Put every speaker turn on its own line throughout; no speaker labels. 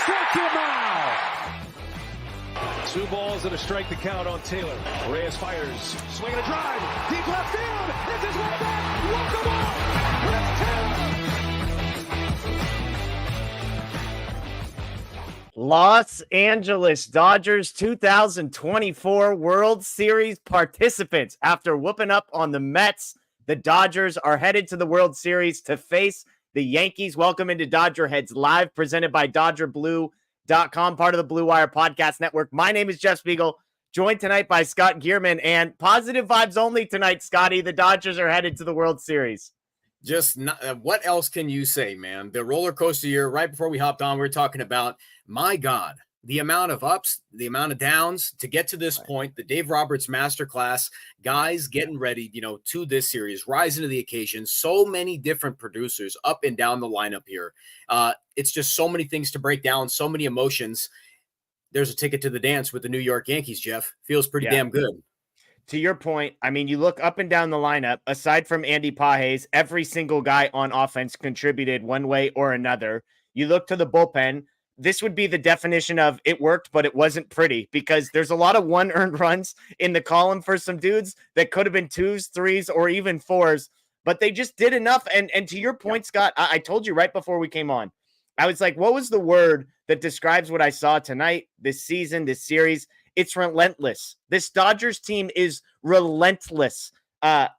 Struck him out.
2 balls and a strike to count on Taylor. Reyes fires, swinging a drive, deep left field. It's his way back. Walk him off. Chris Taylor.
Los Angeles Dodgers 2024 World Series participants. After whooping up on the Mets, the Dodgers are headed to the World Series to face the Yankees. Welcome into DodgerHeads Live, presented by DodgerBlue.com, part of the Blue Wire Podcast Network. My name is Jeff Spiegel, joined tonight by Scott Geirman, and positive vibes only tonight, Scotty. The Dodgers are headed to the World Series.
Just not, what else can you say, man? The roller coaster year, right before we hopped on, we were talking about, my God, the amount of ups, the amount of downs to get to this point, the Dave Roberts masterclass, guys getting ready, to this series, rising to the occasion. So many different producers up and down the lineup here. It's just so many things to break down, so many emotions. There's a ticket to the dance with the New York Yankees, Jeff. Feels pretty damn good.
To your point, I mean, you look up and down the lineup, aside from Andy Pages, every single guy on offense contributed one way or another. You look to the bullpen. This would be the definition of it worked, but it wasn't pretty, because there's a lot of one earned runs in the column for some dudes that could have been 2s, 3s, or even 4s, but they just did enough. And to your point, Scott, I told you right before we came on, I was like, what was the word that describes what I saw tonight, this season, this series? It's relentless. This Dodgers team is relentless.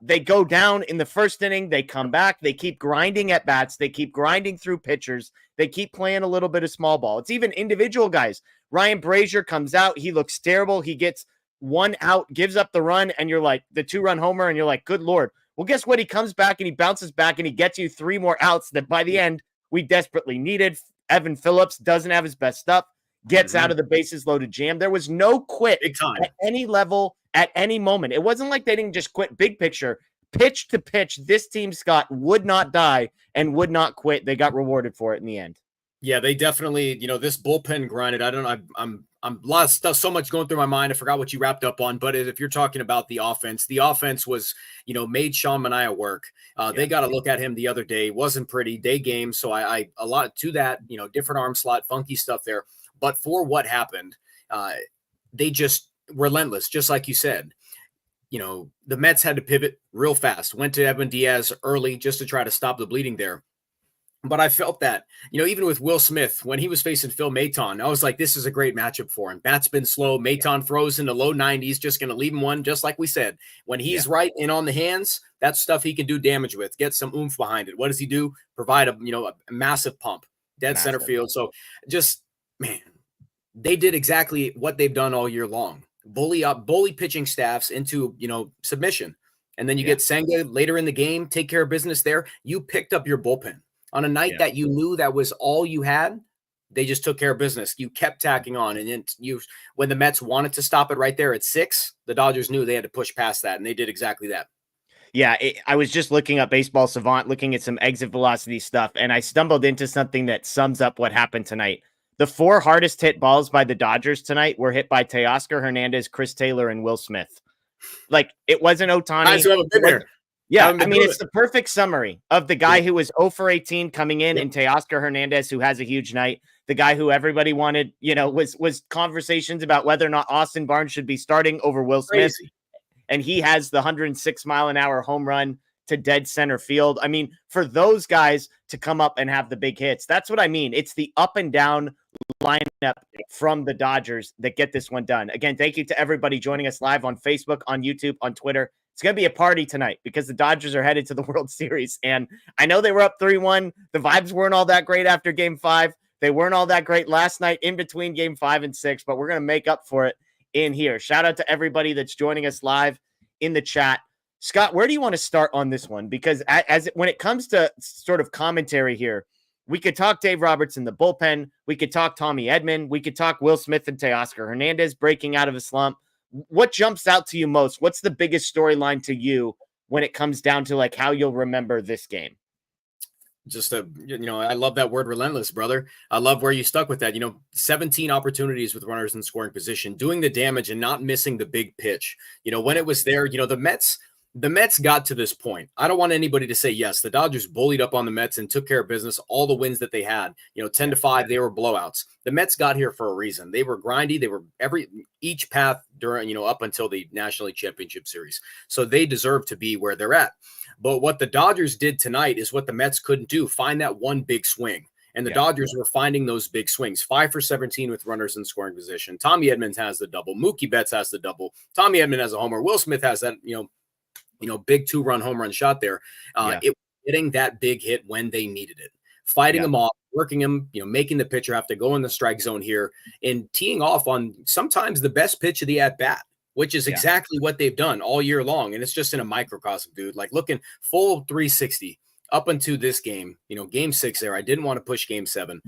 They go down in the first inning. They come back. They keep grinding at bats. They keep grinding through pitchers. They keep playing a little bit of small ball. It's even individual guys. Ryan Brazier comes out. He looks terrible. He gets one out, gives up the run, and you're like, the 2-run homer, and you're like, good Lord. Well, guess what? He comes back and he bounces back and he gets you 3 more outs that by the end we desperately needed. Evan Phillips doesn't have his best stuff. Gets out of the bases loaded jam. There was no quit at any level, at any moment. It wasn't like they didn't just quit. Big picture, pitch to pitch, this team, Scott, would not die and would not quit. They got rewarded for it in the end.
Yeah, they definitely, this bullpen grinded. I don't know. I'm a lot of stuff, so much going through my mind. I forgot what you wrapped up on, but if you're talking about the offense was, made Sean Manaea work. They got to look at him the other day. Wasn't pretty day game. So I a lot to that, different arm slot, funky stuff there. But for what happened, they just relentless, just like you said. The Mets had to pivot real fast, went to Edwin Diaz early just to try to stop the bleeding there. But I felt that, even with Will Smith, when he was facing Phil Maton, I was like, this is a great matchup for him. Bat's been slow. Maton throws in the low 90s, just going to leave him one, just like we said. When he's right in on the hands, that's stuff he can do damage with, get some oomph behind it. What does he do? Provide a massive pump, center field. So just, man, they did exactly what they've done all year long. Bully pitching staffs into, submission. And then you get Senga later in the game, take care of business there. You picked up your bullpen. On a night that you knew that was all you had, they just took care of business. You kept tacking on. And then when the Mets wanted to stop it right there at 6, the Dodgers knew they had to push past that, and they did exactly that.
Yeah, I was just looking up Baseball Savant, looking at some exit velocity stuff, and I stumbled into something that sums up what happened tonight. The 4 hardest hit balls by the Dodgers tonight were hit by Teoscar Hernandez, Chris Taylor, and Will Smith. Like, it wasn't Ohtani.
Guys who haven't been there.
Yeah, I mean, it's the perfect summary of the guy who was 0 for 18 coming in, and Teoscar Hernandez, who has a huge night. The guy who everybody wanted, was conversations about whether or not Austin Barnes should be starting over Will Smith.
Crazy.
And he has the 106-mile-an-hour home run to dead center field. I mean, for those guys to come up and have the big hits, that's what I mean. It's the up and down lineup from the Dodgers that get this one done. Again, thank you to everybody joining us live on Facebook, on YouTube, on Twitter. It's going to be a party tonight because the Dodgers are headed to the World Series. And I know they were up 3-1. The vibes weren't all that great after Game 5. They weren't all that great last night in between Game 5 and 6, but we're going to make up for it in here. Shout out to everybody that's joining us live in the chat. Scott, where do you want to start on this one? Because when it comes to sort of commentary here, we could talk Dave Roberts in the bullpen. We could talk Tommy Edman. We could talk Will Smith and Teoscar Hernandez breaking out of a slump. What jumps out to you most? What's the biggest storyline to you when it comes down to like how you'll remember this game?
Just I love that word relentless, brother. I love where you stuck with that. 17 opportunities with runners in scoring position, doing the damage and not missing the big pitch. When it was there, the Mets, the Mets got to this point. I don't want anybody to say, yes, the Dodgers bullied up on the Mets and took care of business. All the wins that they had, 10-5, they were blowouts. The Mets got here for a reason. They were grindy. They were each path during, up until the National League Championship Series. So they deserve to be where they're at. But what the Dodgers did tonight is what the Mets couldn't do, find that one big swing. And the Dodgers were finding those big swings. 5 for 17 with runners in scoring position. Tommy Edmonds has the double. Mookie Betts has the double. Tommy Edmonds has a homer. Will Smith has that, big 2-run home run shot there. It was getting that big hit when they needed it. Fighting them off, working them, making the pitcher have to go in the strike zone here and teeing off on sometimes the best pitch of the at-bat, which is exactly what they've done all year long. And it's just in a microcosm, dude. Like looking full 360 up into this game, game 6 there. I didn't want to push game 7.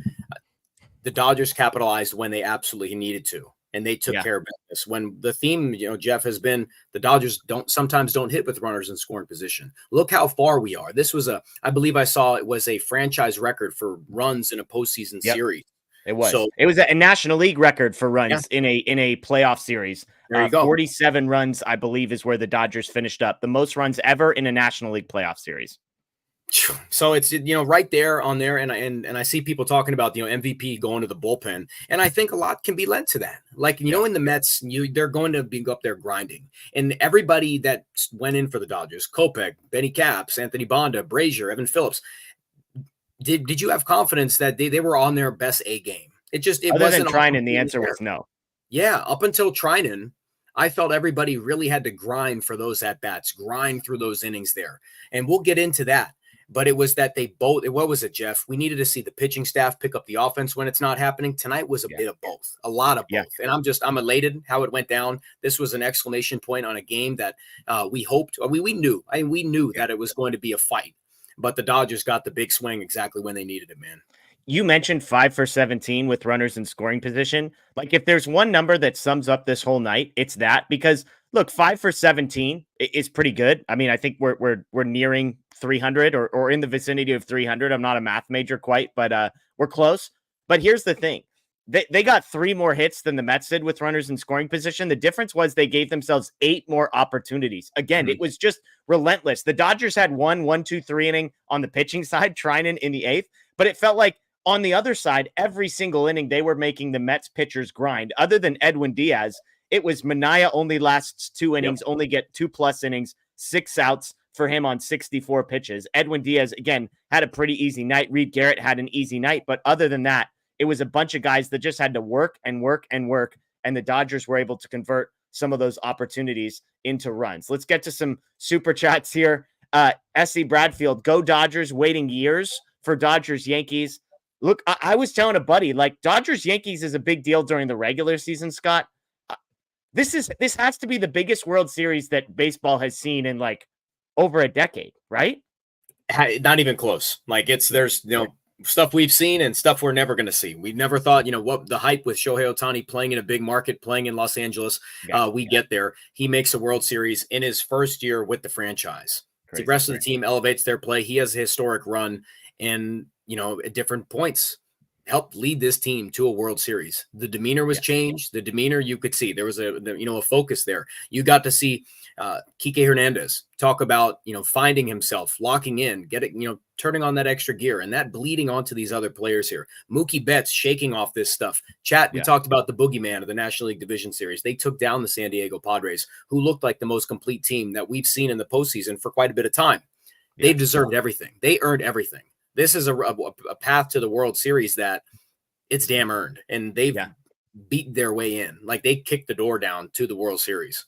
The Dodgers capitalized when they absolutely needed to. And they took care of business. When the theme, Jeff, has been the Dodgers sometimes don't hit with runners in scoring position. Look how far we are. This was I believe I saw it was a franchise record for runs in a postseason series.
It was. So it was a National League record for runs in a playoff series.
There you go.
47 runs, I believe, is where the Dodgers finished up. The most runs ever in a National League playoff series.
So it's, right there on there. And I see people talking about, MVP going to the bullpen. And I think a lot can be lent to that. Like, in the Mets, they're going to be up there grinding. And everybody that went in for the Dodgers, Kopech, Benny Capps, Anthony Bonda, Brazier, Evan Phillips, did you have confidence that they were on their best A game? It wasn't
Treinen. The answer was no.
Yeah. Up until Treinen, I felt everybody really had to grind for those at-bats, grind through those innings there. And we'll get into that. But it was that they both, what was it, Jeff? We needed to see the pitching staff pick up the offense when it's not happening. Tonight was a bit of both, a lot of both. And I'm elated how it went down. This was an exclamation point on a game that we hoped, we knew that it was going to be a fight. But the Dodgers got the big swing exactly when they needed it, man.
You mentioned 5 for 17 with runners in scoring position. Like, if there's one number that sums up this whole night, it's that. Because look, 5 for 17 is pretty good. I mean, I think we're nearing 300 or in the vicinity of 300. I'm not a math major quite, but we're close. But here's the thing. They got 3 more hits than the Mets did with runners in scoring position. The difference was they gave themselves 8 more opportunities. Again, it was just relentless. The Dodgers had 1, 2, 3 inning on the pitching side, Treinen in the 8th, but it felt like on the other side, every single inning, they were making the Mets pitchers grind. Other than Edwin Diaz, it was Manaea only lasts 2 innings, only get 2+ innings, 6 outs for him on 64 pitches. Edwin Diaz, again, had a pretty easy night. Reed Garrett had an easy night. But other than that, it was a bunch of guys that just had to work and work and work. And the Dodgers were able to convert some of those opportunities into runs. Let's get to some super chats here. S.E. Bradfield, go Dodgers, waiting years for Dodgers Yankees. Look, I was telling a buddy, like, Dodgers Yankees is a big deal during the regular season, Scott. This has to be the biggest World Series that baseball has seen in like over a decade, right?
Not even close. Like, there's stuff we've seen and stuff we're never going to see. We never thought, what the hype with Shohei Ohtani playing in a big market, playing in Los Angeles. We get there. He makes a World Series in his first year with the franchise. The rest of the team elevates their play. He has a historic run and, at different points helped lead this team to a World Series. The demeanor was changed. The demeanor, you could see there was a focus there. You got to see Kike Hernandez talk about, finding himself, locking in, getting, turning on that extra gear, and that bleeding onto these other players here. Mookie Betts shaking off this stuff. We talked about the boogeyman of the National League Division Series. They took down the San Diego Padres, who looked like the most complete team that we've seen in the postseason for quite a bit of time. They deserved everything. They earned everything. This is a path to the World Series that it's damn earned, and they've beat their way in. Like, they kicked the door down to the World Series.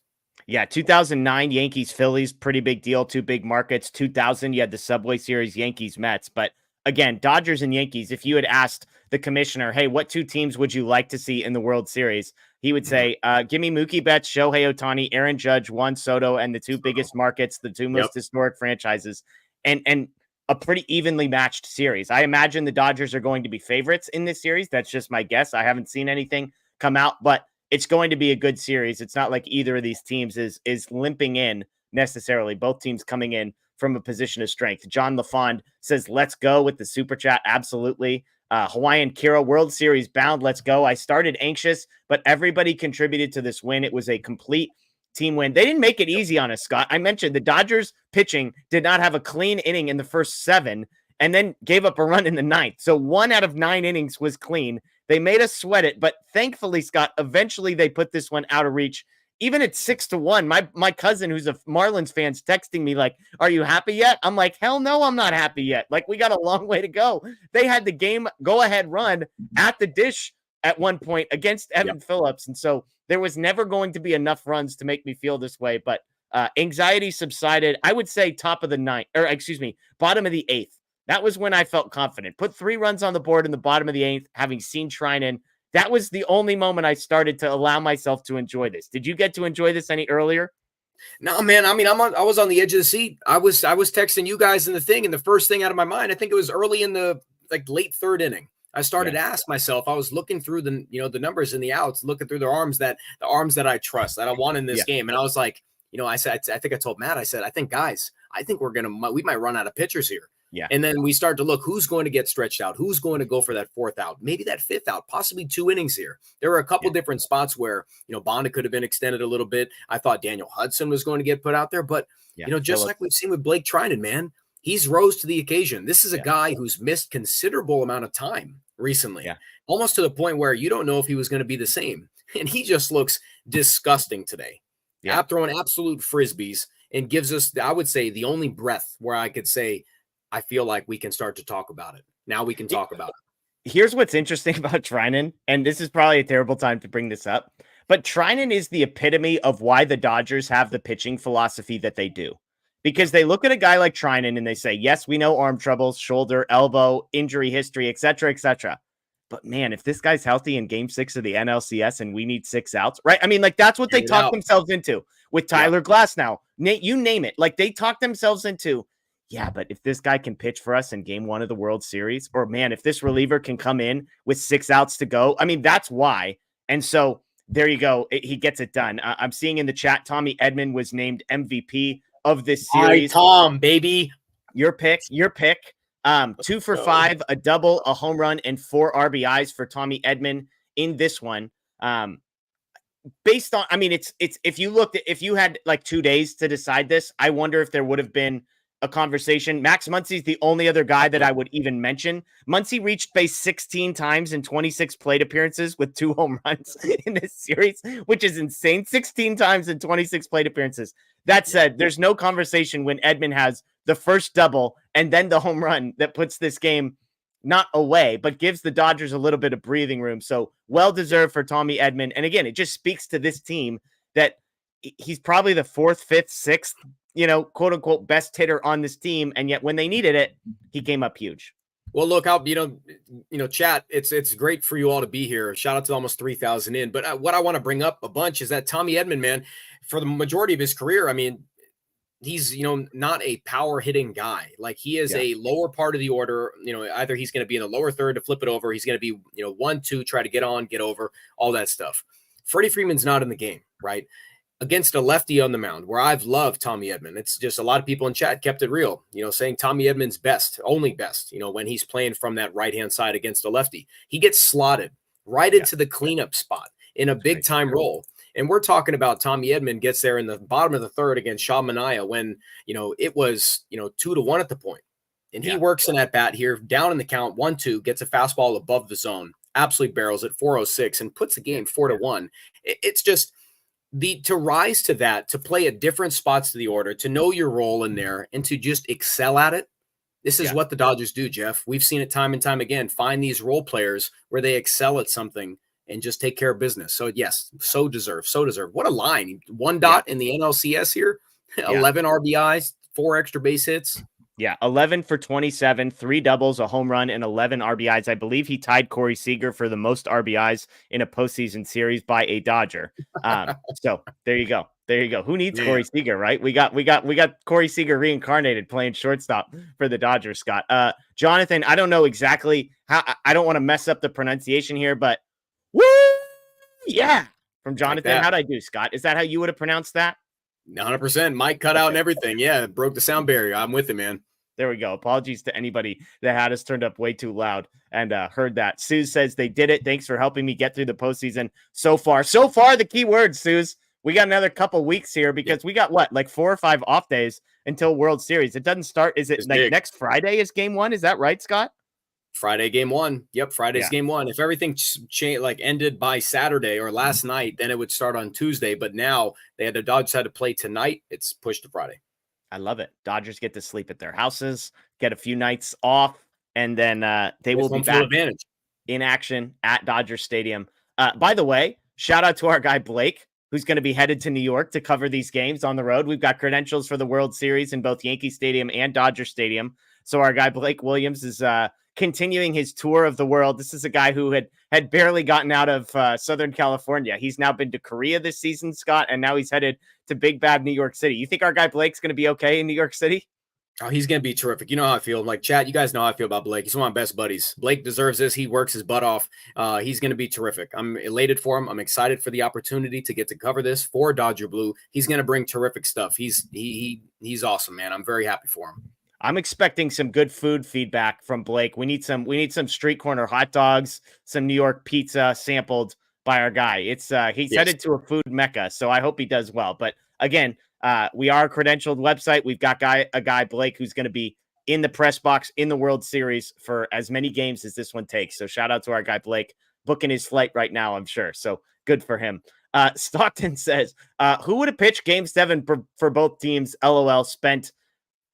Yeah, 2009 Yankees Phillies, pretty big deal, 2 big markets. 2000 you had the Subway Series Yankees Mets, but again, Dodgers and Yankees. If you had asked the commissioner, hey, what 2 teams would you like to see in the World Series? He would say, give me Mookie Betts, Shohei Ohtani, Aaron Judge, Juan Soto, and the 2 biggest markets, the 2 most historic franchises, and a pretty evenly matched series. I imagine the Dodgers are going to be favorites in this series. That's just my guess. I haven't seen anything come out, but it's going to be a good series. It's not like either of these teams is limping in necessarily. Both teams coming in from a position of strength. John LaFond says, let's go with the super chat. Absolutely. Hawaiian Kira, World Series bound. Let's go. I started anxious, but everybody contributed to this win. It was a complete team win. They didn't make it easy on us, Scott. I mentioned the Dodgers pitching did not have a clean inning in the first 7 and then gave up a run in the 9th. So 1 out of 9 innings was clean. They made us sweat it, but thankfully, Scott, eventually they put this one out of reach. Even at 6-1, my cousin, who's a Marlins fan, is texting me like, "Are you happy yet?" I'm like, "Hell no, I'm not happy yet." Like, we got a long way to go. They had the game go-ahead run at the dish at one point against Evan Phillips, and so there was never going to be enough runs to make me feel this way. But anxiety subsided. I would say bottom of the 8th. That was when I felt confident. Put 3 runs on the board in the bottom of the 8th, having seen Treinen. That was the only moment I started to allow myself to enjoy this. Did you get to enjoy this any earlier?
No, man. I mean, I was on the edge of the seat. I was texting you guys in the thing, and the first thing out of my mind, I think it was early in the late 3rd inning. I started to ask myself. I was looking through the numbers in the outs, looking through the arms that I trust, that I want in this game, and I was like, I think I told Matt, I said, I think we might run out of pitchers here.
Yeah.
And then we start to look who's going to get stretched out, who's going to go for that 4th out, maybe that 5th out, possibly 2 innings here. There were a couple different spots where, Bonda could have been extended a little bit. I thought Daniel Hudson was going to get put out there, but just like we've seen with Blake Treinen, man, he's rose to the occasion. This is a guy who's missed considerable amount of time recently, almost to the point where you don't know if he was going to be the same. And he just looks disgusting today. Throwing absolute frisbees, and gives us, I would say, the only breath where I could say, I feel like we can start to talk about it. Now we can talk about it.
Here's what's interesting about Treinen, and this is probably a terrible time to bring this up, but Treinen is the epitome of why the Dodgers have the pitching philosophy that they do. Because they look at a guy like Treinen and they say, yes, we know arm troubles, shoulder, elbow, injury history, et cetera, et cetera. But man, if this guy's healthy in game 6 of the NLCS and we need 6 outs, right? I mean, like, that's what they talk themselves into with Tyler Glass now. Nate, you name it. Like, they talk themselves into, yeah, but if this guy can pitch for us in game 1 of the World Series, or man, if this reliever can come in with 6 outs to go, I mean, that's why. And so there you go. He gets it done. I'm seeing in the chat, Tommy Edman was named MVP of this series.
Hi, Tom, baby.
Your pick. 2 for 5, a double, a home run, and 4 RBIs for Tommy Edman in this one. Based on, I mean, it's if you had like 2 days to decide this, I wonder if there would have been a conversation. Max Muncy's the only other guy that I would even mention. Muncy reached base 16 times in 26 plate appearances with 2 home runs in this series, which is insane. 16 times in 26 plate appearances. That said, there's no conversation when Edman has the first double and then the home run that puts this game not away, but gives the Dodgers a little bit of breathing room. So well-deserved for Tommy Edman. And again, it just speaks to this team that he's probably the 4th, 5th, 6th, quote unquote, best hitter on this team. And yet when they needed it, he came up huge.
Well, look, chat, it's great for you all to be here. Shout out to almost 3,000 in. But what I want to bring up a bunch is that Tommy Edman, man, for the majority of his career, I mean, he's, not a power hitting guy. Like, he is a lower part of the order. Either he's going to be in the lower third to flip it over. He's going to be, 1, 2, try to get on, get over, all that stuff. Freddie Freeman's not in the game, right? Against a lefty on the mound, where I've loved Tommy Edman. It's just a lot of people in chat kept it real, saying Tommy Edman's best, only best, when he's playing from that right-hand side against a lefty. He gets slotted right into the cleanup spot in a big-time role. And we're talking about Tommy Edman gets there in the bottom of the 3rd against Sean Manaea when, it was, 2-1 at the point. And he works in that bat here, down in the count, 1-2, gets a fastball above the zone, absolutely barrels at 406 and puts the game 4-1. It's just to rise to that, to play at different spots of the order, to know your role in there, and to just excel at it. This is what the Dodgers do, Jeff. We've seen it time and time again. Find these role players where they excel at something and just take care of business. So yes, so deserved. What a line. 1 dot in the NLCS here, 11 RBIs, 4 extra base hits.
Yeah, 11 for 27, 3 doubles, a home run, and 11 RBIs. I believe he tied Corey Seager for the most RBIs in a postseason series by a Dodger. So there you go. Who needs Corey Seager, right? We got Corey Seager reincarnated playing shortstop for the Dodgers, Scott. Jonathan, I don't know exactly how, I don't want to mess up the pronunciation here, but woo! Yeah. From Jonathan.
Like
how'd I do, Scott? Is that how you would have pronounced that?
100%. Mic cut out and everything. Yeah, it broke the sound barrier. I'm with it, man.
There we go. Apologies to anybody that had us turned up way too loud and heard that. Suze says they did it. Thanks for helping me get through the postseason so far. So far, the key word, Suze. we got another couple weeks here because we got what, like 4 or 5 off days until World Series. It doesn't start. Is it
It's
like
big.
next Friday is game 1? Is that right, Scott?
Friday game 1. Yep, Friday's
Yeah.
game 1. If everything ended by Saturday or last night, then it would start on Tuesday. But now the Dodgers had to play tonight. It's pushed to Friday.
I love it. Dodgers get to sleep at their houses, get a few nights off, and then they will be back in action at Dodger Stadium. By the way, shout out to our guy Blake, who's going to be headed to New York to cover these games on the road. We've got credentials for the World Series in both Yankee Stadium and Dodger Stadium. So our guy Blake Williams is continuing his tour of the world. This is a guy who had barely gotten out of Southern California. He's now been to Korea this season, Scott, and now he's headed to big bad New York City. You think our guy Blake's going to be okay in New York City?
Oh, he's going to be terrific. You know how I feel. Like, chat, you guys know how I feel about Blake. He's one of my best buddies. Blake deserves this. He works his butt off. He's going to be terrific. I'm elated for him. I'm excited for the opportunity to get to cover this for Dodger Blue. He's going to bring terrific stuff. He's awesome, man. I'm very happy for him.
I'm expecting some good food feedback from Blake. We need some street corner hot dogs, some New York pizza sampled by our guy. He's headed to a food mecca, so I hope he does well. But again, we are a credentialed website. We've got a guy Blake who's going to be in the press box in the World Series for as many games as this one takes. So shout out to our guy Blake, booking his flight right now, I'm sure. So good for him. Stockton says, who would have pitched Game 7 for both teams? LOL. Spent.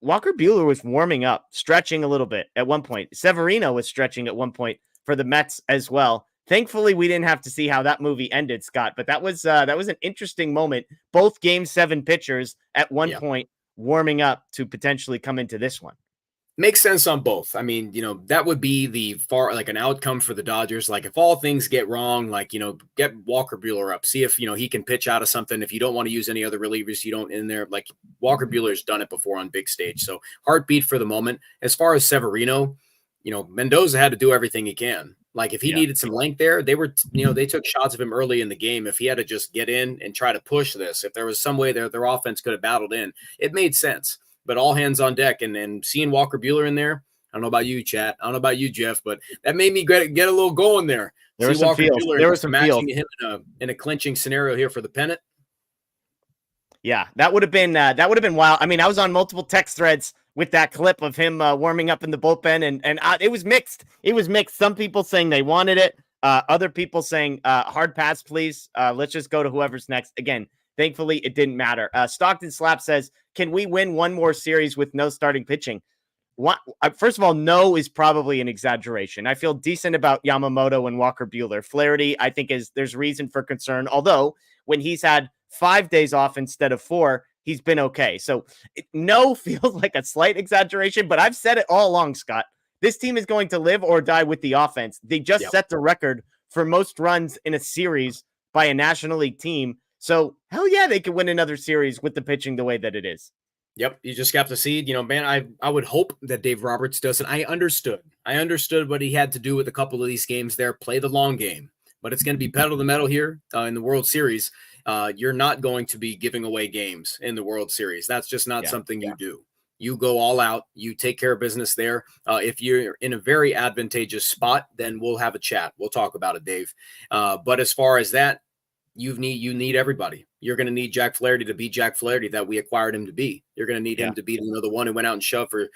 Walker Buehler was warming up, stretching a little bit at one point. Severino was stretching at one point for the Mets as well. Thankfully, we didn't have to see how that movie ended, Scott, but that was an interesting moment. Both Game 7 pitchers at one point warming up to potentially come into this one.
Makes sense on both. I mean, that would be an outcome for the Dodgers. Like, if all things get wrong, get Walker Buehler up, see if, he can pitch out of something. If you don't want to use any other relievers, you don't in there. Like, Walker Buehler's done it before on big stage. So heartbeat for the moment. As far as Severino, Mendoza had to do everything he can. Like, if he needed some length there, they were, they took shots of him early in the game. If he had to just get in and try to push this, if there was some way their offense could have battled in, it made sense. But all hands on deck, and seeing Walker Buehler in there, I don't know about you, chat. I don't know about you, Jeff, but that made me get a little going there.
There was some feels. There was some
matching him in a clinching scenario here for the pennant.
Yeah, that would have been wild. I mean, I was on multiple text threads with that clip of him warming up in the bullpen, and it was mixed. It was mixed. Some people saying they wanted it, other people saying hard pass, please. Let's just go to whoever's next. Again, thankfully, it didn't matter. Stockton Slap says, can we win one more series with no starting pitching? First of all, no is probably an exaggeration. I feel decent about Yamamoto and Walker Buehler. Flaherty, I think, there's reason for concern. Although, when he's had 5 days off instead of 4, he's been okay. So no feels like a slight exaggeration, but I've said it all along, Scott. This team is going to live or die with the offense. They just set the record for most runs in a series by a National League team. So, hell yeah, they could win another series with the pitching the way that it is.
Yep, you just got to see, man, I would hope that Dave Roberts doesn't. I understood what he had to do with a couple of these games there, play the long game. But it's going to be pedal to the metal here in the World Series. You're not going to be giving away games in the World Series. That's just not something you do. You go all out. You take care of business there. If you're in a very advantageous spot, then we'll have a chat. We'll talk about it, Dave. But as far as that, you need everybody. You're going to need Jack Flaherty to be Jack Flaherty that we acquired him to be. You're going to need him to be the one who went out and shoved for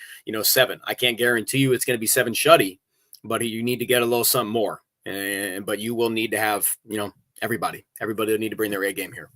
7. I can't guarantee you it's going to be 7 shutty, but you need to get a little something more. But you will need to have everybody will need to bring their A game here.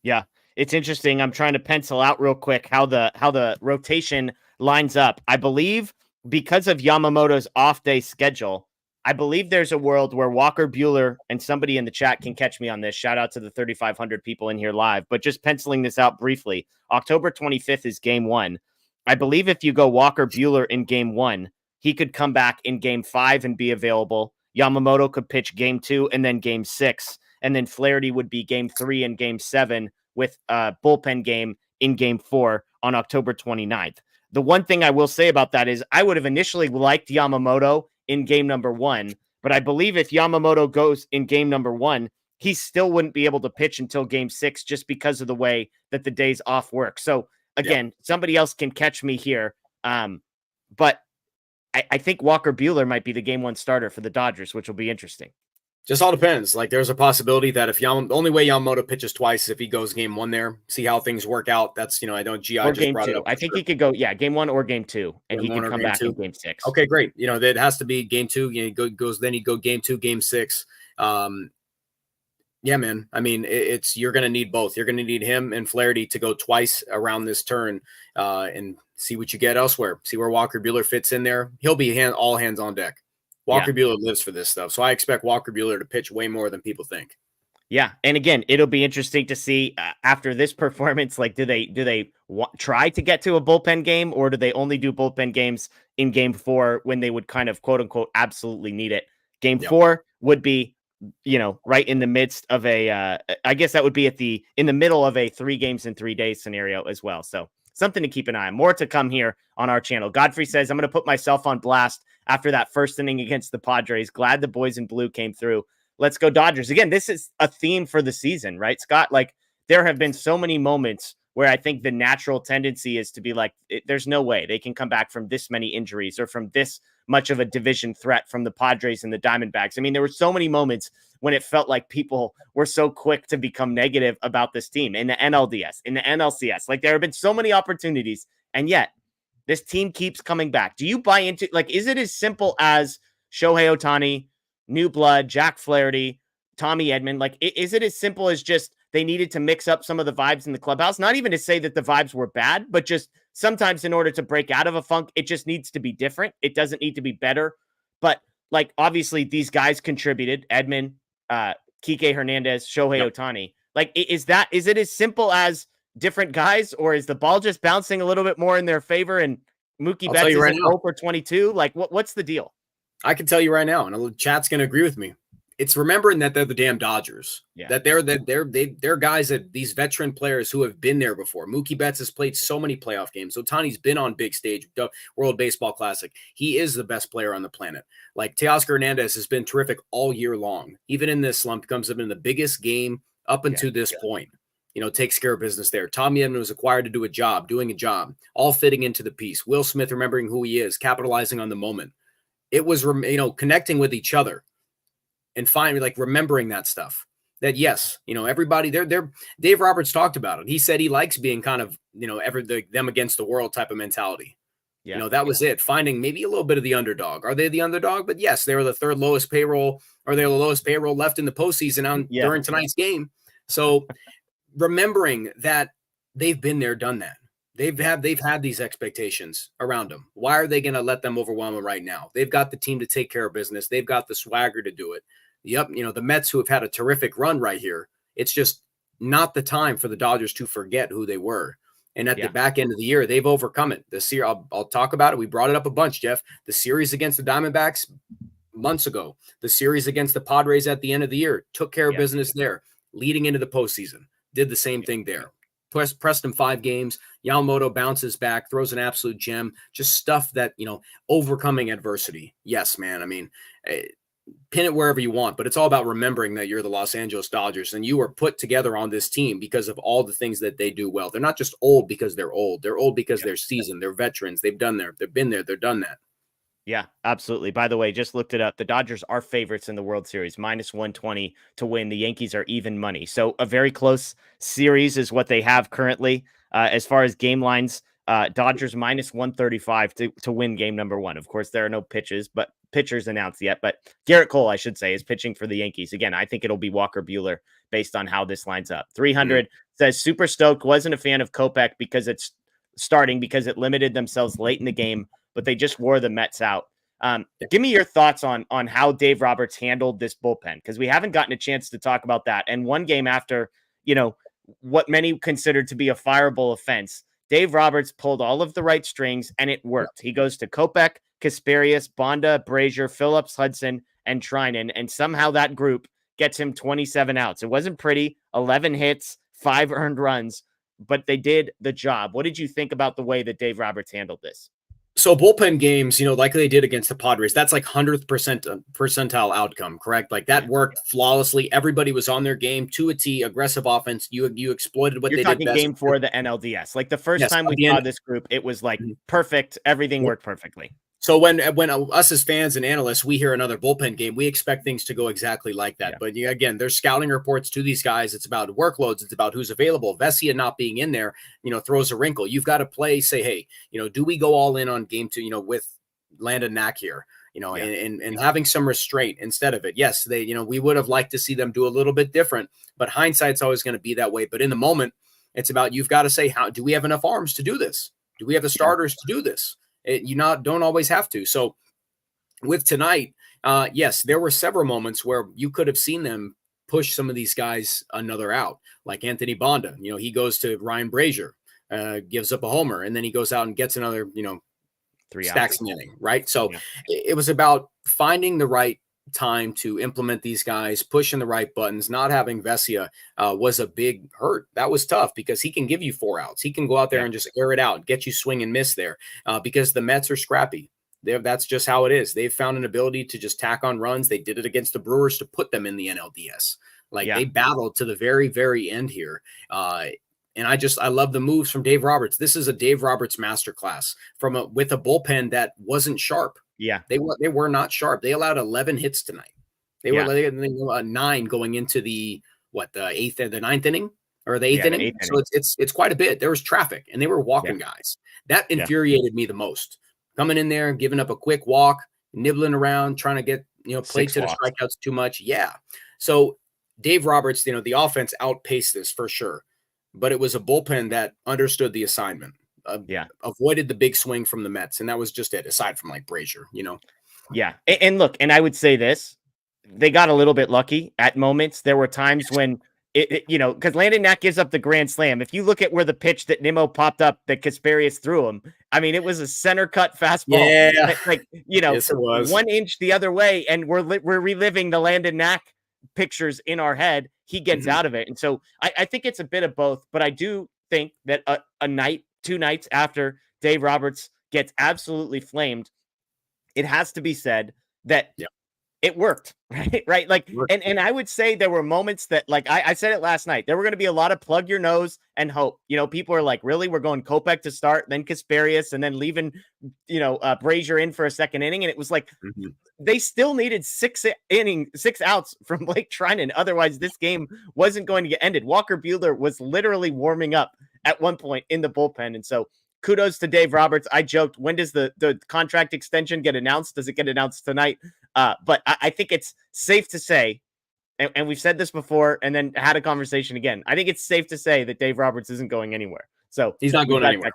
Yeah,
it's interesting. I'm trying to pencil out real quick how the rotation lines up. I believe because of Yamamoto's off day schedule, I believe there's a world where Walker Buehler, and somebody in the chat can catch me on this. Shout out to the 3,500 people in here live. But just penciling this out briefly, October 25th is game 1. I believe if you go Walker Buehler in game 1, he could come back in game 5 and be available. Yamamoto could pitch game 2 and then game 6. And then Flaherty would be game 3 and game 7 with a bullpen game in game 4 on October 29th. The one thing I will say about that is I would have initially liked Yamamoto in game number 1, but I believe if Yamamoto goes in game number 1, he still wouldn't be able to pitch until game 6 just because of the way that the days off work. So again, somebody else can catch me here. But I think Walker Buehler might be the game 1 starter for the Dodgers, which will be interesting.
Just all depends. Like there's a possibility that if the only way Yamamoto pitches twice is if he goes game 1 there, see how things work out. That's, I don't, GI
or
just
game
brought it
2.
up.
I think he could go, game 1 or game 2, and
Game
he
one
could
or
come
game
back
two?
in game 6.
Okay, great. That has to be game 2. Then you go game 2, game 6. Yeah, man. I mean, you're going to need both. You're going to need him and Flaherty to go twice around this turn and see what you get elsewhere. See where Walker Buehler fits in there. He'll be all hands on deck. Walker Buehler lives for this stuff. So I expect Walker Buehler to pitch way more than people think.
Yeah. And again, it'll be interesting to see after this performance, like, do they try to get to a bullpen game, or do they only do bullpen games in game 4 when they would kind of quote unquote absolutely need it? Game 4 would be, right in the midst of I guess that would be in the middle of a 3 games in 3 days scenario as well. So something to keep an eye on. More to come here on our channel. Godfrey says, I'm going to put myself on blast after that first inning against the Padres. Glad the boys in blue came through. Let's go Dodgers. Again, this is a theme for the season, right, Scott? Like, there have been so many moments where I think the natural tendency is to be like, there's no way they can come back from this many injuries or from this much of a division threat from the Padres and the Diamondbacks. I mean, there were so many moments when it felt like people were so quick to become negative about this team in the NLDS, in the NLCS. Like, there have been so many opportunities, and yet this team keeps coming back. Do you buy into, like, is it as simple as Shohei Ohtani, new blood, Jack Flaherty, Tommy Edman? Like, is it as simple as just they needed to mix up some of the vibes in the clubhouse? Not even to say that the vibes were bad, but just sometimes in order to break out of a funk, it just needs to be different. It doesn't need to be better. But, like, obviously these guys contributed. Edman, Kike Hernandez, Shohei Ohtani. Like, is it as simple as different guys, or is the ball just bouncing a little bit more in their favor and Mookie Betts is right 0 for 22? Like, what's the deal?
I can tell you right now, and the chat's going to agree with me. It's remembering that they're the damn Dodgers. Yeah. That they're guys that these veteran players who have been there before. Mookie Betts has played so many playoff games. Ohtani's been on big stage, World Baseball Classic. He is the best player on the planet. Like, Teoscar Hernandez has been terrific all year long. Even in this slump, comes up in the biggest game up until this point. Takes care of business there. Tommy Edman was acquired to do doing a job, all fitting into the piece. Will Smith remembering who he is, capitalizing on the moment. It was, connecting with each other and finally, like, remembering that stuff. That, yes, everybody, Dave Roberts talked about it. He said he likes being kind of, them against the world type of mentality. Yeah. That was it. Finding maybe a little bit of the underdog. Are they the underdog? But yes, they were the third lowest payroll, or they're the lowest payroll left in the postseason during tonight's game. So remembering that they've been there, done that. They've had these expectations around them. Why are they going to let them overwhelm them right now? They've got the team to take care of business. They've got the swagger to do it. Yep, the Mets, who have had a terrific run right here, it's just not the time for the Dodgers to forget who they were. And at the back end of the year, they've overcome it. This year, I'll talk about it. We brought it up a bunch, Jeff. The series against the Diamondbacks months ago, the series against the Padres at the end of the year, took care of business there. Leading into the postseason, did the same thing there. Pressed him 5 games. Yamamoto bounces back, throws an absolute gem. Just stuff that, overcoming adversity. Yes, man. I mean, pin it wherever you want, but it's all about remembering that you're the Los Angeles Dodgers and you were put together on this team because of all the things that they do well. They're not just old because they're old. They're old because they're seasoned. They're veterans. They've been there. They've done that.
Yeah, absolutely. By the way, just looked it up. The Dodgers are favorites in the World Series, -120 to win. The Yankees are even money. So a very close series is what they have currently. As far as game lines, Dodgers -135 to win game number 1. Of course, there are no pitchers announced yet, but Garrett Cole, I should say, is pitching for the Yankees. Again, I think it'll be Walker Buehler based on how this lines up. 300 says super stoked, wasn't a fan of Kopech because it's starting because it limited themselves late in the game, but they just wore the Mets out. Give me your thoughts on how Dave Roberts handled this bullpen, because we haven't gotten a chance to talk about that. And one game after, what many considered to be a fireable offense, Dave Roberts pulled all of the right strings and it worked. He goes to Kopech, Kasperius, Bonda, Brazier, Phillips, Hudson, and Trinan, and somehow that group gets him 27 outs. It wasn't pretty, 11 hits, 5 earned runs, but they did the job. What did you think about the way that Dave Roberts handled this?
So bullpen games, like they did against the Padres, that's like 100th percentile outcome, correct? Like that worked flawlessly. Everybody was on their game to a T, aggressive offense. You exploited what they did best.
You're talking game 4 the NLDS. Like the first time we saw this group, it was like perfect. Everything worked perfectly.
So when us as fans and analysts, we hear another bullpen game, we expect things to go exactly like that. But again, there's scouting reports to these guys. It's about workloads. It's about who's available. Vesia not being in there, throws a wrinkle. You've got to play, say, hey, do we go all in on game 2, with Landon Knack here, and having some restraint instead of it. Yes, we would have liked to see them do a little bit different, but hindsight's always going to be that way. But in the moment, it's about, you've got to say, how do we have enough arms to do this? Do we have the starters to do this? Don't always have to. So with tonight, yes, there were several moments where you could have seen them push some of these guys another out, like Anthony Bonda. He goes to Ryan Brazier, gives up a homer, and then he goes out and gets another,
3
stacks
outs.
an inning, right? So it was about finding the right time to implement these guys, pushing the right buttons. Not having Vesia was a big hurt. That was tough because he can give you 4 outs. He can go out there and just air it out, get you swing and miss there because the Mets are scrappy. That's just how it is. They've found an ability to just tack on runs. They did it against the Brewers to put them in the NLDS. They battled to the very, very end here. And I love the moves from Dave Roberts. This is a Dave Roberts masterclass with a bullpen that wasn't sharp. Yeah, they were not sharp. They allowed 11 hits tonight. They were 9 going into the ninth inning or the eighth inning. So it's quite a bit. There was traffic and they were walking guys. That infuriated me the most. Coming in there, giving up a quick walk, nibbling around, trying to get play to the strikeouts too much. Yeah. So Dave Roberts, the offense outpaced this for sure, but it was a bullpen that understood the assignment. Avoided the big swing from the Mets, and that was just it. Aside from Brazier,
Yeah, and look, and I would say this: they got a little bit lucky at moments. There were times when because Landon Knack gives up the grand slam. If you look at where the pitch that Nimmo popped up that Kasperius threw him, I mean, it was a center cut fastball.
Yeah,
yes, it was 1 inch the other way, and we're reliving the Landon Knack pictures in our head. He gets out of it, and so I think it's a bit of both. But I do think that two nights after Dave Roberts gets absolutely flamed, it has to be said that it worked, right? And I would say there were moments that, I said it last night, there were going to be a lot of plug your nose and hope. People are like, really? We're going Kopech to start, then Kasperius, and then leaving, Brazier in for a second inning. And it was like, they still needed 6 outs from Blake Trinan. Otherwise, this game wasn't going to get ended. Walker Buehler was literally warming up at one point in the bullpen. And so kudos to Dave Roberts. I joked, when does the contract extension get announced? Does it get announced tonight? But I think it's safe to say, and we've said this before and then had a conversation again, I think it's safe to say that Dave Roberts isn't going anywhere. So
he's not going anywhere.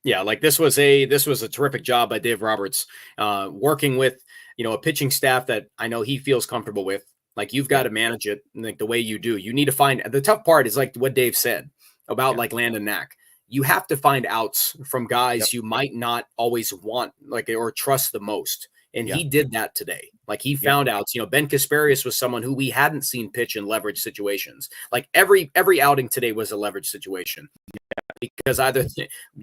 Yeah, this was a terrific job by Dave Roberts, working with a pitching staff that I know he feels comfortable with. You've got to manage it the way you do. You need to find the tough part is what Dave said about Landon Knack. You have to find outs from guys you might not always want or trust the most. And he did that today. He found outs. Ben Kasperius was someone who we hadn't seen pitch in leverage situations. Every outing today was a leverage situation. Because either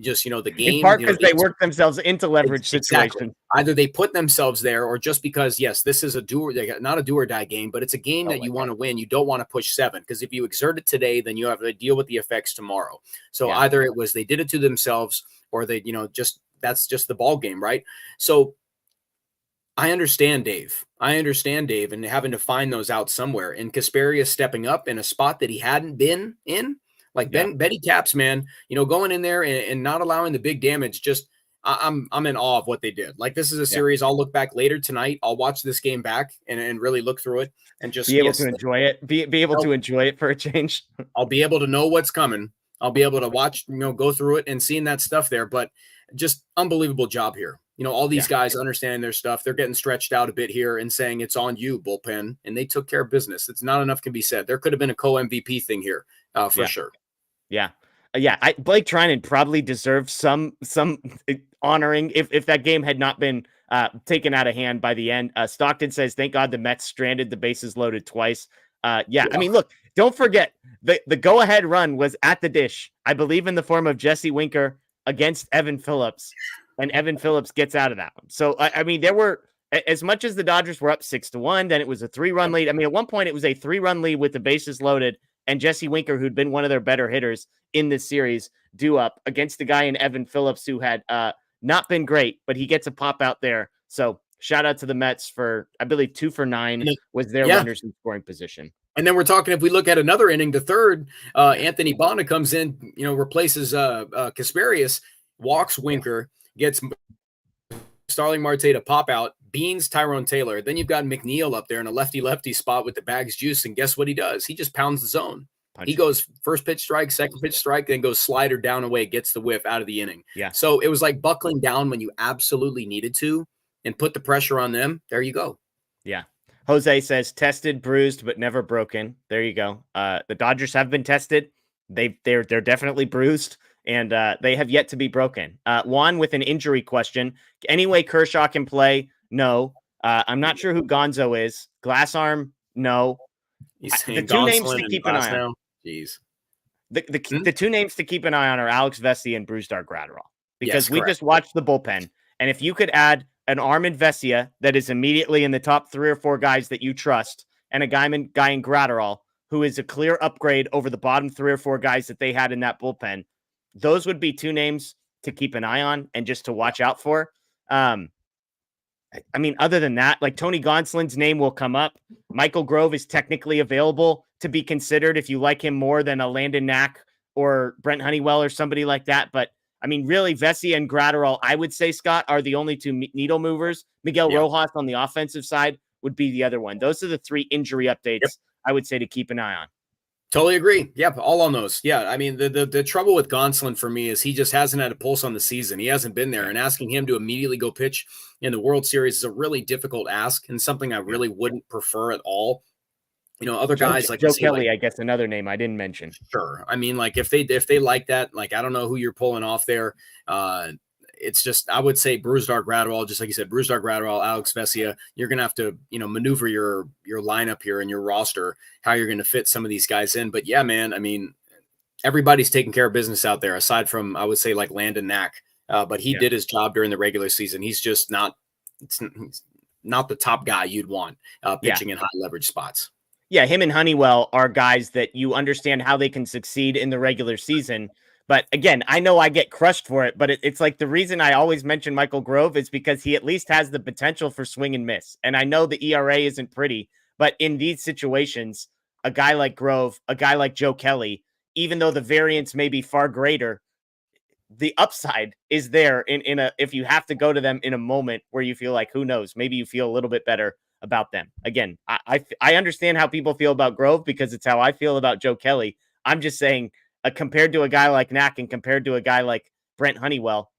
just the game,
in part because they work themselves into leverage situations.
Either they put themselves there, or just because this is not a do or die game, but it's a game that you want to win. You don't want to push 7 because if you exert it today, then you have to deal with the effects tomorrow. So either it was they did it to themselves, or they that's just the ball game, right? So I understand Dave, and having to find those out somewhere, and Kasperius stepping up in a spot that he hadn't been in. Betty Caps, man, going in there and not allowing the big damage. Just I'm in awe of what they did. This is a series I'll look back later tonight. I'll watch this game back and really look through it and just
be able to enjoy it. Be able to enjoy it for a change.
I'll be able to know what's coming. I'll be able to watch, go through it and seeing that stuff there. But just unbelievable job here. All these guys understanding their stuff. They're getting stretched out a bit here and saying it's on you, bullpen, and they took care of business. It's not enough can be said. There could have been a co-MVP thing here for sure.
Yeah. Blake Trinan probably deserved some honoring if that game had not been taken out of hand by the end. Stockton says, thank God the Mets stranded the bases loaded twice. I mean, look, don't forget the go-ahead run was at the dish, I believe, in the form of Jesse Winker against Evan Phillips, and Evan Phillips gets out of that one. So, I mean, there were, as much as the Dodgers were up 6-1, then it was a 3-run lead. I mean, at one point it was a 3-run lead with the bases loaded, and Jesse Winker, who'd been one of their better hitters in this series, due up against the guy in Evan Phillips who had not been great, but he gets a pop out there. So shout out to the Mets for, I believe, 2 for 9 was their runners in scoring position.
And then we're talking, if we look at another inning, the third, Anthony Bonda comes in, replaces Kasperius, walks Winker, gets Starling Marte to pop out, beans Tyrone Taylor. Then you've got McNeil up there in a lefty-lefty spot with the bags juice, and guess what he does? He just pounds the zone. He goes first pitch strike, second pitch strike, then goes slider down away, gets the whiff out of the inning.
Yeah.
So it was like buckling down when you absolutely needed to and put the pressure on them. There you go.
Yeah. Jose says tested, bruised, but never broken. There you go. The Dodgers have been tested. They're definitely bruised, and they have yet to be broken. Juan with an injury question. Any way Kershaw can play? No. I'm not sure who Gonzo is. Glass arm? No. The two names to keep an eye on.
Jeez.
The two names to keep an eye on are Alex Vesia and Brusdar Graterol, because we just watched the bullpen. And if you could add an arm in Vesia that is immediately in the top 3 or 4 guys that you trust, and a guy in Graterol, who is a clear upgrade over the bottom 3 or 4 guys that they had in that bullpen, those would be 2 names to keep an eye on and just to watch out for. I mean, other than that, like Tony Gonsolin's name will come up. Michael Grove is technically available to be considered if you like him more than a Landon Knack or Brent Honeywell or somebody like that. But I mean, really, Vesia and Graterol, I would say, Scott, are the only 2 needle movers. Miguel Rojas on the offensive side would be the other one. Those are the 3 injury updates I would say to keep an eye on.
Totally agree. Yep, all on those. Yeah, I mean, the trouble with Gonsolin for me is he just hasn't had a pulse on the season. He hasn't been there, and asking him to immediately go pitch in the World Series is a really difficult ask and something I really wouldn't prefer at all. Other guys like
Joe Kelly, I guess another name I didn't mention.
Sure. I mean, like if they like that, like I don't know who you're pulling off there. It's just, I would say Brusdar Graterol, just like you said, Brusdar Graterol, Alex Vesia. You're going to have to, maneuver your lineup here and your roster, how you're going to fit some of these guys in. But yeah, man, I mean, everybody's taking care of business out there aside from, I would say, like Landon Knack. But he did his job during the regular season. He's just he's not the top guy you'd want pitching in high leverage spots.
Yeah, him and Honeywell are guys that you understand how they can succeed in the regular season. But again, I know I get crushed for it, but it's like the reason I always mention Michael Grove is because he at least has the potential for swing and miss. And I know the ERA isn't pretty, but in these situations, a guy like Grove, a guy like Joe Kelly, even though the variance may be far greater, the upside is there if you have to go to them in a moment where you feel like, who knows, maybe you feel a little bit better about them. Again, I understand how people feel about Grove because it's how I feel about Joe Kelly. I'm just saying, compared to a guy like Knack and compared to a guy like Brent Honeywell,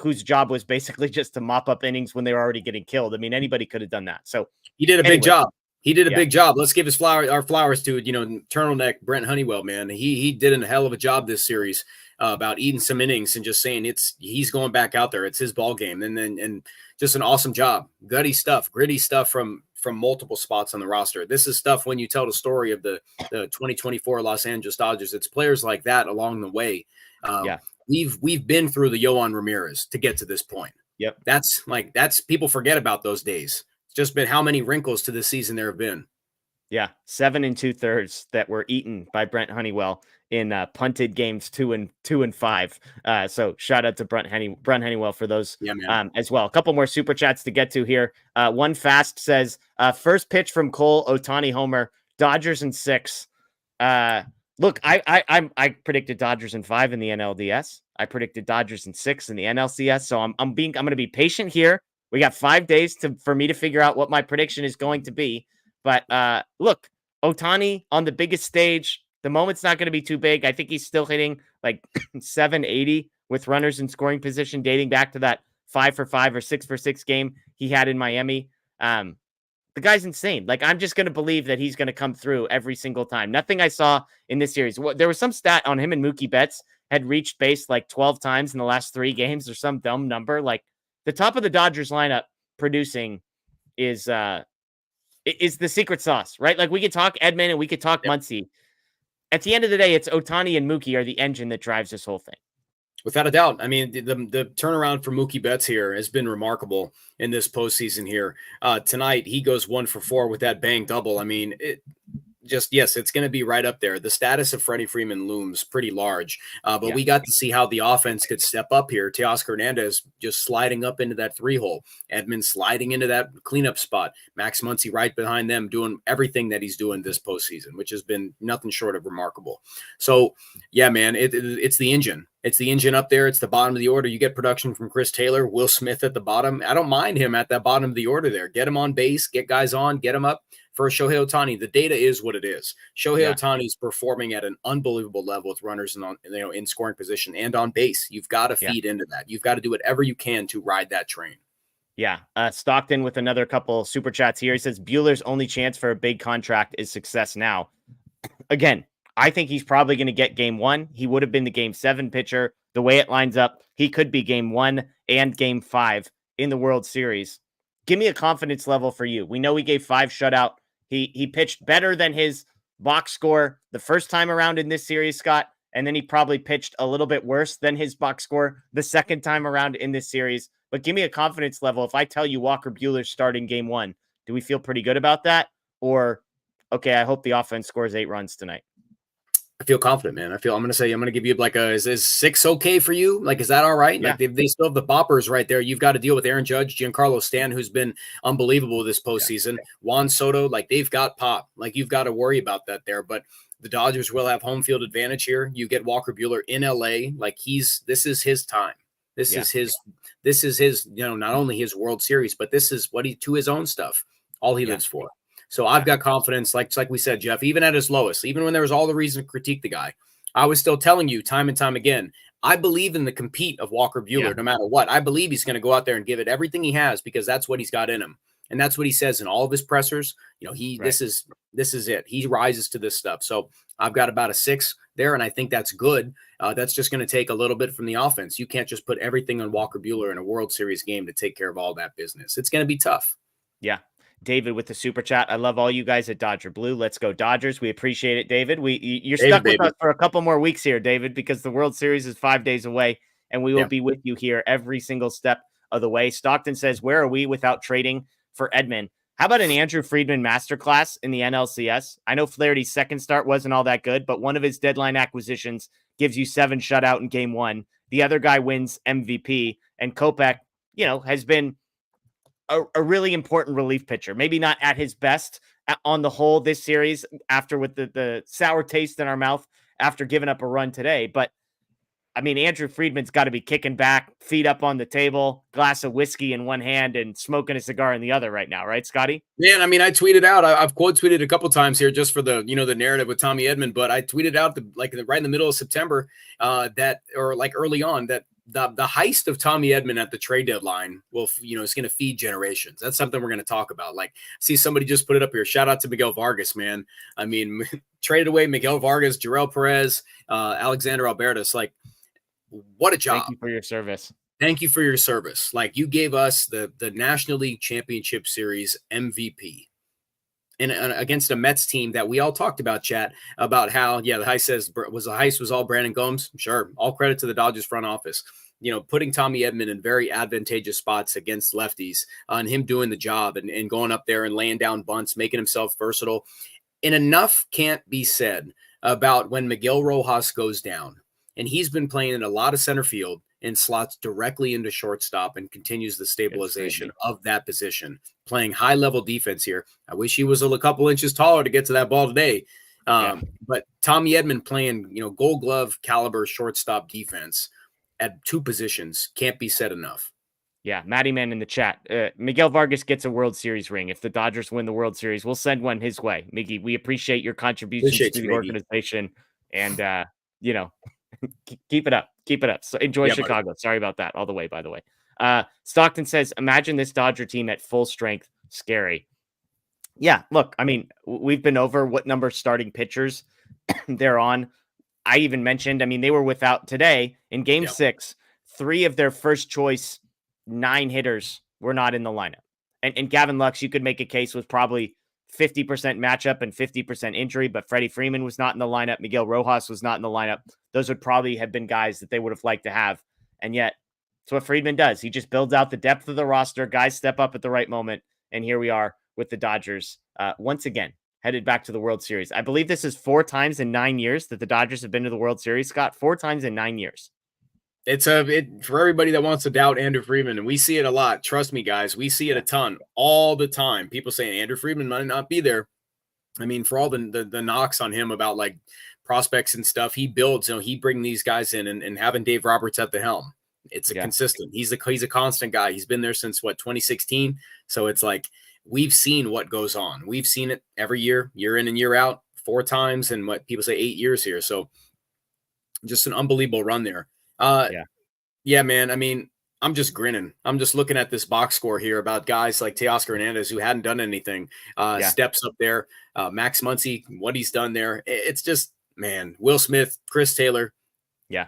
whose job was basically just to mop up innings when they were already getting killed. I mean, anybody could have done that. So
he did a big job. He did a big job. Let's give our flowers to, turtleneck Brent Honeywell, man. He did a hell of a job this series about eating some innings and just saying he's going back out there. It's his ball game. And just an awesome job. Gritty stuff from multiple spots on the roster. This is stuff when you tell the story of the 2024 Los Angeles Dodgers, it's players like that along the way. We've been through the Yohan Ramirez to get to this point.
Yep.
That's people forget about those days. It's just been how many wrinkles to this season there have been.
Yeah. 7 2/3 that were eaten by Brent Honeywell in punted games 2 and 5. So shout out to Brent Honeywell for those as well. A couple more super chats to get to here. One fast says, first pitch from Cole, Ohtani homer, Dodgers in 6. Look, I predicted Dodgers in 5 in the NLDS. I predicted Dodgers in 6 in the NLCS. So I'm going to be patient here. We got 5 days for me to figure out what my prediction is going to be. But look, Ohtani on the biggest stage, the moment's not going to be too big. I think he's still hitting like 780 with runners in scoring position, dating back to that 5 for 5 or 6 for 6 game he had in Miami. The guy's insane. Like, I'm just going to believe that he's going to come through every single time. Nothing I saw in this series. There was some stat on him and Mookie Betts had reached base like 12 times in the last 3 games or some dumb number. Like, the top of the Dodgers lineup producing is the secret sauce, right? Like, we could talk Edman and we could talk Muncy. At the end of the day, it's Ohtani and Mookie are the engine that drives this whole thing.
Without a doubt. I mean, the turnaround for Mookie Betts here has been remarkable in this postseason here. Tonight, he goes 1 for 4 with that bang double. I mean, yes, it's going to be right up there. The status of Freddie Freeman looms pretty large, but we got to see how the offense could step up here. Teoscar Hernandez just sliding up into that 3-hole, Edman sliding into that cleanup spot, Max Muncy right behind them doing everything that he's doing this postseason, which has been nothing short of remarkable. So, yeah, man, it's the engine. It's the engine up there. It's the bottom of the order. You get production from Chris Taylor, Will Smith at the bottom. I don't mind him at that bottom of the order there. Get him on base, get guys on, get him up. For Shohei Ohtani, the data is what it is. Shohei Ohtani is performing at an unbelievable level with runners in scoring position and on base. You've got to feed into that. You've got to do whatever you can to ride that train.
Yeah. Stockton with another couple super chats here. He says Buehler's only chance for a big contract is success now. Again, I think he's probably going to get game 1. He would have been the game 7 pitcher. The way it lines up, he could be game 1 and game 5 in the World Series. Give me a confidence level for you. We know he gave 5 shutout. He pitched better than his box score the first time around in this series, Scott, and then he probably pitched a little bit worse than his box score the second time around in this series. But give me a confidence level. If I tell you Walker Buehler's starting game 1, do we feel pretty good about that? Or, okay, I hope the offense scores 8 runs tonight.
I feel confident, man. I'm going to give you like is 6 okay for you? Like, is that all right?
Yeah.
Like they still have the boppers right there. You've got to deal with Aaron Judge, Giancarlo Stanton, who's been unbelievable this postseason. Yeah. Juan Soto, like they've got pop. Like you've got to worry about that there. But the Dodgers will have home field advantage here. You get Walker Buehler in LA. Like this is his time. This is his, not only his World Series, but this is what to his own stuff. All he lives for. So I've got confidence, like we said, Jeff, even at his lowest, even when there was all the reason to critique the guy, I was still telling you time and time again, I believe in the compete of Walker Buehler no matter what. I believe he's going to go out there and give it everything he has because that's what he's got in him. And that's what he says in all of his pressers. This is it. He rises to this stuff. So I've got about a 6 there, and I think that's good. That's just going to take a little bit from the offense. You can't just put everything on Walker Buehler in a World Series game to take care of all that business. It's going to be tough.
Yeah. David with the super chat. I love all you guys at Dodger Blue. Let's go Dodgers. We appreciate it, David. You're stuck with us for a couple more weeks here, David, because the World Series is 5 days away, and we will be with you here every single step of the way. Stockton says, where are we without trading for Edman? How about an Andrew Friedman masterclass in the NLCS? I know Flaherty's second start wasn't all that good, but one of his deadline acquisitions gives you 7 shutout in game 1. The other guy wins MVP, and Kopech, has been a really important relief pitcher. Maybe not at his best on the whole this series after with the sour taste in our mouth after giving up a run today. But I mean, Andrew Friedman's got to be kicking back, feet up on the table, glass of whiskey in one hand and smoking a cigar in the other right now. Right, Scotty?
Man, I mean, I tweeted out, I've quote tweeted a couple times here just for the, the narrative with Tommy Edman, but I tweeted out right in the middle of September early on that the heist of Tommy Edman at the trade deadline is going to feed generations. That's something we're going to talk about. Like, see somebody just put it up here. Shout out to Miguel Vargas, man. I mean, traded away Miguel Vargas, Jarrell Perez, Alexander Albertus. Like, what a job.
Thank you for your service.
Thank you for your service. Like, you gave us the National League Championship Series MVP. And against a Mets team that we all talked about, chat, about how, the heist was all Brandon Gomes. Sure. All credit to the Dodgers front office. Putting Tommy Edman in very advantageous spots against lefties and him doing the job and going up there and laying down bunts, making himself versatile. And enough can't be said about when Miguel Rojas goes down. And he's been playing in a lot of center field and slots directly into shortstop and continues the stabilization of that position, playing high-level defense here. I wish he was a couple inches taller to get to that ball today. But Tommy Edman playing, Gold Glove caliber shortstop defense at 2 positions can't be said enough.
Yeah, Matty Man in the chat. Miguel Vargas gets a World Series ring. If the Dodgers win the World Series, we'll send one his way. Miggy, we appreciate your contributions to the organization. And, keep it up. Keep it up. So enjoy Chicago. Buddy. Sorry about that all the way, by the way. Stockton says, imagine this Dodger team at full strength. Scary. Yeah, look, I mean, we've been over what number starting pitchers they're on. I even mentioned, they were without today in game 6, 3 of their first choice 9 hitters were not in the lineup. And Gavin Lux, you could make a case with probably 50% matchup and 50% injury, but Freddie Freeman was not in the lineup. Miguel Rojas was not in the lineup. Those would probably have been guys that they would have liked to have. And yet, that's what Friedman does. He just builds out the depth of the roster. Guys step up at the right moment. And here we are with the Dodgers once again headed back to the World Series. I believe this is 4 times in 9 years that the Dodgers have been to the World Series, Scott. 4 times in 9 years.
It's for everybody that wants to doubt Andrew Friedman, and we see it a lot. Trust me, guys, we see it a ton all the time. People saying Andrew Friedman might not be there. I mean, for all the knocks on him about like prospects and stuff, he builds. He bring these guys in and having Dave Roberts at the helm. It's a consistent. He's a constant guy. He's been there since 2016. So it's like we've seen what goes on. We've seen it every year in and year out, 4 times, and what people say 8 years here. So just an unbelievable run there. Yeah, man. I mean, I'm just grinning. I'm just looking at this box score here about guys like Teoscar Hernandez who hadn't done anything. Steps up there. Max Muncy, what he's done there. It's just, man, Will Smith, Chris Taylor.
Yeah.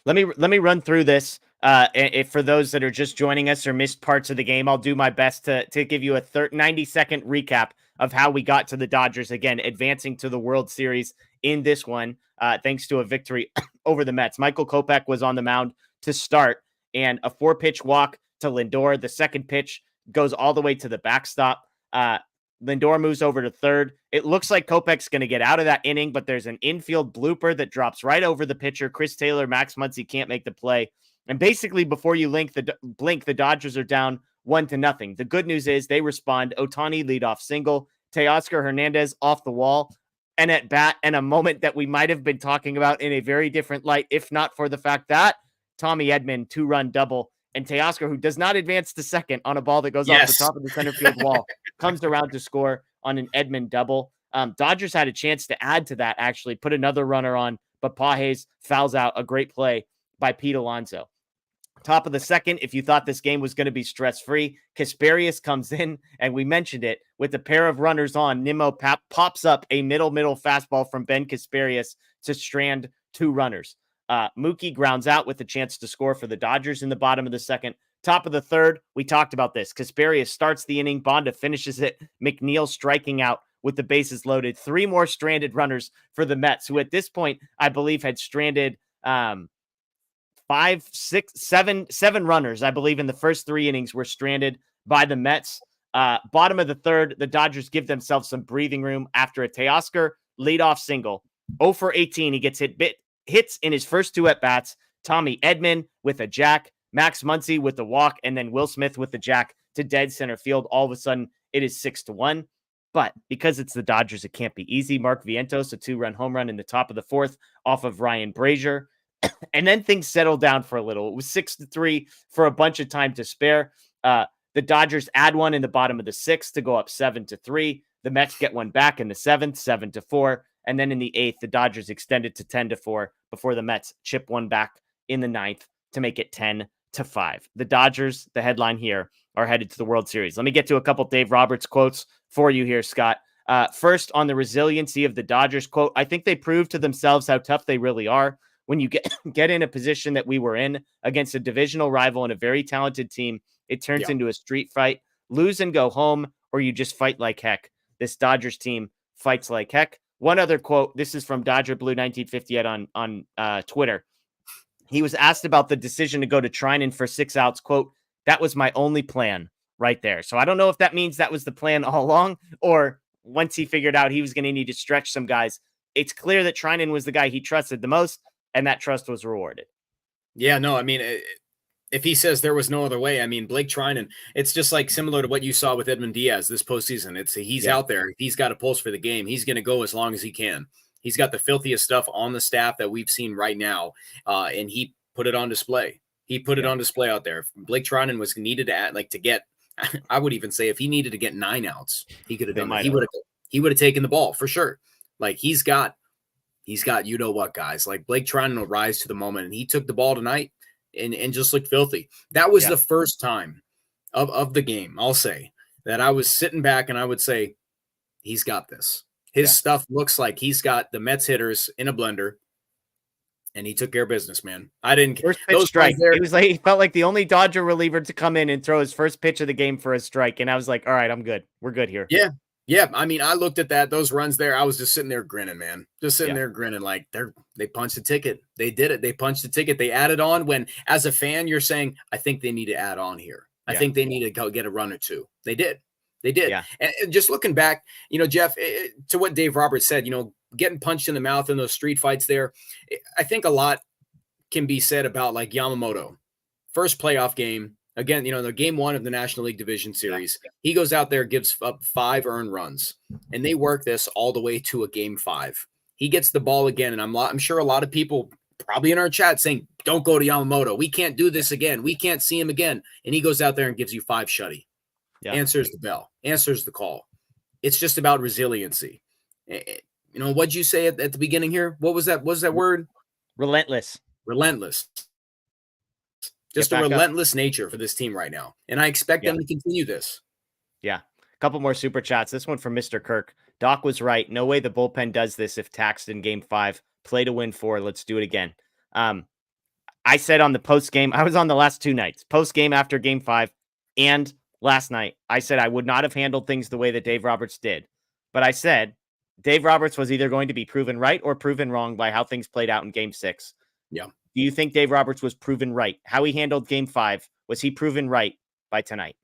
Let me run through this. If for those that are just joining us or missed parts of the game, I'll do my best to give you a 90-second recap of how we got to the Dodgers, again, advancing to the World Series in this one, thanks to a victory over the Mets. Michael Kopech was on the mound to start, and a 4-pitch walk to Lindor. The second pitch goes all the way to the backstop. Lindor moves over to third. It looks like Kopech's going to get out of that inning, but there's an infield blooper that drops right over the pitcher. Chris Taylor, Max Muncy can't make the play. And basically, before you blink, the Dodgers are down 1-0. The good news is they respond. Ohtani leadoff single, Teoscar Hernandez off the wall, and at bat, and a moment that we might have been talking about in a very different light, if not for the fact that Tommy Edman 2-run double, and Teoscar, who does not advance to second on a ball that goes off the top of the center field wall, comes around to score on an Edman double. Dodgers had a chance to add to that, actually, put another runner on, but Pages fouls out a great play by Pete Alonso. Top of the second, if you thought this game was going to be stress-free, Kasparius comes in, and we mentioned it, with a pair of runners on, Nimmo pops up a middle fastball from Ben Kasparius to strand 2 runners. Mookie grounds out with a chance to score for the Dodgers in the bottom of the second. Top of the third, we talked about this. Kasparius starts the inning. Bonda finishes it. McNeil striking out with the bases loaded. 3 more stranded runners for the Mets, who at this point, I believe, had stranded 7 runners, I believe, in the first 3 innings were stranded by the Mets. Bottom of the third, the Dodgers give themselves some breathing room after a Teoscar leadoff single. 0 for 18, he gets hits in his first 2 at-bats. Tommy Edman with a jack, Max Muncy with the walk, and then Will Smith with the jack to dead center field. All of a sudden, it is 6-1. But because it's the Dodgers, it can't be easy. Mark Vientos, a 2-run home run in the top of the 4th off of Ryan Brazier. And then things settled down for a little. It was 6-3 for a bunch of time to spare. The Dodgers add one in the bottom of the 6th to go up 7-3. The Mets get one back in the 7th, 7-4. And then in the 8th, the Dodgers extended to 10-4 before the Mets chip one back in the 9th to make it 10-5. The Dodgers, the headline here, are headed to the World Series. Let me get to a couple Dave Roberts quotes for you here, Scott. First, on the resiliency of the Dodgers, quote, I think they proved to themselves how tough they really are. When you get in a position that we were in against a divisional rival and a very talented team, it turns into a street fight. Lose and go home, or you just fight like heck. This Dodgers team fights like heck. One other quote, this is from Dodger Blue 1958 on Twitter. He was asked about the decision to go to Treinen for 6 outs. Quote, that was my only plan right there. So I don't know if that means that was the plan all along, or once he figured out he was going to need to stretch some guys. It's clear that Treinen was the guy he trusted the most, and that trust was rewarded. Yeah, no, I mean, if he says there was no other way, I mean, Blake Treinen, it's just like similar to what you saw with Edwin Diaz this postseason. He's out there. He's got a pulse for the game. He's going to go as long as he can. He's got the filthiest stuff on the staff that we've seen right now, and he put it on display. He put it on display out there. Blake Treinen was needed to get, I would even say if he needed to get 9 outs, he could have done it. He would have taken the ball for sure. Like he's got, you know what, guys, like Blake Treinen will rise to the moment, and he took the ball tonight and just looked filthy. That was the first time of the game, I'll say, that I was sitting back and I would say, he's got this. His stuff looks like he's got the Mets hitters in a blender, and he took care of business, man. I didn't first pitch strike. He felt like the only Dodger reliever to come in and throw his first pitch of the game for a strike. And I was like, all right, I'm good. We're good here.
Yeah. Yeah. I mean, I looked at those runs there. I was just sitting there grinning, man. Just sitting there grinning like they punched the ticket. They did it. They punched the ticket. They added on when, as a fan, you're saying, I think they need to add on here. I think they need to go get a run or two. They did. They did.
Yeah.
And just looking back, Jeff, to what Dave Roberts said, getting punched in the mouth in those street fights there, I think a lot can be said about like Yamamoto. First playoff game, again, the game 1 of the National League Division Series. Yeah. He goes out there, gives up 5 earned runs, and they work this all the way to a game 5. He gets the ball again, and I'm sure a lot of people probably in our chat saying, don't go to Yamamoto. We can't do this again. We can't see him again. And he goes out there and gives you 5 shutty. Yeah. Answers the bell, answers the call. It's just about resiliency. What'd you say at the beginning here? What was that? What was that word?
Relentless.
Just a relentless nature for this team right now. And I expect them to continue this.
Yeah. A couple more super chats. This one from Mr. Kirk. Doc was right. No way the bullpen does this if taxed in game 5. Play to win 4. Let's do it again. I said on the post game, I was on the last 2 nights, post game after game 5 and last night, I said I would not have handled things the way that Dave Roberts did. But I said Dave Roberts was either going to be proven right or proven wrong by how things played out in game 6.
Yeah.
Do you think Dave Roberts was proven right? How he handled game 5, was he proven right by tonight?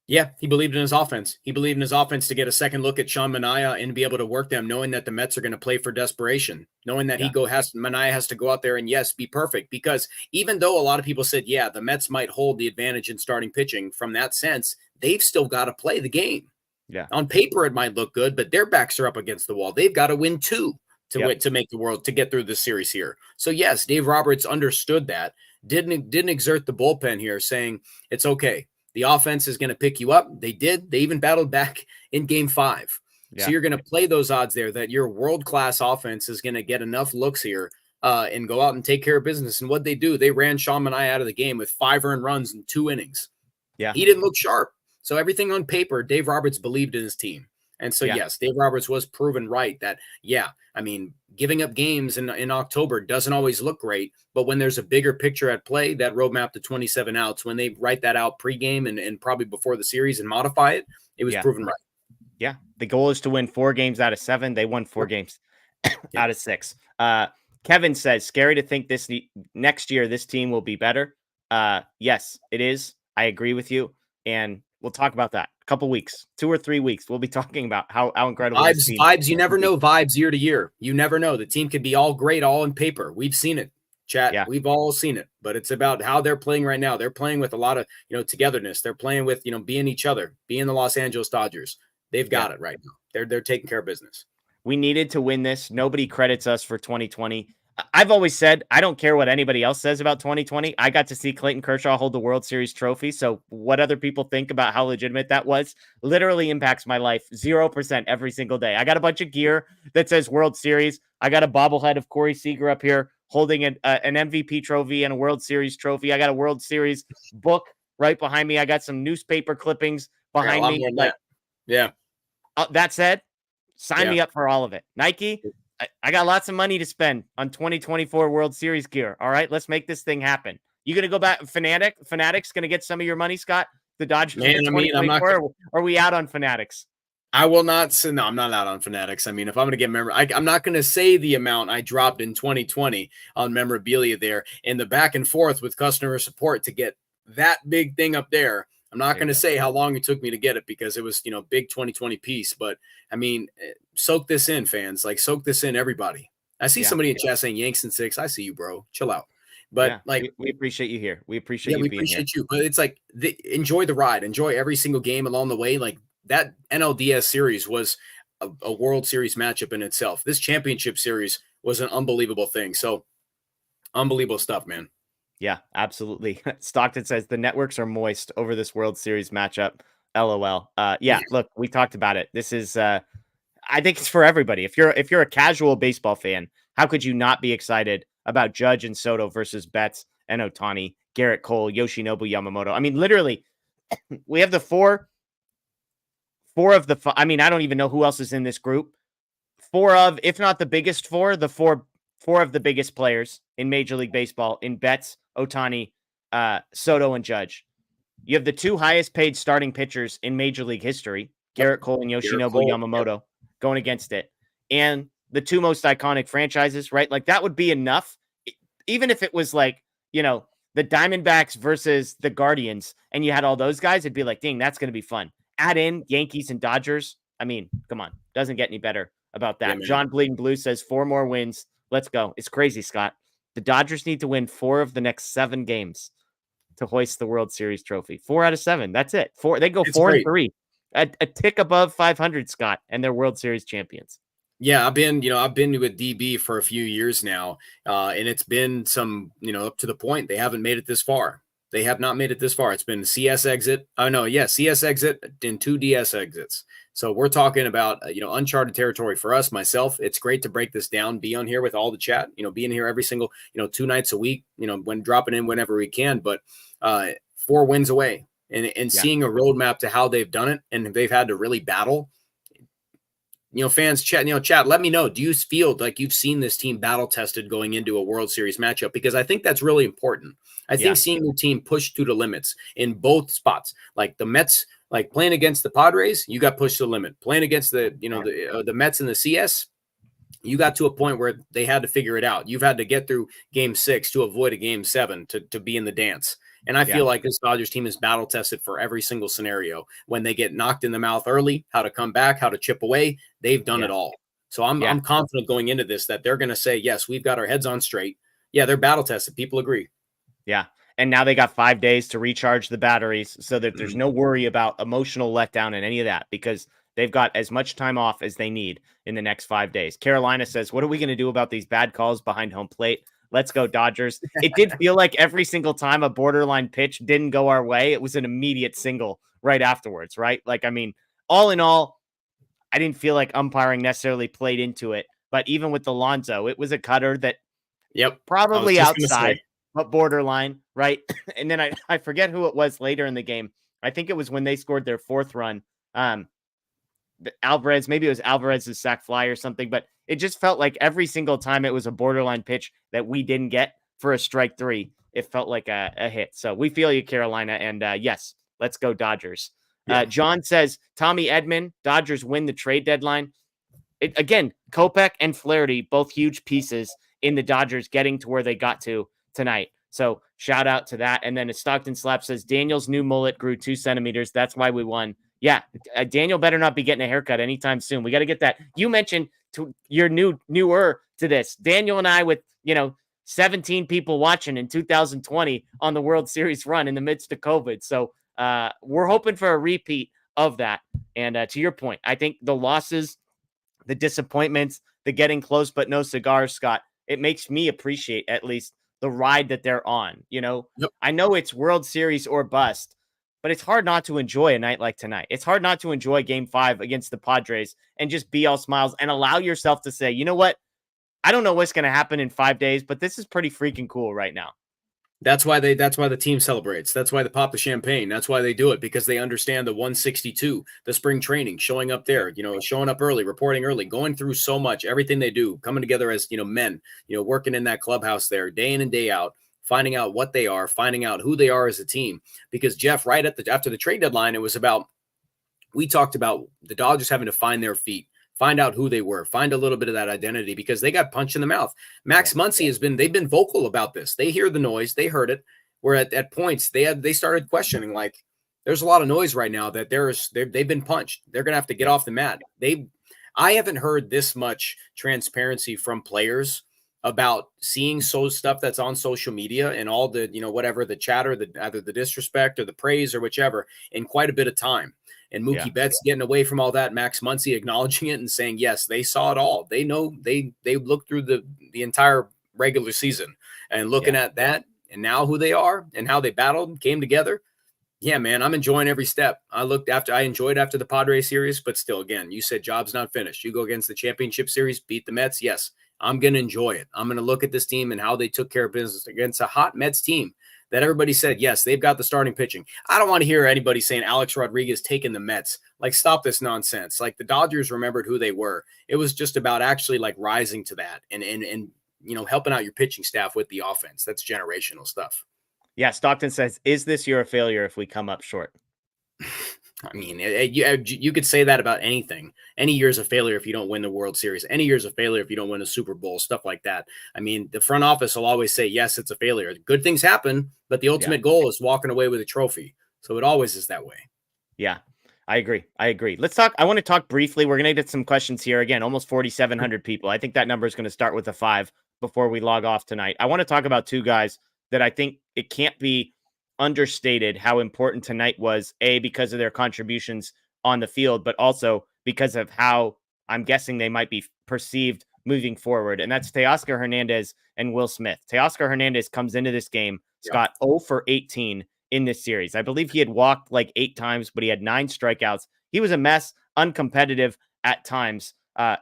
Yeah, he believed in his offense. He believed in his offense to get a second look at Sean Manaea and be able to work them, knowing that the Mets are going to play for desperation, knowing that Manaea has to go out there and, yes, be perfect. Because even though a lot of people said, yeah, the Mets might hold the advantage in starting pitching, from that sense, they've still got to play the game.
Yeah.
On paper, it might look good, but their backs are up against the wall. They've got to win 2 to make the world, to get through this series here. So, yes, Dave Roberts understood that, didn't exert the bullpen here, saying it's okay. The offense is going to pick you up. They did. They even battled back in game 5. Yeah. So you're going to play those odds there that your world-class offense is going to get enough looks here and go out and take care of business. And what they do, they ran Sean Manaea out of the game with 5 earned runs in 2 innings.
Yeah.
He didn't look sharp. So everything on paper, Dave Roberts believed in his team. And so, yes, Dave Roberts was proven right that, giving up games in October doesn't always look great. But when there's a bigger picture at play, that roadmap to 27 outs, when they write that out pregame and probably before the series and modify it, it was proven right.
Yeah. The goal is to win 4 games out of 7. They won 4 games out of 6. Kevin says, scary to think this next year, this team will be better. Yes, it is. I agree with you. And we'll talk about that. A couple weeks, 2 or 3 weeks. We'll be talking about how incredible
vibes. You never know vibes year to year. You never know. The team could be all great, all in paper. We've seen it, chat. Yeah. We've all seen it. But it's about how they're playing right now. They're playing with a lot of togetherness. They're playing with being each other, being the Los Angeles Dodgers. They've got it right now. They're taking care of business.
We needed to win this. Nobody credits us for 2020. I've always said, I don't care what anybody else says about 2020. I got to see Clayton Kershaw hold the World Series trophy. So what other people think about how legitimate that was literally impacts my life 0% every single day. I got a bunch of gear that says World Series. I got a bobblehead of Corey Seager up here holding an MVP trophy and a World Series trophy. I got a World Series book right behind me. I got some newspaper clippings behind me. That said, sign me up for all of it. Nike, I got lots of money to spend on 2024 World Series gear. All right, let's make this thing happen. You going to go back? Fanatics going to get some of your money, Scott? The Dodgers. I'm not. Or are we out on Fanatics?
I will not say no. I'm not out on Fanatics. I mean, if I'm going to get I'm not going to say the amount I dropped in 2020 on memorabilia there and the back and forth with customer support to get that big thing up there. I'm not going to say how long it took me to get it because it was, big 2020 piece. But, I mean, soak this in, fans. Like, soak this in, everybody. I see somebody in chat saying Yanks in 6. I see you, bro. Chill out. But,
we apprate you here. We appreciate you being here.
We appreciate you. But it's like, enjoy the ride. Enjoy every single game along the way. Like, that NLDS series was a World Series matchup in itself. This championship series was an unbelievable thing. So, unbelievable stuff, man.
Yeah, absolutely. Stockton says the networks are moist over this World Series matchup. LOL. Look, we talked about it. This is, I think it's for everybody. If you're a casual baseball fan, how could you not be excited about Judge and Soto versus Betts and Ohtani, Garrett Cole, Yoshinobu Yamamoto? I mean, literally, we have the four of the. I mean, I don't even know who else is in this group. 4 of, if not the biggest 4, the four of the biggest players in Major League Baseball in Betts, Ohtani, Soto, and Judge. You have the 2 highest paid starting pitchers in Major League history, Garrett Cole and Yoshinobu Yamamoto, going against it. And the 2 most iconic franchises, right? Like, that would be enough. Even if it was like, the Diamondbacks versus the Guardians, and you had all those guys, it'd be like, dang, that's going to be fun. add in Yankees and Dodgers. I mean, come on. Doesn't get any better about that.
Yeah,
John Bleeding Blue says 4 more wins. Let's go. It's crazy, Scott. The Dodgers need to win 4 of the next 7 games to hoist the World Series trophy. 4 out of 7. That's it. They go 4-3. A tick above 500, Scott, and they're World Series champions.
Yeah, I've been with DB for a few years now, and it's been some, up to the point they haven't made it this far. They have not made it this far. It's been CS exit. CS exit and 2 DS exits. So we're talking about, uncharted territory for us, myself. It's great to break this down, be on here with all the chat, being here every single, 2 nights a week, when dropping in whenever we can, but 4 wins away and seeing a roadmap to how they've done it. And they've had to really battle. Fans, chat, let me know. Do you feel like you've seen this team battle tested going into a World Series matchup? Because I think that's really important. I think seeing the team push to the limits in both spots, like the Mets, like playing against the Padres, you got pushed to the limit. Playing against the Mets and the CS, you got to a point where they had to figure it out. You've had to get through game 6 to avoid a game 7 to be in the dance. And I feel like this Dodgers team is battle tested for every single scenario. When they get knocked in the mouth early, how to come back, how to chip away, they've done it all. So I'm confident going into this that they're going to say, yes, we've got our heads on straight. Yeah, they're battle tested. People agree.
Yeah. And now they got 5 days to recharge the batteries so that there's no worry about emotional letdown and any of that, because they've got as much time off as they need in the next 5 days. Carolina says, what are we going to do about these bad calls behind home plate? Let's go Dodgers. It did feel like every single time a borderline pitch didn't go our way, it was an immediate single right afterwards, right? Like, I mean, all in all, I didn't feel like umpiring necessarily played into it. But even with Alonso, it was a cutter that probably outside, but borderline, right? And then I forget who it was later in the game. I think it was when they scored their 4th run. Alvarez, maybe it was Alvarez's sac fly or something, but it just felt like every single time it was a borderline pitch that we didn't get for a strike 3, it felt like a hit. So we feel you, Carolina, and yes, let's go Dodgers. John says, Tommy Edman, Dodgers win the trade deadline. Again, Kopech and Flaherty, both huge pieces in the Dodgers getting to where they got to tonight. So shout out to that. And then Stockton Slap says, Daniel's new mullet grew 2 centimeters. That's why we won. Yeah, Daniel better not be getting a haircut anytime soon. We got to get that. You mentioned you're newer to this. Daniel and I with, 17 people watching in 2020 on the World Series run in the midst of COVID. So we're hoping for a repeat of that. And to your point, I think the losses, the disappointments, the getting close but no cigars, Scott, it makes me appreciate at least the ride that they're on. I know it's World Series or bust, but it's hard not to enjoy a night like tonight. It's hard not to enjoy Game 5 against the Padres and just be all smiles and allow yourself to say, you know what? I don't know what's going to happen in 5 days, but this is pretty freaking cool right now.
That's why the team celebrates. That's why they pop the champagne. That's why they do it, because they understand the 162, the spring training, showing up there, showing up early, reporting early, going through so much, everything they do, coming together as, men, working in that clubhouse there day in and day out, finding out what they are, finding out who they are as a team. Because Jeff, right after the trade deadline, we talked about the Dodgers having to find their feet, find out who they were, find a little bit of that identity, because they got punched in the mouth. Max Muncy they've been vocal about this. They hear the noise, they heard it. Where at points they started questioning, like, there's a lot of noise right now that they've been punched. They're gonna have to get off the mat. I haven't heard this much transparency from players about seeing stuff that's on social media and all the, whatever the chatter, either the disrespect or the praise or whichever, in quite a bit of time. And Mookie Betts getting away from all that, Max Muncy acknowledging it and saying, yes, they saw it all. They know they looked through the entire regular season and looking at that and now who they are and how they battled, came together. Yeah, man, I'm enjoying every step. I enjoyed after the Padres series, but still, again, you said job's not finished. You go against the championship series, beat the Mets. Yes, I'm going to enjoy it. I'm going to look at this team and how they took care of business against a hot Mets team that everybody said, yes, they've got the starting pitching. I don't want to hear anybody saying Alex Rodriguez taking the Mets. Like, stop this nonsense. Like, the Dodgers remembered who they were. It was just about actually like rising to that and helping out your pitching staff with the offense. That's generational stuff.
Yeah, Stockton says, is this year a failure if we come up short?
I mean, you could say that about anything. Any year's a failure if you don't win the World Series. Any year's a failure if you don't win a Super Bowl, stuff like that. I mean, the front office will always say, yes, it's a failure. Good things happen, but the ultimate goal is walking away with a trophy. So it always is that way.
Yeah. I agree. Let's talk. I want to talk briefly. We're going to get some questions here. Again, almost 4,700 people. I think that number is going to start with a 5 before we log off tonight. I want to talk about two guys that I think it can't be understated how important tonight was, A, because of their contributions on the field, but also because of how I'm guessing they might be perceived moving forward. And that's Teoscar Hernandez and Will Smith. Teoscar Hernandez comes into this game, Scott, 0 for 18 in this series. I believe he had walked like 8 times, but he had 9 strikeouts. He was a mess, uncompetitive at times.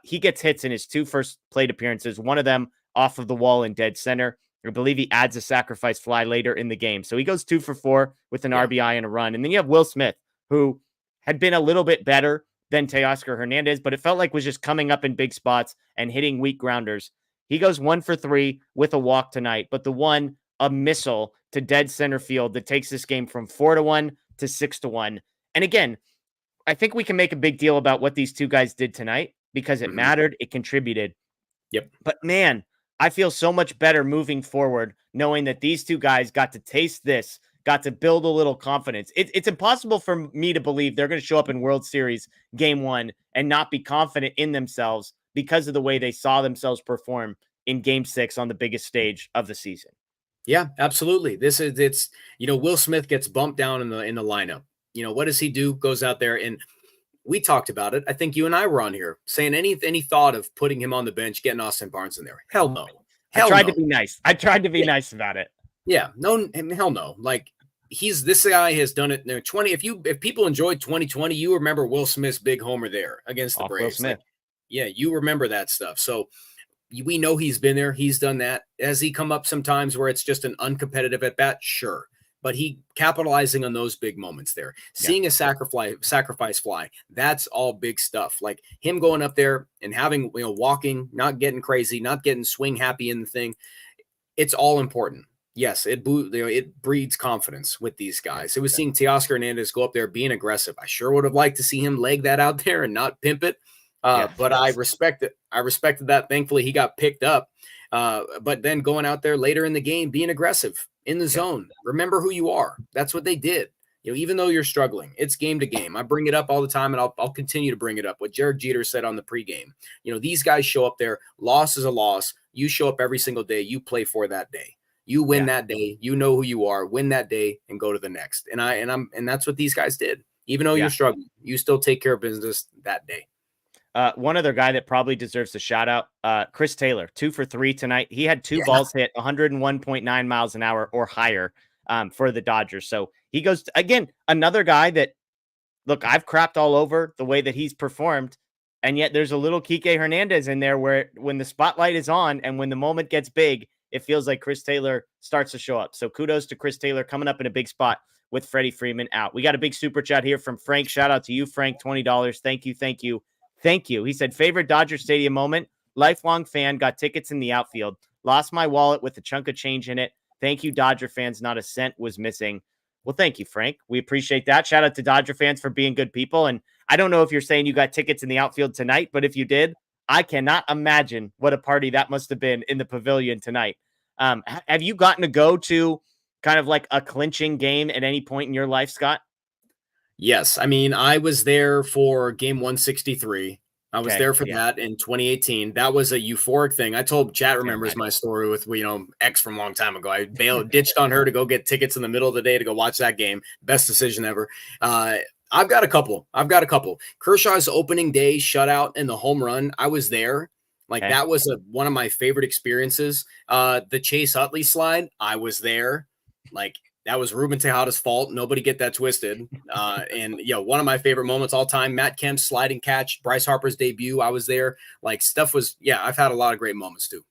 He gets hits in his 2 first plate appearances, one of them off of the wall in dead center. I believe he adds a sacrifice fly later in the game. So he goes 2 for 4 with an RBI and a run. And then you have Will Smith, who had been a little bit better than Teoscar Hernandez, but it felt like was just coming up in big spots and hitting weak grounders. He goes 1 for 3 with a walk tonight, but the one, a missile to dead center field that takes this game from 4-1 to 6-1. And again, I think we can make a big deal about what these two guys did tonight because it mattered. It contributed.
Yep.
But man, I feel so much better moving forward, knowing that these two guys got to taste this, got to build a little confidence. It's impossible for me to believe they're going to show up in World Series Game 1 and not be confident in themselves because of the way they saw themselves perform in Game 6 on the biggest stage of the season.
Yeah, absolutely. It's Will Smith gets bumped down in the lineup. What does he do? Goes out there, and we talked about it. I think you and I were on here saying any thought of putting him on the bench, getting Austin Barnes in there. Hell no.
I tried to be nice. I tried to be nice about it.
Yeah, no, hell no. Like this guy has done it. 20. If people enjoyed 2020, you remember Will Smith's big homer there against the Braves.
Will Smith.
You remember that stuff. So we know he's been there. He's done that. Has he come up sometimes where it's just an uncompetitive at bat? Sure. But he capitalizing on those big moments there, seeing a sacrifice fly. That's all big stuff. Like him going up there and having, walking, not getting crazy, not getting swing happy in the thing. It's all important. Yes, it breeds confidence with these guys. It was seeing Teoscar Hernandez go up there being aggressive. I sure would have liked to see him leg that out there and not pimp it. But I respect it. I respected that. Thankfully, he got picked up. But then going out there later in the game, being aggressive in the zone. Remember who you are. That's what they did. Even though you're struggling, it's game to game. I bring it up all the time, and I'll continue to bring it up. What Jared Jeter said on the pregame. These guys show up there. Loss is a loss. You show up every single day. You play for that day. You win that day. You know who you are. Win that day and go to the next. And that's what these guys did. Even though you're struggling, you still take care of business that day.
One other guy that probably deserves a shout out, Chris Taylor, 2 for 3 tonight. He had 2 balls hit 101.9 miles an hour or higher for the Dodgers. So he goes again, another guy that, look, I've crapped all over the way that he's performed. And yet there's a little Kike Hernandez in there where when the spotlight is on and when the moment gets big, it feels like Chris Taylor starts to show up. So kudos to Chris Taylor coming up in a big spot with Freddie Freeman out. We got a big super chat here from Frank. Shout out to you, Frank, $20. Thank you. He said, favorite Dodger Stadium moment, lifelong fan, got tickets in the outfield, lost my wallet with a chunk of change in it. Thank you, Dodger fans. Not a cent was missing. Well, thank you, Frank. We appreciate that. Shout out to Dodger fans for being good people. And I don't know if you're saying you got tickets in the outfield tonight, but if you did, I cannot imagine what a party that must have been in the pavilion tonight. Have you gotten to go to kind of like a clinching game at any point in your life, Scott?
Yes. I mean, I was there for game 163. I was there for that in 2018. That was a euphoric thing. I told Chat remembers my story with, X from a long time ago. I ditched on her to go get tickets in the middle of the day to go watch that game. Best decision ever. I've got a couple. Kershaw's opening day shutout and the home run. I was there. That was one of my favorite experiences. The Chase Utley slide. I was there. That was Ruben Tejada's fault. Nobody get that twisted. And one of my favorite moments all time, Matt Kemp's sliding catch, Bryce Harper's debut. I was there. I've had a lot of great moments too.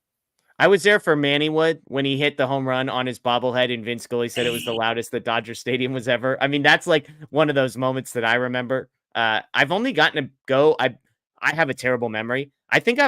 I was there for Mannywood when he hit the home run on his bobblehead, and Vince Scully said it was the loudest that Dodger Stadium was ever. I mean, that's one of those moments that I remember. I've only gotten to go. I have a terrible memory. I think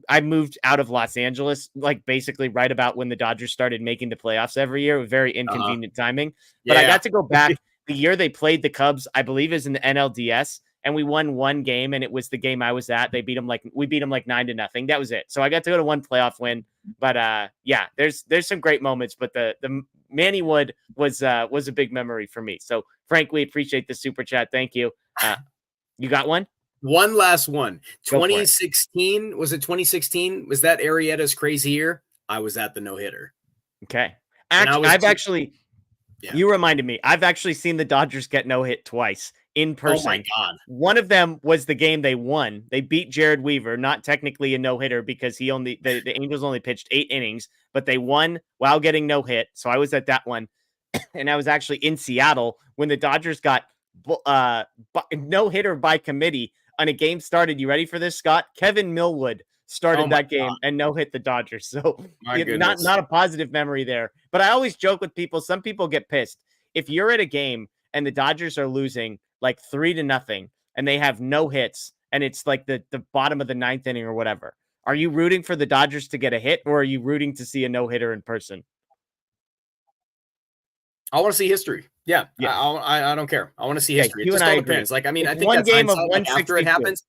I moved out of Los Angeles, basically right about when the Dodgers started making the playoffs every year. Very inconvenient timing. But I got to go back the year they played the Cubs, I believe is in the NLDS. And we won one game, and it was the game I was at. We beat them 9-0. That was it. So I got to go to one playoff win. But there's some great moments. But the Mannywood was a big memory for me. So Frank, we appreciate the super chat. Thank you. You got one?
One last one.
Go for it.
2016, was it 2016? Was that Arrieta's crazy year? I was at the no-hitter.
Okay.
Yeah.
You reminded me. I've actually seen the Dodgers get no hit twice in person.
Oh my God.
One of them was the game they won. They beat Jared Weaver, not technically a no hitter because the Angels only pitched 8 innings, but they won while getting no hit. So I was at that one. And I was actually in Seattle when the Dodgers got no hitter by committee on a game started. You ready for this, Scott? Kevin Millwood started that game and no hit the Dodgers. So not a positive memory there. But I always joke with people. Some people get pissed. If you're at a game and the Dodgers are losing like 3-0 and they have no hits and it's like the bottom of the 9th inning or whatever, are you rooting for the Dodgers to get a hit or are you rooting to see a no hitter in person?
I want to see history. Yeah. I don't care. I want to see history. It just all depends. Like, I mean, I think
one game of
after it happens.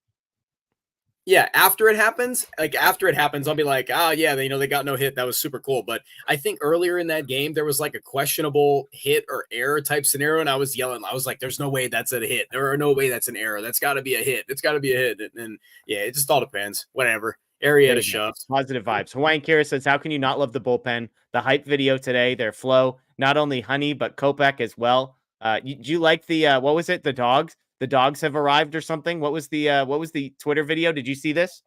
Yeah, after it happens, I'll be like, oh yeah, they got no hit. That was super cool. But I think earlier in that game, there was like a questionable hit or error type scenario, and I was yelling. I was like, "There's no way that's a hit. There are no way that's an error. That's got to be a hit. It's got to be a hit." And yeah, it just all depends. Whatever. Arrieta shoves.
Positive vibes. Hawaiian Kira says, "How can you not love the bullpen? The hype video today, their flow, not only Honey but Kopech as well. Do you like the what was it? The dogs." The dogs have arrived or something. What was the Twitter video? Did you see this?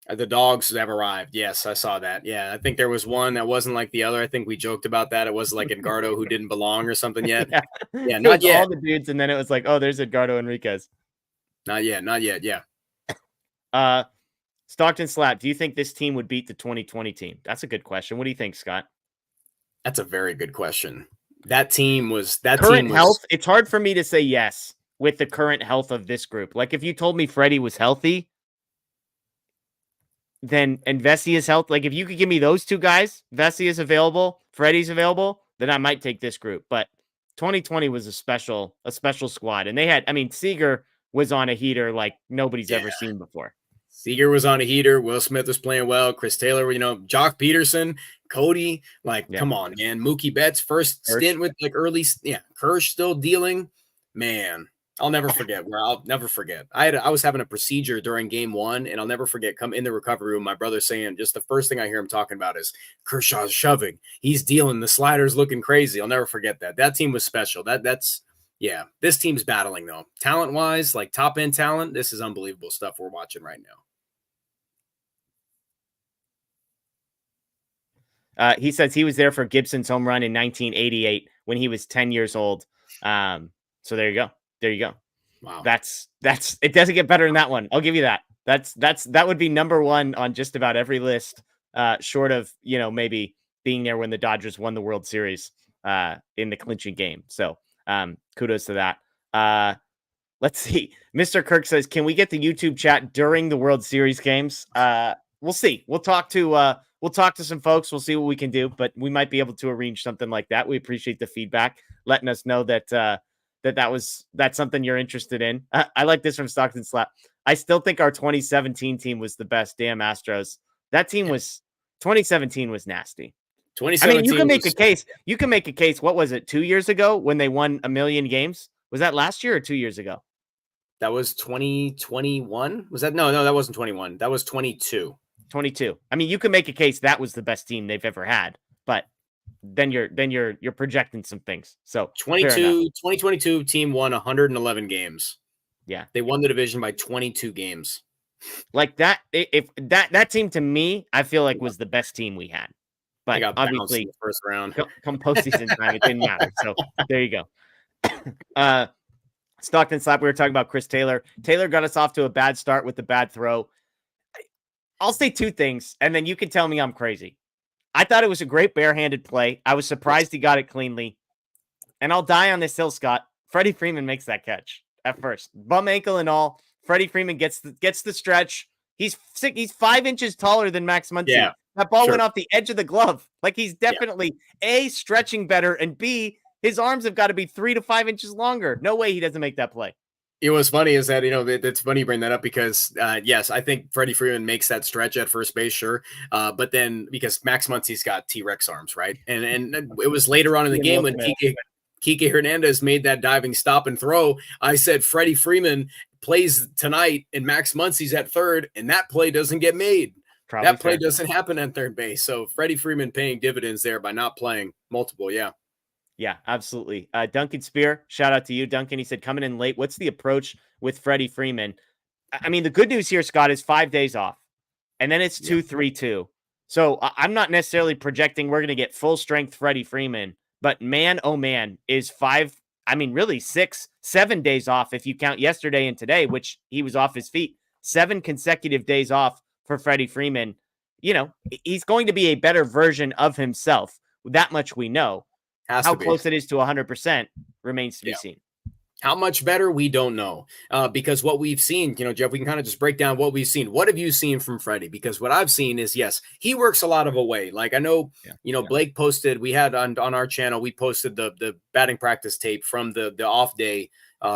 The dogs have arrived. Yes, I saw that. Yeah, I think there was one that wasn't like the other. I think we joked about that. It was like Edgardo who didn't belong or something yet. Yeah, not yet.
All the dudes, and then it was like, oh, there's Edgardo Enriquez.
Not yet.
Yeah. Stockton Slap, do you think this team would beat the 2020 team? That's a good question. What do you think, Scott?
That's a very good question. That team was
current health. It's hard for me to say yes with the current health of this group. Like if you told me Freddie was healthy, then and Vesey is healthy. Like if you could give me those two guys, Vesey is available, Freddie's available, then I might take this group. But 2020 was a special squad. And they had, Seager was on a heater like nobody's ever seen before.
Seager was on a heater. Will Smith was playing well. Chris Taylor, Jock Peterson, Cody, come on, man. Mookie Betts, first stint with Kersh still dealing. Man, I'll never forget. I was having a procedure during game 1, and I'll never forget. Come in the recovery room, my brother saying, just the first thing I hear him talking about is Kershaw's shoving. He's dealing. The slider's looking crazy. I'll never forget that. That team was special. This team's battling though. Talent wise, like top end talent, this is unbelievable stuff we're watching right
now. He says he was there for Gibson's home run in 1988 when he was 10 years old. So there you go.
Wow.
That's it doesn't get better than that one. I'll give you that. That would be number 1 on just about every list, short of, maybe being there when the Dodgers won the World Series in the clinching game. So kudos to that. Let's see. Mr. Kirk says, can we get the YouTube chat during the World Series games? We'll see. We'll talk to some folks. We'll see what we can do, but we might be able to arrange something like that. We appreciate the feedback, letting us know that that's something you're interested in. I like this from Stockton Slap. I still think our 2017 team was the best. Damn Astros. That team 2017 was nasty.
2017
you can make a case. You can make a case. What was it? 2 years ago when they won 1 million games? Was that last year or 2 years ago?
That was 2021. Was that? No, that wasn't 21. That was 22.
22. You can make a case that was the best team they've ever had, but then you're projecting some things. So
2022 team won 111 games.
Yeah.
They won the division by 22 games.
Like that, if that team to me, I feel like was the best team we had. But obviously
in the first round.
Come postseason time, it didn't matter. So there you go. Stockton Slap, we were talking about Chris Taylor. Taylor got us off to a bad start with the bad throw. I'll say 2 things, and then you can tell me I'm crazy. I thought it was a great barehanded play. I was surprised he got it cleanly. And I'll die on this hill, Scott. Freddie Freeman makes that catch at first. Bum ankle and all. Freddie Freeman gets the stretch. He's 5 inches taller than Max Muncy.
Yeah,
that ball went off the edge of the glove. Like he's definitely A, stretching better, and B, his arms have got to be 3 to 5 inches longer. No way he doesn't make that play.
It was funny is that, it's funny you bring that up because, yes, I think Freddie Freeman makes that stretch at first base, sure. But then because Max Muncy's got T-Rex arms, right? And it was later on in the game when Kike Hernandez made that diving stop and throw. I said Freddie Freeman plays tonight and Max Muncy's at third, and that play doesn't get made.
Probably
that play
fair.
doesn't happen at third base. So Freddie Freeman paying dividends there by not playing multiple. Yeah.
Yeah, absolutely. Duncan Spear, shout out to you, Duncan. He said, coming in late, what's the approach with Freddie Freeman? I mean, the good news here, Scott, is 5 days off, and then it's 2-3-2. So I'm not necessarily projecting we're going to get full strength Freddie Freeman, but man, oh man, is 6, 7 days off if you count yesterday and today, which he was off his feet. 7 consecutive days off for Freddie Freeman. You know, he's going to be a better version of himself. That much we know. How close it is to 100% remains to be seen.
How much better? We don't know. Because what we've seen, Jeff, we can kind of just break down what we've seen. What have you seen from Freddie? Because what I've seen is, yes, he works a lot of away. Like I know, Blake posted, we had on our channel, we posted the batting practice tape from the off day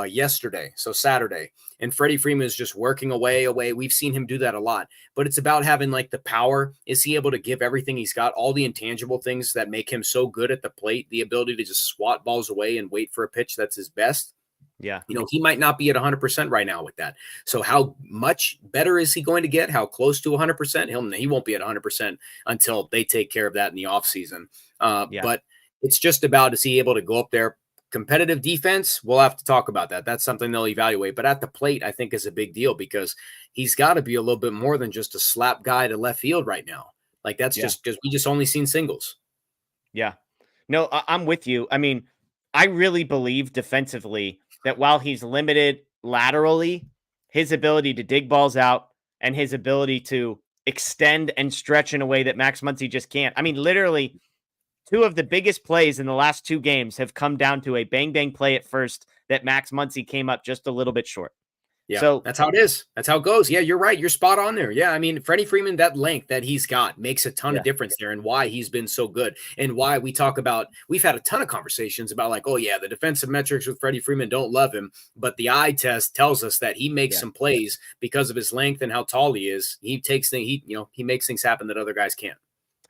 yesterday, so Saturday, and Freddie Freeman is just working away. We've seen him do that a lot, but it's about having like the power. Is he able to give everything he's got, all the intangible things that make him so good at the plate, the ability to just swat balls away and wait for a pitch that's his best?
Yeah.
He might not be at 100% right now with that. So how much better is he going to get? How close to 100%? He won't be at 100% until they take care of that in the offseason. But it's just about, is he able to go up there? Competitive defense, we'll have to talk about that. That's something they'll evaluate. But at the plate, I think is a big deal because he's got to be a little bit more than just a slap guy to left field right now. Like that's just because we just only seen singles.
Yeah. No, I'm with you. I mean, I really believe defensively that while he's limited laterally, his ability to dig balls out and his ability to extend and stretch in a way that Max Muncy just can't. I mean, literally, 2 of the biggest plays in the last 2 games have come down to a bang play at first that Max Muncy came up just a little bit short.
Yeah,
so
that's how it is. That's how it goes. Yeah, you're right. You're spot on there. Yeah, I mean, Freddie Freeman, that length that he's got makes a ton of difference there, and why he's been so good, and why we talk about, we've had a ton of conversations about like, oh yeah, the defensive metrics with Freddie Freeman don't love him, but the eye test tells us that he makes some plays because of his length and how tall he is. He takes things, he makes things happen that other guys can't.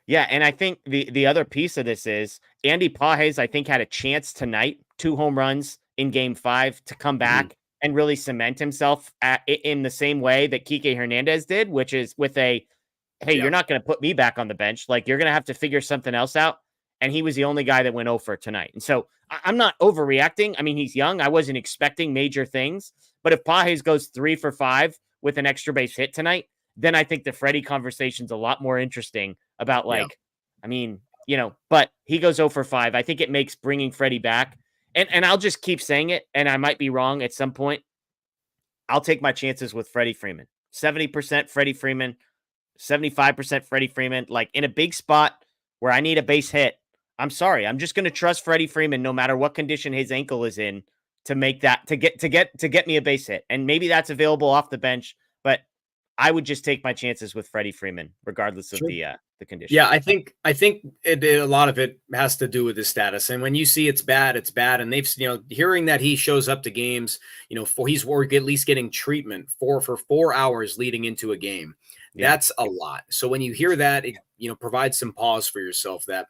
Yeah, and I think the other piece of this is Andy Pages, I think, had a chance tonight, 2 home runs in Game 5 to come back and really cement himself in the same way that Kike Hernandez did, which is with a, hey, you're not going to put me back on the bench. Like, you're going to have to figure something else out. And he was the only guy that went 0 for tonight. And so I'm not overreacting. I mean, he's young. I wasn't expecting major things. But if Pages goes 3 for 5 with an extra base hit tonight, then I think the Freddie conversation's a lot more interesting about I mean, but he goes 0 for 5. I think it makes bringing Freddie back. And I'll just keep saying it, and I might be wrong at some point. I'll take my chances with Freddie Freeman. 70% Freddie Freeman, 75% Freddie Freeman. Like in a big spot where I need a base hit, I'm sorry. I'm just going to trust Freddie Freeman no matter what condition his ankle is in to make that, to get me a base hit. And maybe that's available off the bench, but I would just take my chances with Freddie Freeman, regardless of the condition.
Yeah, I think a lot of it has to do with his status. And when you see it's bad, it's bad. And they've, hearing that he shows up to games, he's at least getting treatment for 4 hours leading into a game. Yeah. That's a lot. So when you hear that, it, provides some pause for yourself that,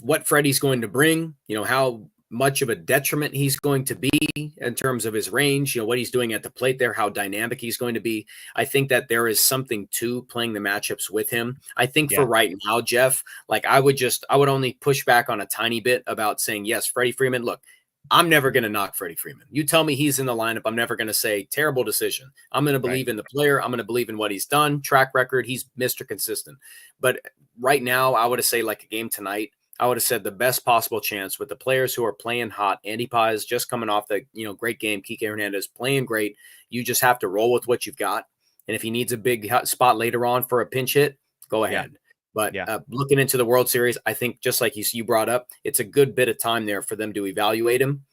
what Freddie's going to bring, how much of a detriment he's going to be in terms of his range, what he's doing at the plate there, how dynamic he's going to be. I think that there is something to playing the matchups with him. I think for right now, Jeff, like I would only push back on a tiny bit about saying, yes, Freddie Freeman, look, I'm never going to knock Freddie Freeman. You tell me he's in the lineup, I'm never going to say terrible decision. I'm going to believe in the player. I'm going to believe in what he's done, track record. He's Mr. Consistent. But right now, I would have said like a game tonight, I would have said the best possible chance with the players who are playing hot. Andy Paz just coming off the great game. Kike Hernandez playing great. You just have to roll with what you've got. And if he needs a big spot later on for a pinch hit, go ahead. But looking into the World Series, I think just like you brought up, it's a good bit of time there for them to evaluate him,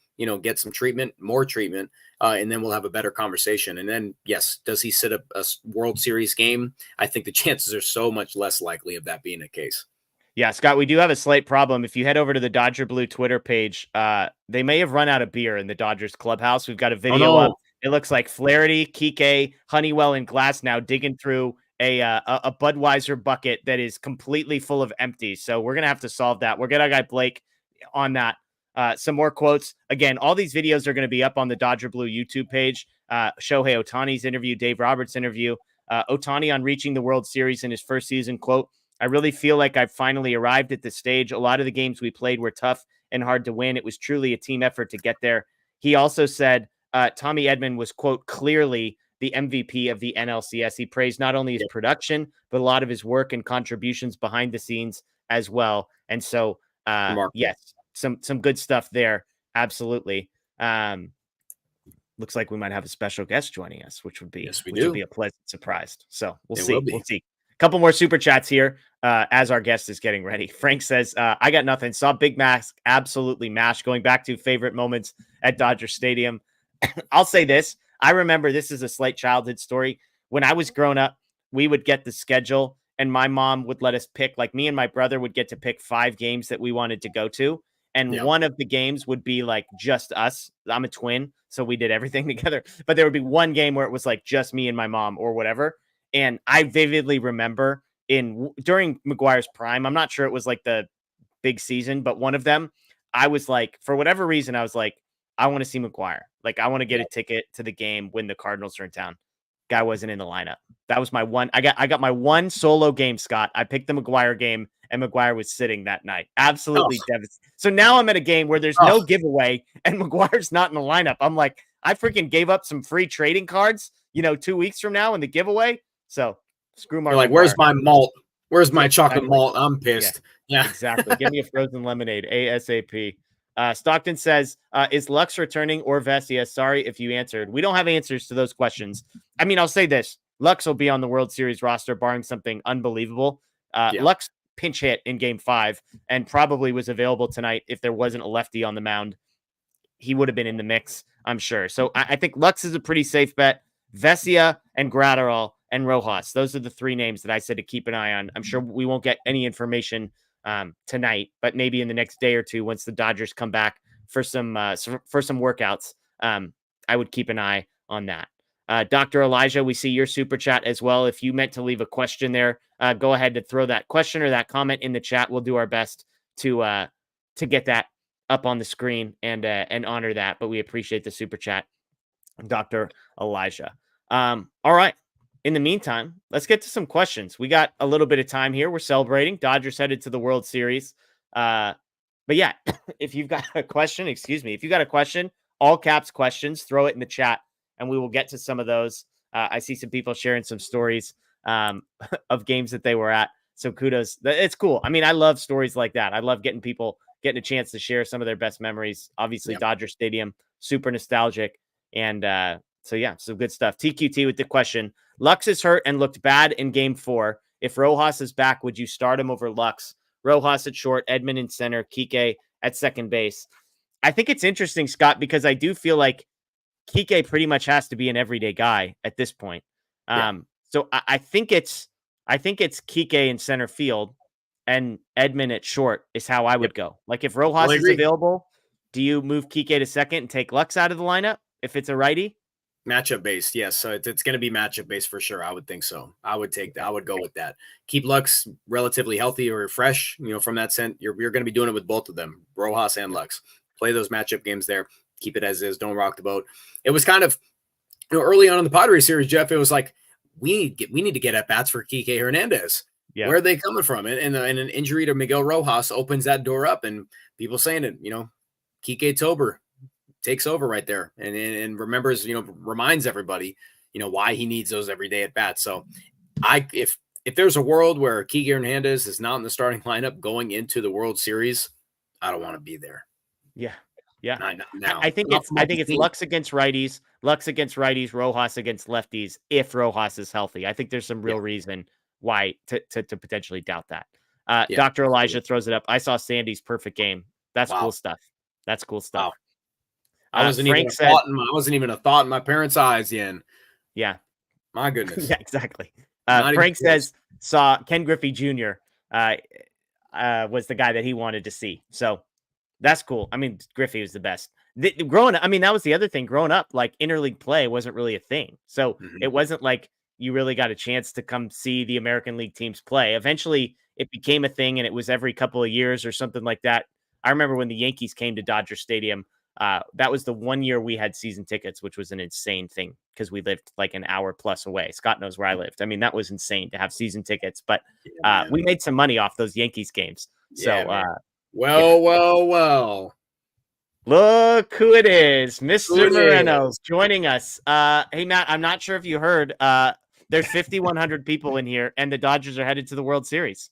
get some treatment, more treatment, and then we'll have a better conversation. And then, yes, does he sit a World Series game? I think the chances are so much less likely of that being the case.
Yeah, Scott, we do have a slight problem. If you head over to the Dodger Blue Twitter page, they may have run out of beer in the Dodgers clubhouse. We've got a video up. It looks like Flaherty, Kike, Honeywell, and Glass now digging through a Budweiser bucket that is completely full of empties. So we're going to have to solve that. We'll get our guy Blake on that. Some more quotes. Again, all these videos are going to be up on the Dodger Blue YouTube page. Shohei Ohtani's interview, Dave Roberts' interview, Ohtani on reaching the World Series in his first season, quote, "I really feel like I've finally arrived at this stage. A lot of the games we played were tough and hard to win. It was truly a team effort to get there." He also said Tommy Edman was, quote, "clearly the MVP of the NLCS." He praised not only his production, but a lot of his work and contributions behind the scenes as well. And so, yes, some good stuff there. Absolutely. Looks like we might have a special guest joining us, which would be a pleasant surprise. So we'll see. We'll see. A couple more super chats here as our guest is getting ready. Frank says, I got nothing. Saw Big Mac absolutely mash. Going back to favorite moments at Dodger Stadium. I'll say this. I remember, this is a slight childhood story. When I was growing up, we would get the schedule and my mom would let us pick, like me and my brother would get to pick 5 games that we wanted to go to. And one of the games would be like just us. I'm a twin, so we did everything together. But there would be one game where it was like just me and my mom or whatever. And I vividly remember during McGuire's prime, I'm not sure it was like the big season, but one of them, I was like, for whatever reason, I was like, I want to see McGuire. Like, I want to get a ticket to the game when the Cardinals are in town. Guy wasn't in the lineup. That was my one. I got my one solo game, Scott. I picked the McGuire game, and McGuire was sitting that night. Absolutely devastated. So now I'm at a game where there's no giveaway, and McGuire's not in the lineup. I'm like, I freaking gave up some free trading cards, 2 weeks from now in the giveaway. So screw Mark.
Like, where's my malt? Where's my chocolate malt? I'm pissed. Yeah.
Exactly. Give me a frozen lemonade ASAP. Stockton says, is Lux returning or Vesia? Sorry if you answered. We don't have answers to those questions. I mean, I'll say this. Lux will be on the World Series roster, barring something unbelievable. Lux pinch hit in Game 5 and probably was available tonight if there wasn't a lefty on the mound. He would have been in the mix, I'm sure. So I think Lux is a pretty safe bet. Vesia and Gratterall and Rojas. Those are the 3 names that I said to keep an eye on. I'm sure we won't get any information tonight, but maybe in the next day or two, once the Dodgers come back for some workouts, I would keep an eye on that. Dr. Elijah, we see your super chat as well. If you meant to leave a question there, go ahead and throw that question or that comment in the chat. We'll do our best to get that up on the screen and honor that. But we appreciate the super chat, Dr. Elijah. All right. In the meantime, let's get to some questions. We got a little bit of time here. We're celebrating. Dodgers headed to the World Series. But yeah, if you've got a question, all caps questions, throw it in the chat and we will get to some of those. I see some people sharing some stories of games that they were at. So kudos. It's cool. I mean, I love stories like that. I love getting a chance to share some of their best memories. Obviously, Dodger Stadium, super nostalgic. And so, yeah, some good stuff. TQT with the question. Lux is hurt and looked bad in Game 4. If Rojas is back, would you start him over Lux? Rojas at short, Edman in center, Kike at second base. I think it's interesting, Scott, because I do feel like Kike pretty much has to be an everyday guy at this point. So I think it's Kike in center field and Edman at short is how I would go. Like, if Rojas is available, do you move Kike to second and take Lux out of the lineup if it's a righty?
Matchup based, yes. So it's going to be matchup based for sure. I would think so. I would take that. I would go with that. Keep Lux relatively healthy or fresh. From that sense, you're going to be doing it with both of them, Rojas and Lux. Play those matchup games there. Keep it as is. Don't rock the boat. It was kind of, early on in the Padres series, Jeff. It was like we need to get at bats for Kike Hernandez. Yeah. Where are they coming from? And an injury to Miguel Rojas opens that door up, and people saying it. Kike Tober takes over right there and remembers, reminds everybody, why he needs those everyday at bats. So if there's a world where Kike Hernandez is not in the starting lineup going into the World Series, I don't want to be there.
Yeah. Yeah. I think it's Lux against righties, Rojas against lefties. If Rojas is healthy, I think there's some real reason why to potentially doubt that. Dr. Elijah throws it up. I saw Sandy's perfect game. That's cool stuff. Wow.
I wasn't even a thought in my parents' eyes, Yen.
Yeah.
My goodness.
Yeah, exactly. Frank says saw Ken Griffey Jr. Was the guy that he wanted to see. So that's cool. I mean, Griffey was the best. Growing up, I mean, that was the other thing. Growing up, like, interleague play wasn't really a thing. So it wasn't like you really got a chance to come see the American League teams play. Eventually, it became a thing, and it was every couple of years or something like that. I remember when the Yankees came to Dodger Stadium. That was the one year we had season tickets, which was an insane thing because we lived like an hour plus away. Scott knows where I lived. I mean, that was insane to have season tickets, but we made some money off those Yankees games. So,
well.
Look who it is. Mr. Moreno's joining us. Hey, Matt, I'm not sure if you heard. There's 5,100 people in here, and the Dodgers are headed to the World Series.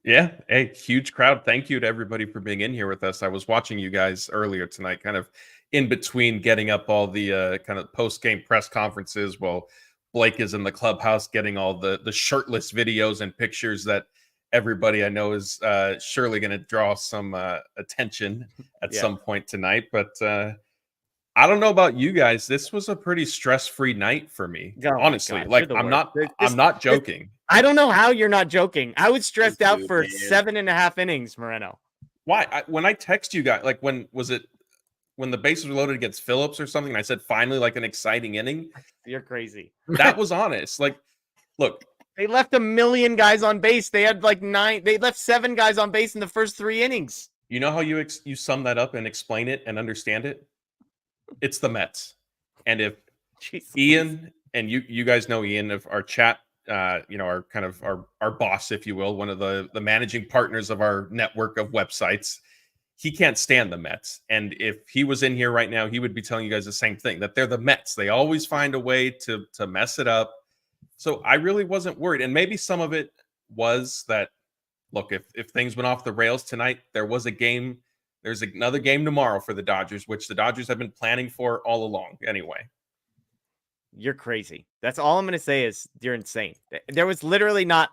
Yeah, hey, huge crowd. Thank you to everybody for being in here with us. I was watching you guys earlier tonight, kind of in between getting up all the kind of post-game press conferences while Blake is in the clubhouse getting all the shirtless videos and pictures that everybody I know is surely going to draw some attention at some point tonight. But I don't know about you guys. This was a pretty stress-free night for me, honestly. Like, I'm not joking.
I don't know how you're not joking. I was stressed out for 7.5 innings, Moreno.
Why? When I text you guys, like when the bases were loaded against Phillips or something, and I said finally like an exciting inning.
You're crazy.
That was honest. Like, look,
they left 1 million guys on base. They had like 9. They left 7 guys on base in the first 3 innings.
You know how you sum that up and explain it and understand it? It's the Mets. And if Ian and you guys know Ian of our chat. Our kind of our boss, if you will, one of the managing partners of our network of websites, he can't stand the Mets. And if he was in here right now, he would be telling you guys the same thing, that they're the Mets. They always find a way to mess it up. So I really wasn't worried. And maybe some of it was that, look, if things went off the rails tonight, there was a game. There's another game tomorrow for the Dodgers, which the Dodgers have been planning for all along anyway.
You're crazy. That's all I'm going to say is you're insane. There was literally not,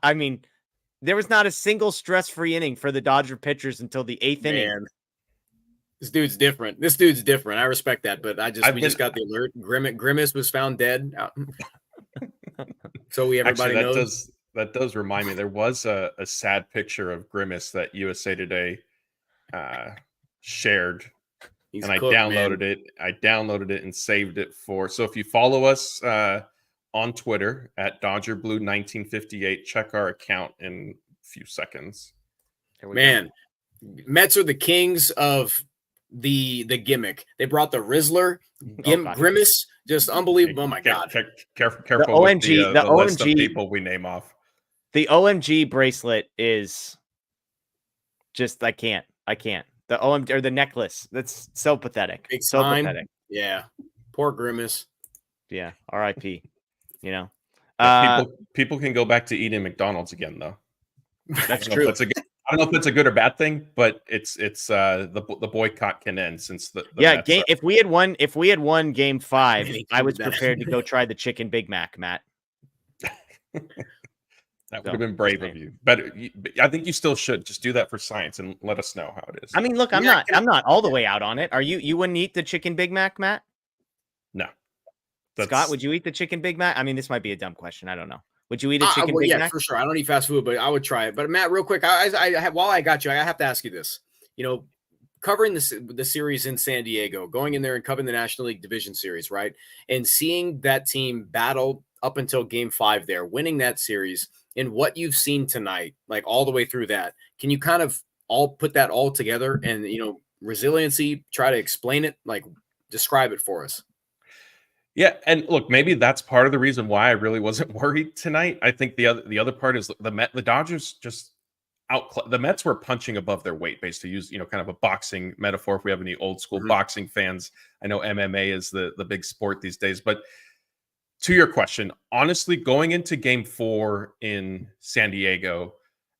there was not a single stress-free inning for the Dodger pitchers until the 8th inning.
This dude's different. I respect that, but we just got the alert. Grimace was found dead. So everybody knows.
That does remind me. There was a sad picture of Grimace that USA Today shared. And I downloaded it. I downloaded it and saved it so if you follow us on Twitter at DodgerBlue1958, check our account in a few seconds.
Man, Mets are the kings of the gimmick. They brought the Rizzler, Grimace, just unbelievable. Oh my God!
Careful
the OMG,
the list of people we name off.
The OMG bracelet is just I can't. The OMG or the necklace. That's so pathetic. Pathetic.
Yeah. Poor Grimace.
Yeah. R.I.P. You
know. People can go back to eating McDonald's again, though.
That's true.
I don't know if it's a good or bad thing, but it's the boycott can end since the
game. If we had won Game 5, I was prepared to go try the chicken Big Mac, Matt.
That would have been brave of you, but I think you still should just do that for science and let us know how it is.
I mean, look, I'm not all the way out on it. Are you? You wouldn't eat the chicken Big Mac, Matt?
No.
Scott, would you eat the chicken Big Mac? I mean, this might be a dumb question. I don't know. Would you eat a chicken Big Mac?
Yeah, for sure. I don't eat fast food, but I would try it. But Matt, real quick, while I got you, I have to ask you this. Covering the series in San Diego, going in there and covering the National League Division Series, right? And seeing that team battle up until Game 5 there, winning that series, and what you've seen tonight, like all the way through that, can you kind of all put that all together and, resiliency, try to explain it, like describe it for us?
Yeah. And look, maybe that's part of the reason why I really wasn't worried tonight. I think the other part is the Dodgers just the Mets were punching above their weight, based to use, kind of a boxing metaphor. If we have any old school boxing fans, I know MMA is the big sport these days, but to your question, honestly, going into Game 4 in San Diego,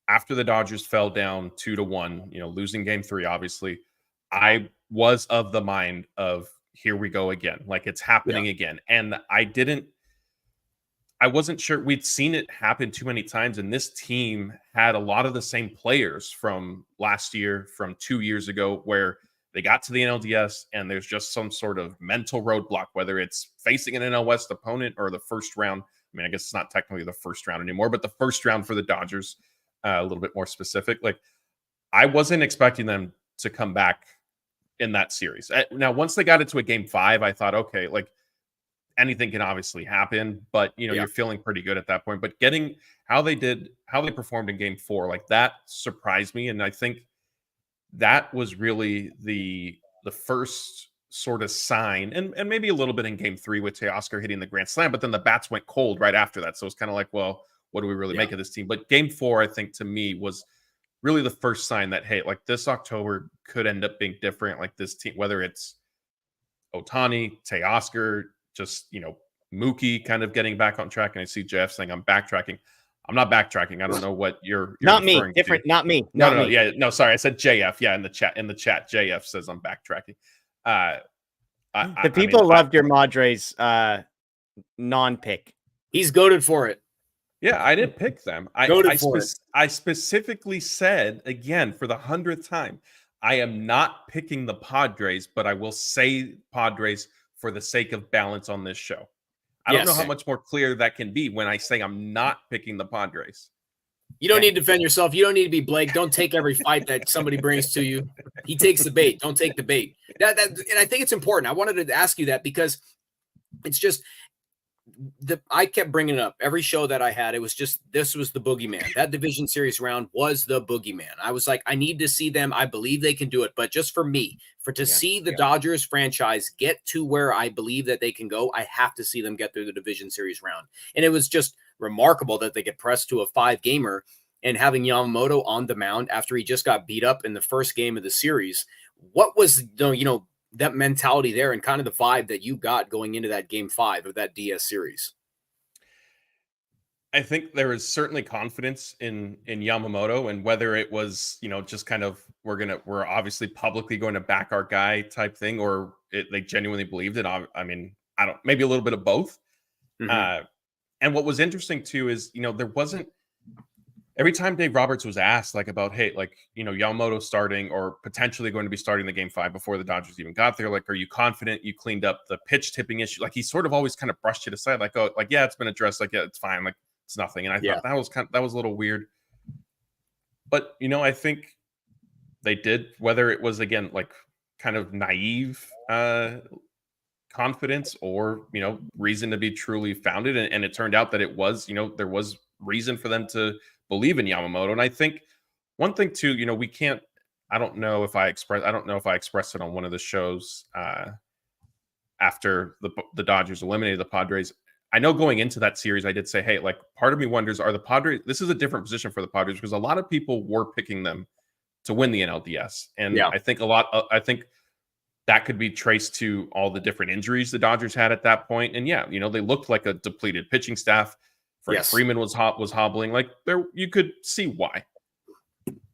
after the Dodgers fell down 2-1, losing Game 3, obviously, I was of the mind of here we go again, like it's happening again. And I wasn't sure. We'd seen it happen too many times, and this team had a lot of the same players from last year, from 2 years ago, where they got to the NLDS and there's just some sort of mental roadblock, whether it's facing an NL West opponent or the first round. I mean, I guess it's not technically the first round anymore, but the first round for the Dodgers, a little bit more specific. Like, I wasn't expecting them to come back in that series. Now, once they got into a Game 5, I thought, okay, like anything can obviously happen, but you're feeling pretty good at that point. But getting how they performed in Game 4, like that surprised me. And I think that was really the first sort of sign, and maybe a little bit in game 3 with Teoscar hitting the grand slam, but then the bats went cold right after that. So it's kind of like, well, what do we really make of this team? But game 4, I think, to me, was really the first sign that, hey, like this October could end up being different. Like this team, whether it's Ohtani, Teoscar, just, Mookie kind of getting back on track. And I see Jeff saying I'm backtracking. I'm not backtracking. I don't know what you're
not me.
referring
Different.
to.
Not me.
No,
Not
no,
me.
yeah, no. Sorry, I said JF. Yeah, in the chat, JF says I'm backtracking.
The people loved your Madres non-pick.
He's goated for it.
Yeah, I didn't pick them. I specifically said, again, for the 100th time, I am not picking the Padres, but I will say Padres for the sake of balance on this show. I don't know how much more clear that can be when I say I'm not picking the Padres.
You don't need to defend yourself. You don't need to be Blake. Don't take every fight that somebody brings to you. He takes the bait. Don't take the bait. And I think it's important. I wanted to ask you that because it's just I kept bringing it up every show that I had. It was just, this was the boogeyman. That division series round was the boogeyman. I was like, I need to see them. I believe they can do it. But just for me, to see the Dodgers franchise get to where I believe that they can go, I have to see them get through the division series round. And it was just remarkable that they get pressed to a 5-gamer and having Yamamoto on the mound after he just got beat up in the first game of the series. What was, that mentality there and kind of the vibe that you got going into that game 5 of that DS series?
I think there is certainly confidence in Yamamoto, and whether it was, just kind of, we're obviously publicly going to back our guy type thing, or they genuinely believed it. I mean, I don't, maybe a little bit of both. Mm-hmm. And what was interesting too is, there wasn't, every time Dave Roberts was asked about, hey, Yamamoto starting or potentially going to be starting the game 5 before the Dodgers even got there, are you confident you cleaned up the pitch tipping issue? He sort of always kind of brushed it aside, yeah, it's been addressed. Yeah, it's fine. It's nothing. And I thought that was a little weird. But, I think they did, whether it was, again, kind of naive confidence or, reason to be truly founded. And it turned out that it was, there was reason for them to believe in Yamamoto. And I think one thing too, we can't, I don't know if I expressed it on one of the shows after the Dodgers eliminated the Padres. I know going into that series, I did say, hey, part of me wonders, are the Padres, this is a different position for the Padres because a lot of people were picking them to win the NLDS. And I think I think that could be traced to all the different injuries the Dodgers had at that point. And they looked like a depleted pitching staff. Freddie Freeman was hobbling. You could see why.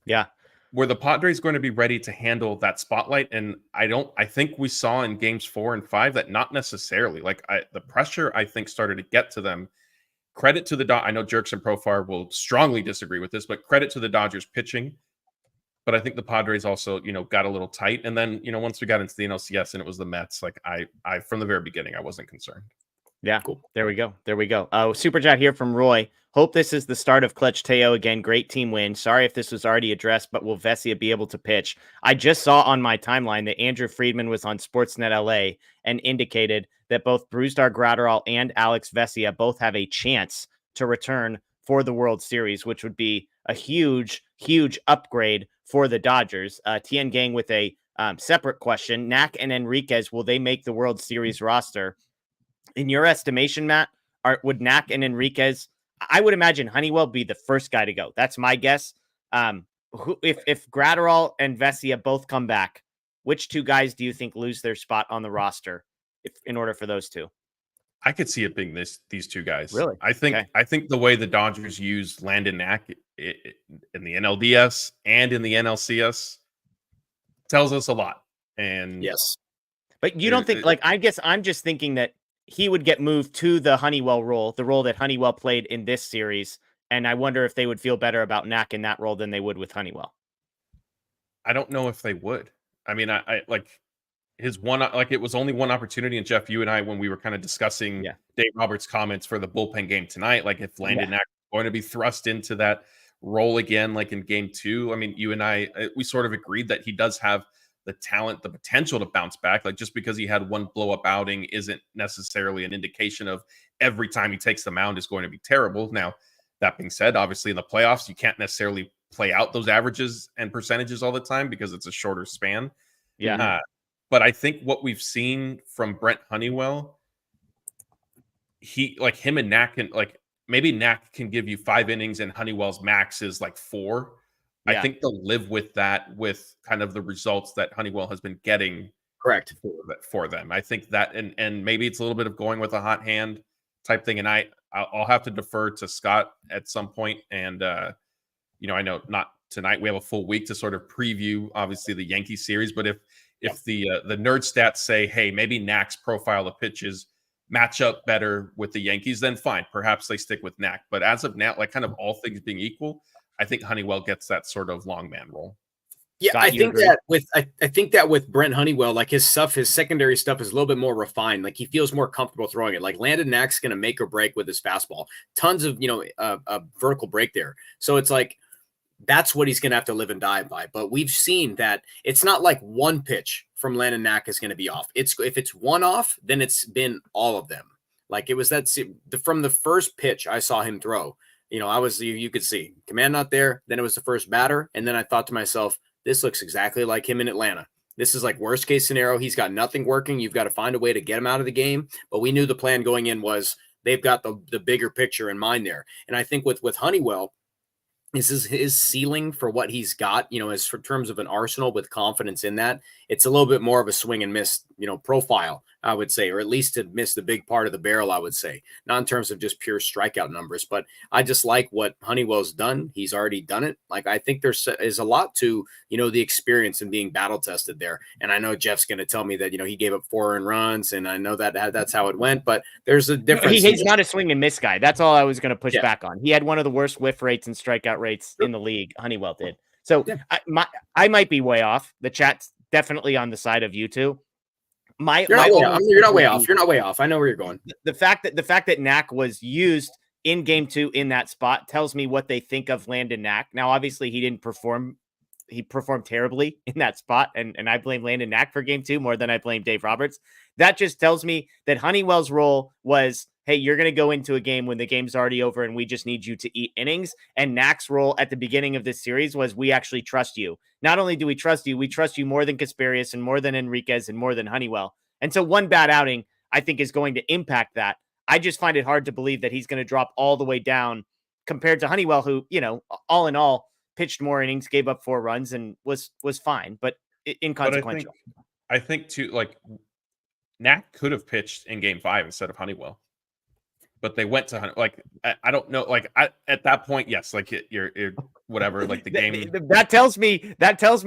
Yeah.
Were the Padres going to be ready to handle that spotlight? And I think we saw in games 4 and 5 that not necessarily. The pressure, I think, started to get to them. Credit to I know Jerks and Profar will strongly disagree with this, but credit to the Dodgers pitching. But I think the Padres also, got a little tight. And then, once we got into the NLCS and it was the Mets, I from the very beginning, I wasn't concerned.
Yeah, cool. There we go. Oh, super chat here from Roy. Hope this is the start of Clutch Teo again. Great team win. Sorry if this was already addressed, but will Vesia be able to pitch? I just saw on my timeline that Andrew Friedman was on Sportsnet LA and indicated that both Brusdar Graterol and Alex Vesia both have a chance to return for the World Series, which would be a huge, huge upgrade for the Dodgers. Tien Gang with a separate question. Knack and Enriquez, will they make the World Series roster? In your estimation, Matt, would Knack and Enriquez, I would imagine Honeywell be the first guy to go. That's my guess. If Graterol and Vesia both come back, which 2 guys do you think lose their spot on the roster in order for those 2?
I could see it being these 2 guys.
Really?
I think the way the Dodgers use Landon Knack in the NLDS and in the NLCS tells us a lot. And
yes,
but you don't think I guess I'm just thinking that he would get moved to the Honeywell role, the role that Honeywell played in this series. And I wonder if they would feel better about Knack in that role than they would with Honeywell.
I don't know if they would. I mean, I his one, it was only one opportunity. And Jeff, you and I, when we were kind of discussing Dave Roberts' comments for the bullpen game tonight, if Landon Knack was going to be thrust into that role again, in game 2, I mean, you and I, we sort of agreed that he does have the talent, the potential to bounce back. Just because he had one blow up outing isn't necessarily an indication of every time he takes the mound is going to be terrible. Now, that being said, obviously in the playoffs, you can't necessarily play out those averages and percentages all the time because it's a shorter span.
Yeah.
But I think what we've seen from Brent Honeywell, him and Knack can maybe Knack can give you 5 innings and Honeywell's max is like 4.
Yeah.
I think they'll live with that, with kind of the results that Honeywell has been getting.
Correct.
For them. I think that, and maybe it's a little bit of going with a hot hand type thing. And I'll have to defer to Scott at some point. And, I know not tonight, we have a full week to sort of preview, obviously, the Yankee series. But if the nerd stats say, hey, maybe Knack's profile of pitches match up better with the Yankees, then fine. Perhaps they stick with Knack. But as of now, like kind of all things being equal, I think Honeywell gets that sort of long man role.
Yeah,
Scott,
I think that with Brent Honeywell, like his secondary stuff is a little bit more refined. Like he feels more comfortable throwing it. Like Landon Knack's going to make or break with his fastball. Tons of a vertical break there. So it's like that's what he's going to have to live and die by. But we've seen that it's not like one pitch from Landon Knack is going to be off. If it's one off, then it's been all of them. Like it was from the first pitch I saw him throw. You could see command not there. Then it was the first batter, and then I thought to myself, this looks exactly like him in Atlanta. This is like worst case scenario. He's got nothing working. You've got to find a way to get him out of the game. But we knew the plan going in was they've got the bigger picture in mind there. And I think with Honeywell, this is his ceiling for what he's got, as for terms of an arsenal with confidence in that. It's a little bit more of a swing and miss, profile, I would say, or at least to miss the big part of the barrel, I would say, not in terms of just pure strikeout numbers. But I just like what Honeywell's done. He's already done it. Like, I think there is a lot to, the experience and being battle tested there. And I know Jeff's going to tell me that, he gave up 4 earned runs, and I know that's how it went, but there's a difference.
He's not a swing and miss guy. That's all I was going to push back on. He had one of the worst whiff rates and strikeout rates in the league. Honeywell did. So I might be way off. The chat's definitely on the side of you two.
You're not way off. You're not way off. I know where you're going.
The fact that Knack was used in game 2 in that spot tells me what they think of Landon Knack. Now, obviously, he didn't perform. He performed terribly in that spot, and I blame Landon Knack for game 2 more than I blame Dave Roberts. That just tells me that Honeywell's role was, hey, you're going to go into a game when the game's already over and we just need you to eat innings. And Knack's role at the beginning of this series was, we actually trust you. Not only do we trust you more than Casparius and more than Enriquez and more than Honeywell. And so one bad outing, I think, is going to impact that. I just find it hard to believe that he's going to drop all the way down compared to Honeywell, who, all in all, pitched more innings, gave up 4 runs, and was fine, but inconsequential.
But I think too, like, Knack could have pitched in game 5 instead of Honeywell, but they went to I don't know. Like, at that point, yes, like you're whatever, like the game.
That tells me,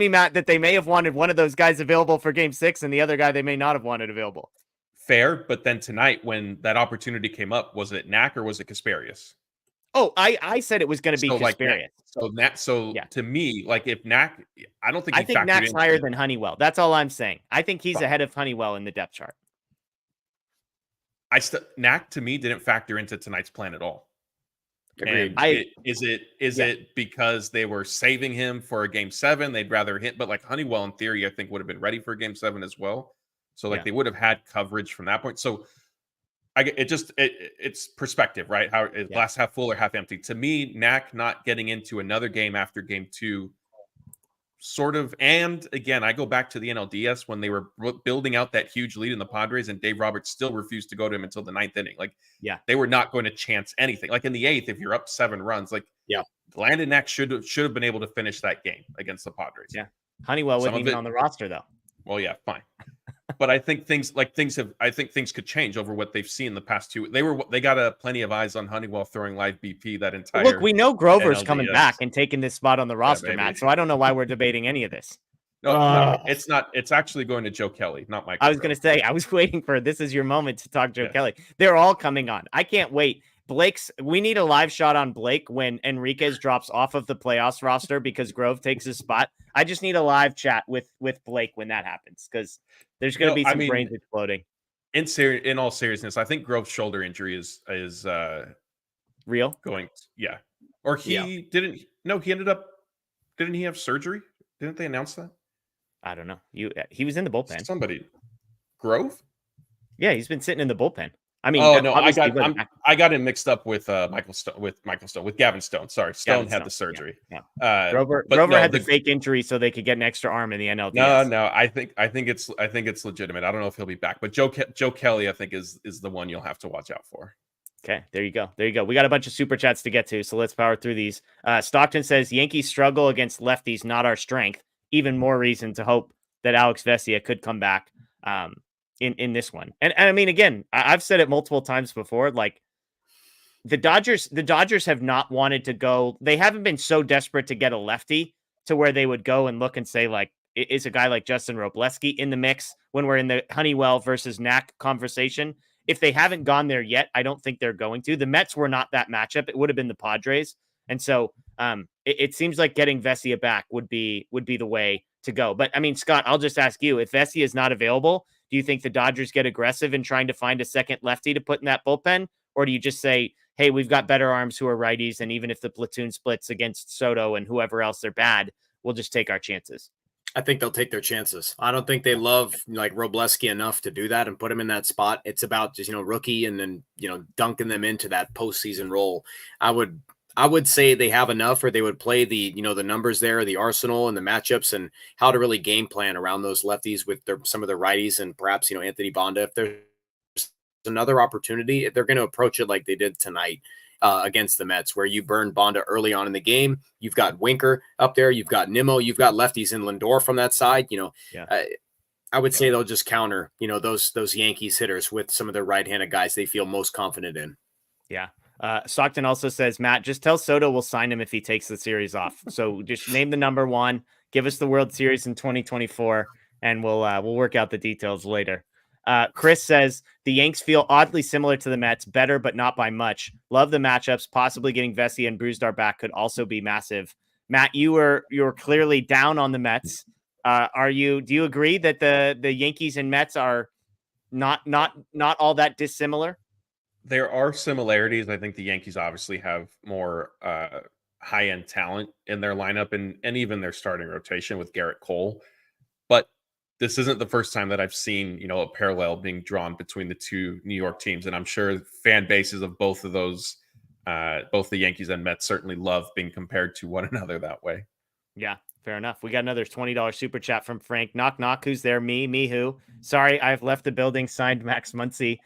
Matt, that they may have wanted one of those guys available for game 6 and the other guy they may not have wanted available.
Fair. But then tonight, when that opportunity came up, was it Knack or was it Casparius?
Oh, I said it was going to be Casparius.
To me, like, if Knack, I don't think
I think Knack's higher than Honeywell. That's all I'm saying. I think he's ahead of Honeywell in the depth chart.
Knack to me didn't factor into tonight's plan at all.
Agreed.
Is it because they were saving him for a game 7? They'd rather hit, but like Honeywell in theory, I think would have been ready for game 7 as well. So they would have had coverage from that point. So it's perspective, right? How glass half full or half empty. To me, Knack not getting into another game after game 2 sort of, and again, I go back to the NLDS when they were building out that huge lead in the Padres, and Dave Roberts still refused to go to him until the 9th inning. Like, they were not going to chance anything. Like in the 8th, if you're up 7 runs, Landon Knack should have been able to finish that game against the Padres.
Yeah, Honeywell wasn't even on the roster though.
Well, yeah, fine. But I think things could change over what they've seen the past 2. They got plenty of eyes on Honeywell throwing live BP that entire.
Look, we know Grover's
NLDS.
Coming back and taking this spot on the roster, Matt. So I don't know why we're debating any of this.
No, it's not. It's actually going to Joe Kelly, not Mike.
I was going to say, I was waiting for this is your moment to talk Joe Kelly. They're all coming on. I can't wait. We need a live shot on Blake when Enriquez drops off of the playoffs roster because Grove takes his spot. I just need a live chat with Blake when that happens, because there's going to be some brains exploding.
In all seriousness, I think Grove's shoulder injury is
real.
Or he didn't. No, he ended up. Didn't he have surgery? Didn't they announce that?
I don't know. He was in the bullpen.
Somebody, Grove.
Yeah, he's been sitting in the bullpen. I mean,
Oh no,
obviously,
I got him mixed up with Gavin Stone. Sorry, Stone had the surgery.
Yeah. Grover had the fake injury so they could get an extra arm in the NLDS.
No, I think it's legitimate. I don't know if he'll be back, but Joe Kelly, I think is the one you'll have to watch out for.
Okay, there you go. We got a bunch of super chats to get to, so let's power through these. Stockton says Yankees struggle against lefties, not our strength. Even more reason to hope that Alex Vesia could come back in this one. And I mean, again, I've said it multiple times before. Like the Dodgers have not wanted to go. They haven't been so desperate to get a lefty to where they would go and look and say, like, is a guy like Justin Robleski in the mix when we're in the Honeywell versus Knack conversation? If they haven't gone there yet, I don't think they're going to. The Mets were not that matchup. It would have been the Padres. And so it seems like getting Vesia back would be the way to go. But I mean, Scott, I'll just ask you, if Vesia is not available, do you think the Dodgers get aggressive in trying to find a second lefty to put in that bullpen? Or do you just say, hey, we've got better arms who are righties, and even if the platoon splits against Soto and whoever else they're bad, we'll just take our chances?
I think they'll take their chances. I don't think they love like Robleski enough to do that and put him in that spot. It's about just, rookie and then, dunking them into that postseason role. I would say they have enough, or they would play the, the numbers there, the arsenal and the matchups and how to really game plan around those lefties with some of their righties and perhaps, Anthony Bonda. If there's another opportunity, they're going to approach it like they did tonight against the Mets, where you burn Bonda early on in the game. You've got Winker up there. You've got Nimmo. You've got lefties in Lindor from that side. I would say they'll just counter, those Yankees hitters with some of their right-handed guys they feel most confident in.
Yeah. Stockton also says, Matt, just tell Soto we'll sign him if he takes the series off. So just name the number one, give us the World Series in 2024, and we'll work out the details later. Chris says the Yanks feel oddly similar to the Mets, better but not by much. Love the matchups. Possibly getting Vesia and Brusdar back could also be massive. Matt, you were clearly down on the Mets. Do you agree that the Yankees and Mets are not all that dissimilar?
There are similarities. I think the Yankees obviously have more high-end talent in their lineup and even their starting rotation with Garrett Cole. But this isn't the first time that I've seen, a parallel being drawn between the two New York teams. And I'm sure fan bases of both of those, both the Yankees and Mets, certainly love being compared to one another that way.
Yeah, fair enough. We got another $20 super chat from Frank. Knock, knock. Who's there? Me who? Sorry, I've left the building. Signed, Max Muncy.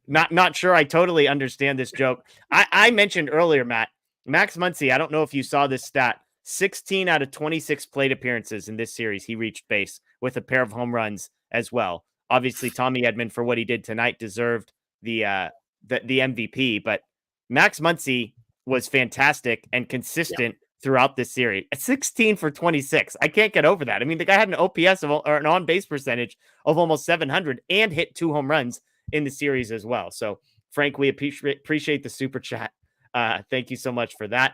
Not sure I totally understand this joke. I mentioned earlier, Matt, Max Muncy, I don't know if you saw this stat. 16 out of 26 plate appearances in this series, he reached base with a pair of home runs as well. Obviously, Tommy Edman, for what he did tonight, deserved the MVP, but Max Muncy was fantastic and consistent throughout this series. At 16 for 26, I can't get over that. I mean, the guy had an OPS or an on-base percentage of almost 700 and hit 2 home runs in the series as well. So, Frank, we appreciate the super chat. Thank you so much for that.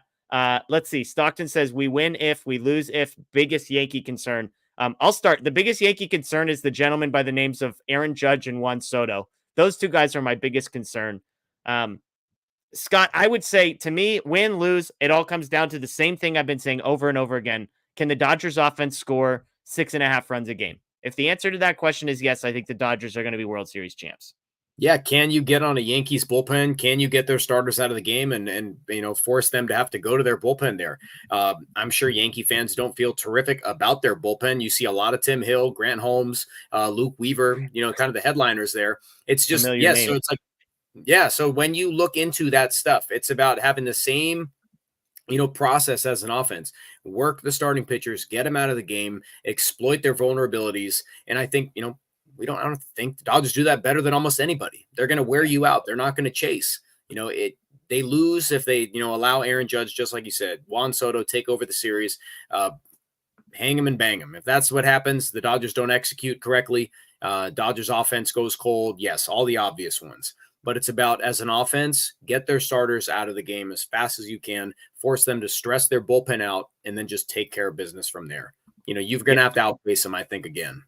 Let's see. Stockton says we win if, we lose if. Biggest Yankee concern. I'll start. The biggest Yankee concern is the gentleman by the names of Aaron Judge and Juan Soto. Those two guys are my biggest concern. Scott, I would say, to me, win, lose, it all comes down to the same thing I've been saying over and over again. Can the Dodgers offense score 6.5 runs a game? If the answer to that question is yes, I think the Dodgers are going to be World Series champs.
Yeah, can you get on a Yankees bullpen? Can you get their starters out of the game and force them to have to go to their bullpen there? I'm sure Yankee fans don't feel terrific about their bullpen. You see a lot of Tim Hill, Grant Holmes, Luke Weaver, kind of the headliners there. It's just, yes. So it's like, yeah. So when you look into that stuff, it's about having the same, process as an offense. Work the starting pitchers, get them out of the game, exploit their vulnerabilities. And I think, I don't think the Dodgers do that better than almost anybody. They're going to wear you out. They're not going to chase. They lose if they, allow Aaron Judge, just like you said, Juan Soto take over the series, hang him and bang him. If that's what happens, the Dodgers don't execute correctly. Dodgers offense goes cold. Yes, all the obvious ones. But it's about, as an offense, get their starters out of the game as fast as you can, force them to stress their bullpen out, and then just take care of business from there. You're going to have to outpace them, I think, again.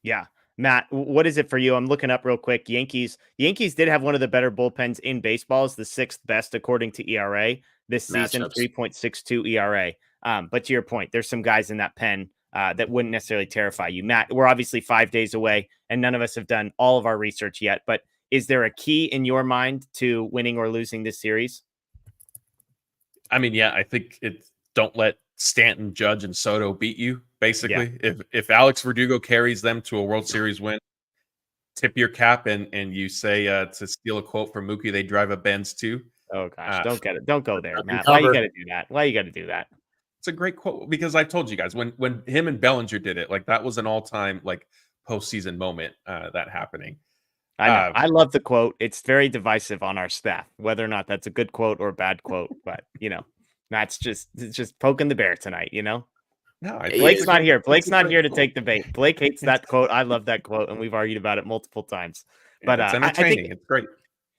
Yeah. Matt, what is it for you? I'm looking up real quick. Yankees did have one of the better bullpens in baseball. It's the 6th best according to ERA this season, 3.62 ERA. But to your point, there's some guys in that pen that wouldn't necessarily terrify you. Matt, we're obviously 5 days away, and none of us have done all of our research yet. But Is there a key in your mind to winning or losing this series?
I mean, yeah, I think don't let Stanton, Judge, and Soto beat you. Basically, if Alex Verdugo carries them to a World Series win, tip your cap and you say, to steal a quote from Mookie, they drive a Benz too.
Oh gosh, don't go there, Matt.
Cover.
Why you got to do that? Why you got to do that?
It's a great quote because I told you guys when him and Bellinger did it, like that was an all-time like postseason moment, that happening.
I know. I love the quote. It's very divisive on our staff, whether or not that's a good quote or a bad quote. But it's just poking the bear tonight.
No,
Blake's not here. Blake's not here to take the bait. Blake hates that quote. I love that quote, and we've argued about it multiple times. But
it's entertaining. I think
it's
great.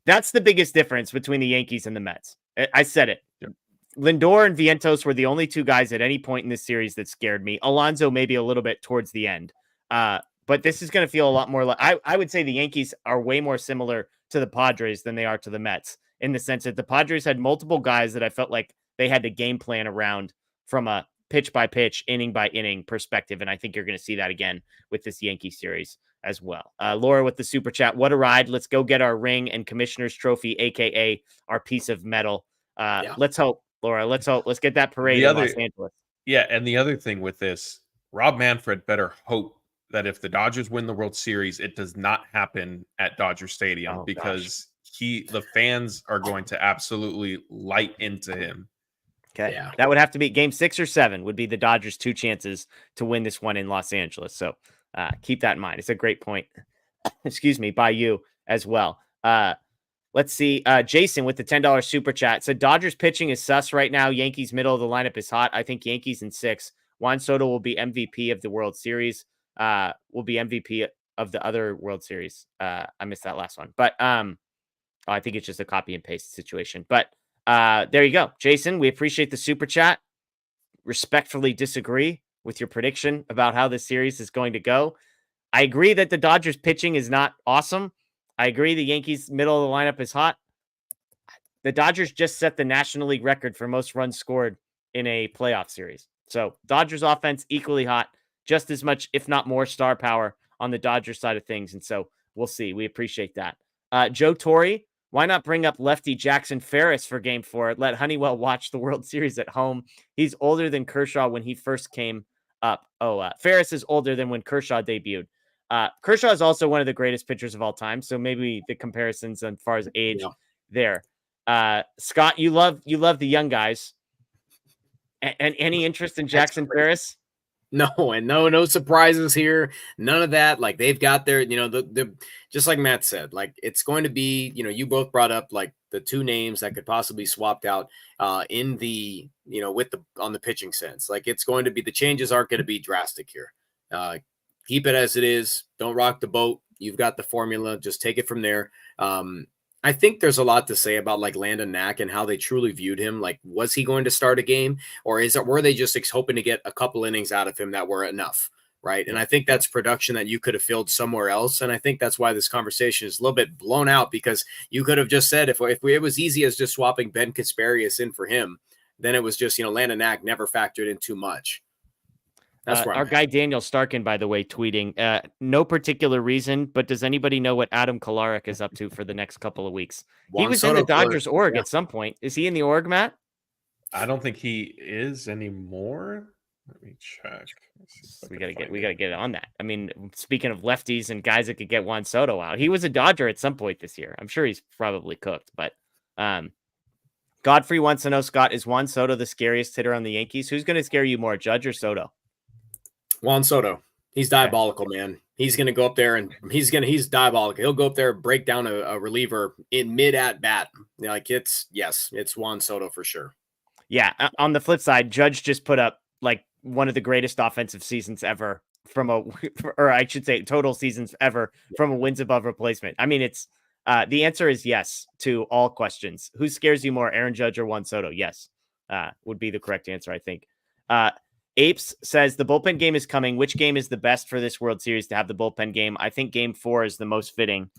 That's the biggest difference between the Yankees and the Mets. I said it. Yep. Lindor and Vientos were the only two guys at any point in this series that scared me. Alonso maybe a little bit towards the end. But this is going to feel a lot more like I would say the Yankees are way more similar to the Padres than they are to the Mets, in the sense that the Padres had multiple guys that I felt like they had to game plan around from a pitch by pitch, inning by inning perspective. And I think you're going to see that again with this Yankee series as well. Laura with the super chat. What a ride. Let's go get our ring and commissioner's trophy, AKA our piece of metal. Let's hope, Laura. Let's hope. Let's get that parade in Los Angeles.
Yeah. And the other thing with this, Rob Manfred better hope that if the Dodgers win the World Series, it does not happen at Dodger Stadium because the fans are going to absolutely light into him.
Okay. Yeah. That would have to be game 6 or 7 would be the Dodgers' 2 chances to win this one in Los Angeles. So keep that in mind. It's a great point. Excuse me, by you as well. Let's see. Jason with the $10 super chat said Dodgers pitching is sus right now. Yankees middle of the lineup is hot. I think Yankees in 6. Juan Soto will be MVP of the World Series. Will be MVP of the other World Series. I missed that last one, but I think it's just a copy and paste situation. But there you go, Jason. We appreciate the super chat. Respectfully disagree with your prediction about how this series is going to go. I agree that the Dodgers pitching is not awesome. I agree the Yankees middle of the lineup is hot. The Dodgers just set the National League record for most runs scored in a playoff series. So Dodgers offense equally hot. Just as much, if not more, star power on the Dodgers side of things. And so we'll see. We appreciate that. Joe Torre, why not bring up lefty Jackson Ferris for game 4? Let Honeywell watch the World Series at home. He's older than Kershaw when he first came up. Ferris is older than when Kershaw debuted. Kershaw is also one of the greatest pitchers of all time. So maybe the comparisons as far as age there. Scott, you love the young guys. And any interest in Jackson Ferris?
No, and no surprises here. None of that. Like they've got their, the just like Matt said, like it's going to be, you both brought up like the 2 names that could possibly swapped out in the, on the pitching sense. Like it's going to be, the changes aren't going to be drastic here. Keep it as it is. Don't rock the boat. You've got the formula. Just take it from there. I think there's a lot to say about like Landon Knack and how they truly viewed him. Like, was he going to start a game, or were they just hoping to get a couple innings out of him that were enough? Right. And I think that's production that you could have filled somewhere else. And I think that's why this conversation is a little bit blown out, because you could have just said if it was easy as just swapping Ben Kasparius in for him, then it was just, Landon Knack never factored in too much. That's
our guy Daniel Starkin, by the way, tweeting, no particular reason, but does anybody know what Adam Kolarek is up to for the next couple of weeks? He was in the Dodgers org at some point. Is he in the org, Matt?
I don't think he is anymore. Let me check.
We gotta get on that. I mean, speaking of lefties and guys that could get Juan Soto out, he was a Dodger at some point this year. I'm sure he's probably cooked, but Godfrey wants to know, Scott, is Juan Soto the scariest hitter on the Yankees? Who's going to scare you more, Judge or Soto?
Juan Soto. He's diabolical, man. He's going to go up there and he's diabolical. He'll go up there, break down a reliever in mid at bat. Like it's Juan Soto for sure.
Yeah. On the flip side, Judge just put up like one of the greatest offensive seasons ever or I should say total seasons ever from a wins above replacement. I mean, it's the answer is yes to all questions. Who scares you more, Aaron Judge or Juan Soto? Yes, would be the correct answer, I think. Apes says the bullpen game is coming. Which game is the best for this World Series to have the bullpen game? I think game 4 is the most fitting.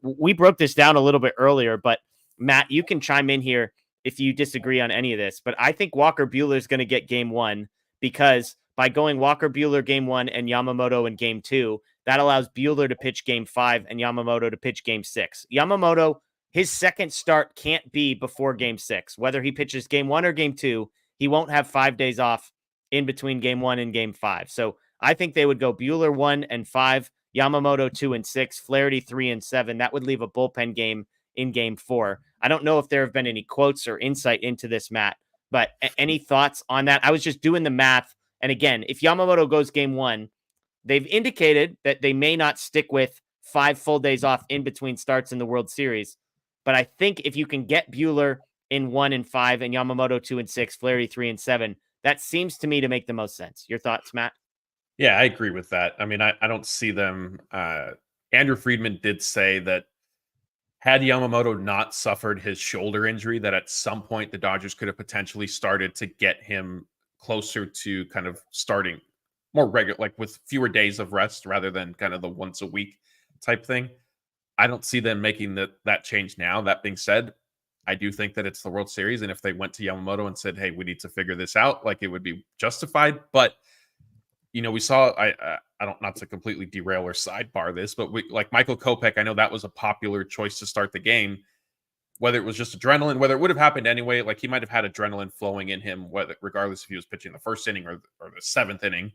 We broke this down a little bit earlier, but Matt, you can chime in here if you disagree on any of this. But I think Walker Buehler is going to get game 1 because by going Walker Buehler game 1 and Yamamoto in game 2, That allows Buehler to pitch game 5 and Yamamoto to pitch game 6. Yamamoto, his second start can't be before game 6. Whether he pitches game 1 or game 2, he won't have 5 days off in between game 1 and game 5. So I think they would go Buehler 1 and 5, Yamamoto 2 and 6, Flaherty 3 and 7. That would leave a bullpen game in game 4. I don't know if there have been any quotes or insight into this, Matt, but any thoughts on that? I was just doing the math. And again, if Yamamoto goes game 1, they've indicated that they may not stick with 5 full days off in between starts in the World Series. But I think if you can get Buehler in 1 and 5 and Yamamoto 2 and 6, Flaherty 3 and 7, that seems to me to make the most sense. Your thoughts, Matt?
Yeah, I agree with that. I mean, I don't see them. Andrew Friedman did say that had Yamamoto not suffered his shoulder injury, that at some point the Dodgers could have potentially started to get him closer to kind of starting more regular, like with fewer days of rest rather than kind of the once a week type thing. I don't see them making that change now. That being said, I do think that it's the World Series. And if they went to Yamamoto and said, hey, we need to figure this out, like it would be justified. But, you know, we saw, I don't, not to completely derail or sidebar this, but like Michael Kopech, I know that was a popular choice to start the game, whether it was just adrenaline, whether it would have happened anyway, like he might have had adrenaline flowing in him, whether regardless if he was pitching the first inning or the 7th inning,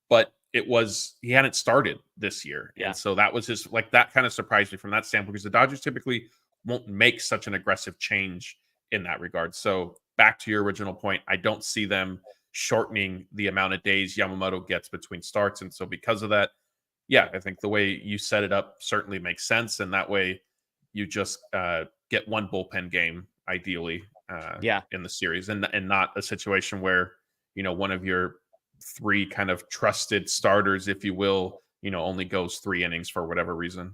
but he hadn't started this year. Yeah. And so that was just like, that kind of surprised me from that standpoint, because the Dodgers typically won't make such an aggressive change in that regard. So back to your original point, I don't see them shortening the amount of days Yamamoto gets between starts. And so because of that, yeah, I think the way you set it up certainly makes sense. And that way you just get one bullpen game, ideally, in the series, and not a situation where, you know, one of your 3 kind of trusted starters, if you will, you know, only goes 3 innings for whatever reason.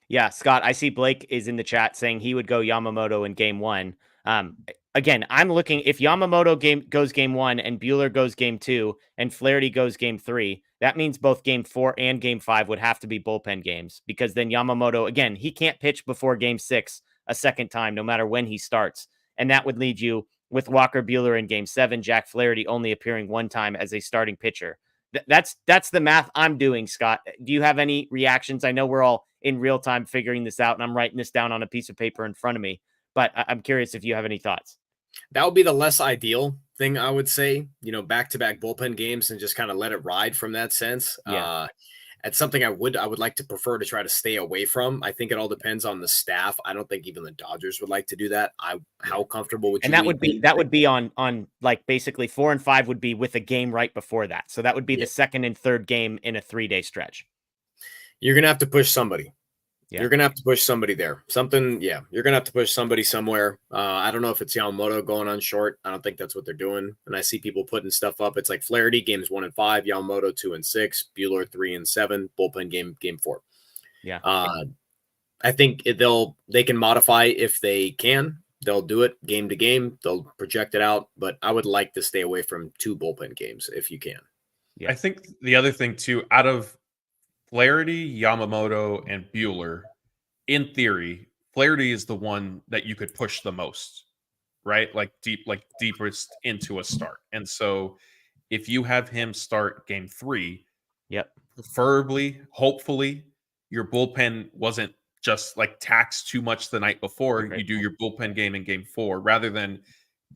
Yeah, Scott, I see Blake is in the chat saying he would go Yamamoto in game 1. Again, I'm looking, if Yamamoto goes game 1 and Buehler goes game 2 and Flaherty goes game 3, that means both game 4 and game 5 would have to be bullpen games, because then Yamamoto, again, he can't pitch before game 6 a second time, no matter when he starts. And that would lead you with Walker Buehler in game 7, Jack Flaherty only appearing 1 time as a starting pitcher. That's the math I'm doing, Scott. Do you have any reactions? I know we're all in real time figuring this out, and I'm writing this down on a piece of paper in front of me, but I'm curious if you have any thoughts.
That would be the less ideal thing, I would say, you know, back-to-back bullpen games and just kind of let it ride from that sense. Yeah. It's something I would like to prefer to try to stay away from. I think it all depends on the staff. I don't think even the Dodgers would like to do that. How comfortable would you?
And that would be on like basically 4 and 5 would be with a game right before that. So that would be the second and third game in a 3-day stretch.
You're going to have to push somebody.
Yeah.
You're going to have to push somebody there. You're going to have to push somebody somewhere. I don't know if it's Yamamoto going on short. I don't think that's what they're doing. And I see people putting stuff up. It's like Flaherty games 1 and 5, Yamamoto 2 and 6, Buehler 3 and 7, bullpen game 4.
Yeah.
I think they can modify if they can. They'll do it game to game. They'll project it out. But I would like to stay away from 2 bullpen games if you can.
Yeah. I think the other thing too, out of Flaherty, Yamamoto, and Buehler, in theory, Flaherty is the one that you could push the most, right? Like deepest into a start. And so if you have him start game 3, preferably, hopefully, your bullpen wasn't just like taxed too much the night before. You do your bullpen game in game 4 rather than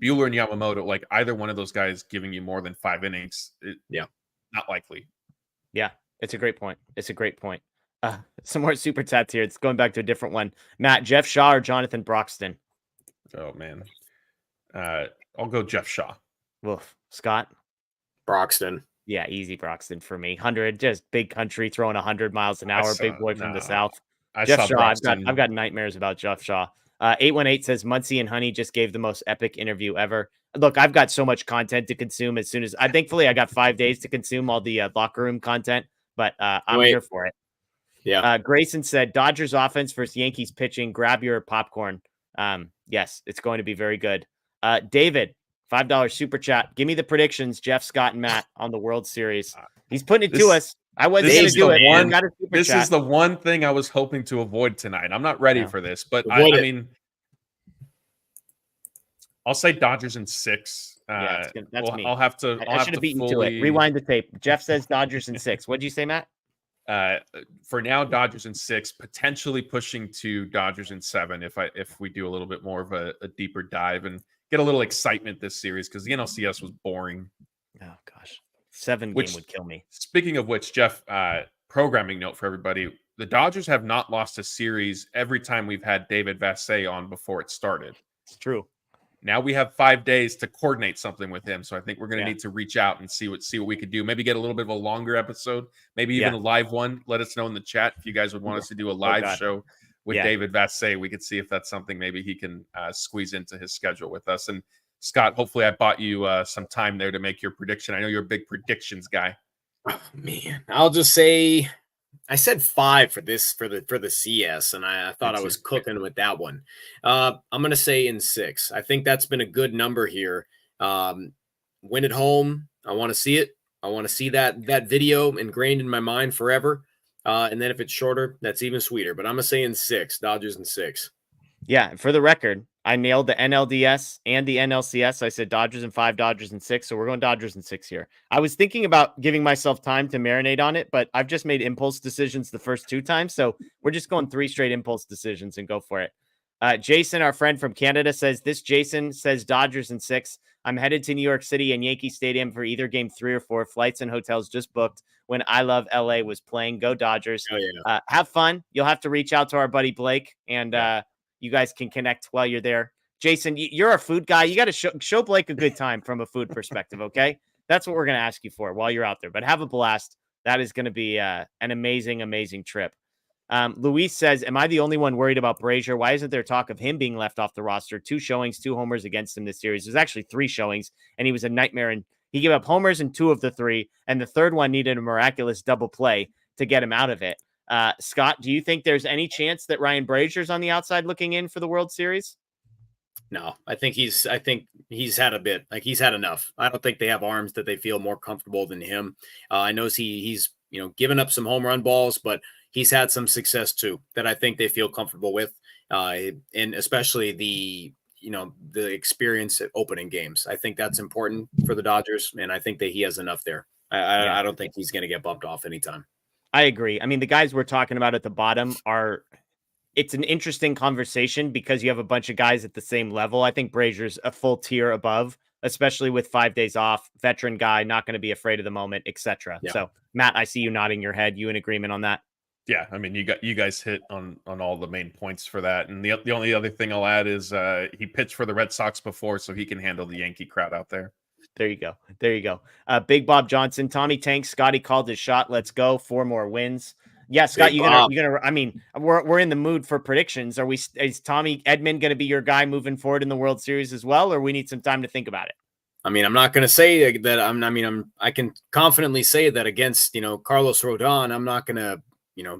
Buehler and Yamamoto, like either one of those guys giving you more than 5 innings. Not likely.
Yeah. It's a great point. Some more super chats here. It's going back to a different one. Matt, Jeff Shaw or Jonathan Broxton?
Oh, man. I'll go Jeff Shaw.
Woof. Scott?
Broxton.
Yeah, easy Broxton for me. 100, just big country, throwing 100 miles an hour. Big boy from the South. Jeff Shaw, I've got nightmares about Jeff Shaw. 818 says Muncie and Honey just gave the most epic interview ever. Look, I've got so much content to consume as soon as thankfully I got 5 days to consume all the locker room content. But I'm here for it.
Yeah.
Grayson said, Dodgers offense versus Yankees pitching. Grab your popcorn. Yes, it's going to be very good. David, $5 super chat. Give me the predictions, Jeff, Scott, and Matt on the World Series. He's putting it to us. I wasn't going to do it.
This is the one thing I was hoping to avoid tonight. I'm not ready for this, but I mean, I'll say Dodgers in 6.
That's me.
I'll have to.
I should have beaten to it. Rewind the tape. Jeff says Dodgers in 6. What'd you say, Matt?
For now, Dodgers in 6, potentially pushing to Dodgers in 7 if we do a little bit more of a deeper dive and get a little excitement this series, because the NLCS was boring.
Oh gosh, 7 game would kill me.
Speaking of which, Jeff, programming note for everybody: the Dodgers have not lost a series every time we've had David Vassegh on before it started.
It's true.
Now we have 5 days to coordinate something with him, so I think we're going to need to reach out and see what we could do. Maybe get a little bit of a longer episode, maybe even a live one. Let us know in the chat if you guys would want us to do a live show with David Vassegh. We could see if that's something maybe he can squeeze into his schedule with us. And Scott, hopefully I bought you some time there to make your prediction. I know you're a big predictions guy.
Oh, man, I'll just say I said 5 for the CS, and I thought I was cooking with that one. I'm going to say in 6. I think that's been a good number here. Win at home. I want to see it. I want to see that video ingrained in my mind forever. And then if it's shorter, that's even sweeter. But I'm going to say in 6, Dodgers in 6.
Yeah, for the record, I nailed the NLDS and the NLCS. I said Dodgers in 5, Dodgers in 6. So we're going Dodgers in 6 here. I was thinking about giving myself time to marinate on it, but I've just made impulse decisions the first 2 times. So we're just going 3 straight impulse decisions and go for it. Jason, our friend from Canada, says Jason says Dodgers in 6. I'm headed to New York City and Yankee Stadium for either game 3 or 4. Flights and hotels just booked when I Love LA was playing. Go Dodgers.
Oh, yeah.
Have fun. You'll have to reach out to our buddy Blake, and you guys can connect while you're there. Jason, you're a food guy. You got to show Blake a good time from a food perspective, okay? That's what we're going to ask you for while you're out there. But have a blast. That is going to be an amazing, amazing trip. Luis says, am I the only one worried about Brazier? Why isn't there talk of him being left off the roster? 2 showings, 2 homers against him this series. There's actually 3 showings, and he was a nightmare. And he gave up homers in 2 of the 3, and the third one needed a miraculous double play to get him out of it. Scott, do you think there's any chance that Ryan Brazier's on the outside looking in for the World Series?
No, I think he's had a bit. Like, he's had enough. I don't think they have arms that they feel more comfortable than him. I know he's given up some home run balls, but he's had some success too that I think they feel comfortable with. And especially the experience at opening games. I think that's important for the Dodgers, and I think that he has enough there. I don't think he's going to get bumped off anytime.
I agree. I mean, the guys we're talking about at the bottom it's an interesting conversation because you have a bunch of guys at the same level. I think Brazier's a full tier above, especially with 5 days off, veteran guy, not going to be afraid of the moment, etc. Yeah. So Matt, I see you nodding your head. You in agreement on that?
Yeah. I mean, you guys hit on all the main points for that. And the only other thing I'll add is he pitched for the Red Sox before, so he can handle the Yankee crowd out there.
There you go. There you go. Big Bob Johnson, Tommy Tank, Scotty called his shot. Let's go. 4 more wins. Yeah, Scott, you're gonna. I mean, we're in the mood for predictions. Is Tommy Edman going to be your guy moving forward in the World Series as well, or we need some time to think about it?
I mean, I'm not going to say that. I can confidently say that against Carlos Rodon. I'm not going to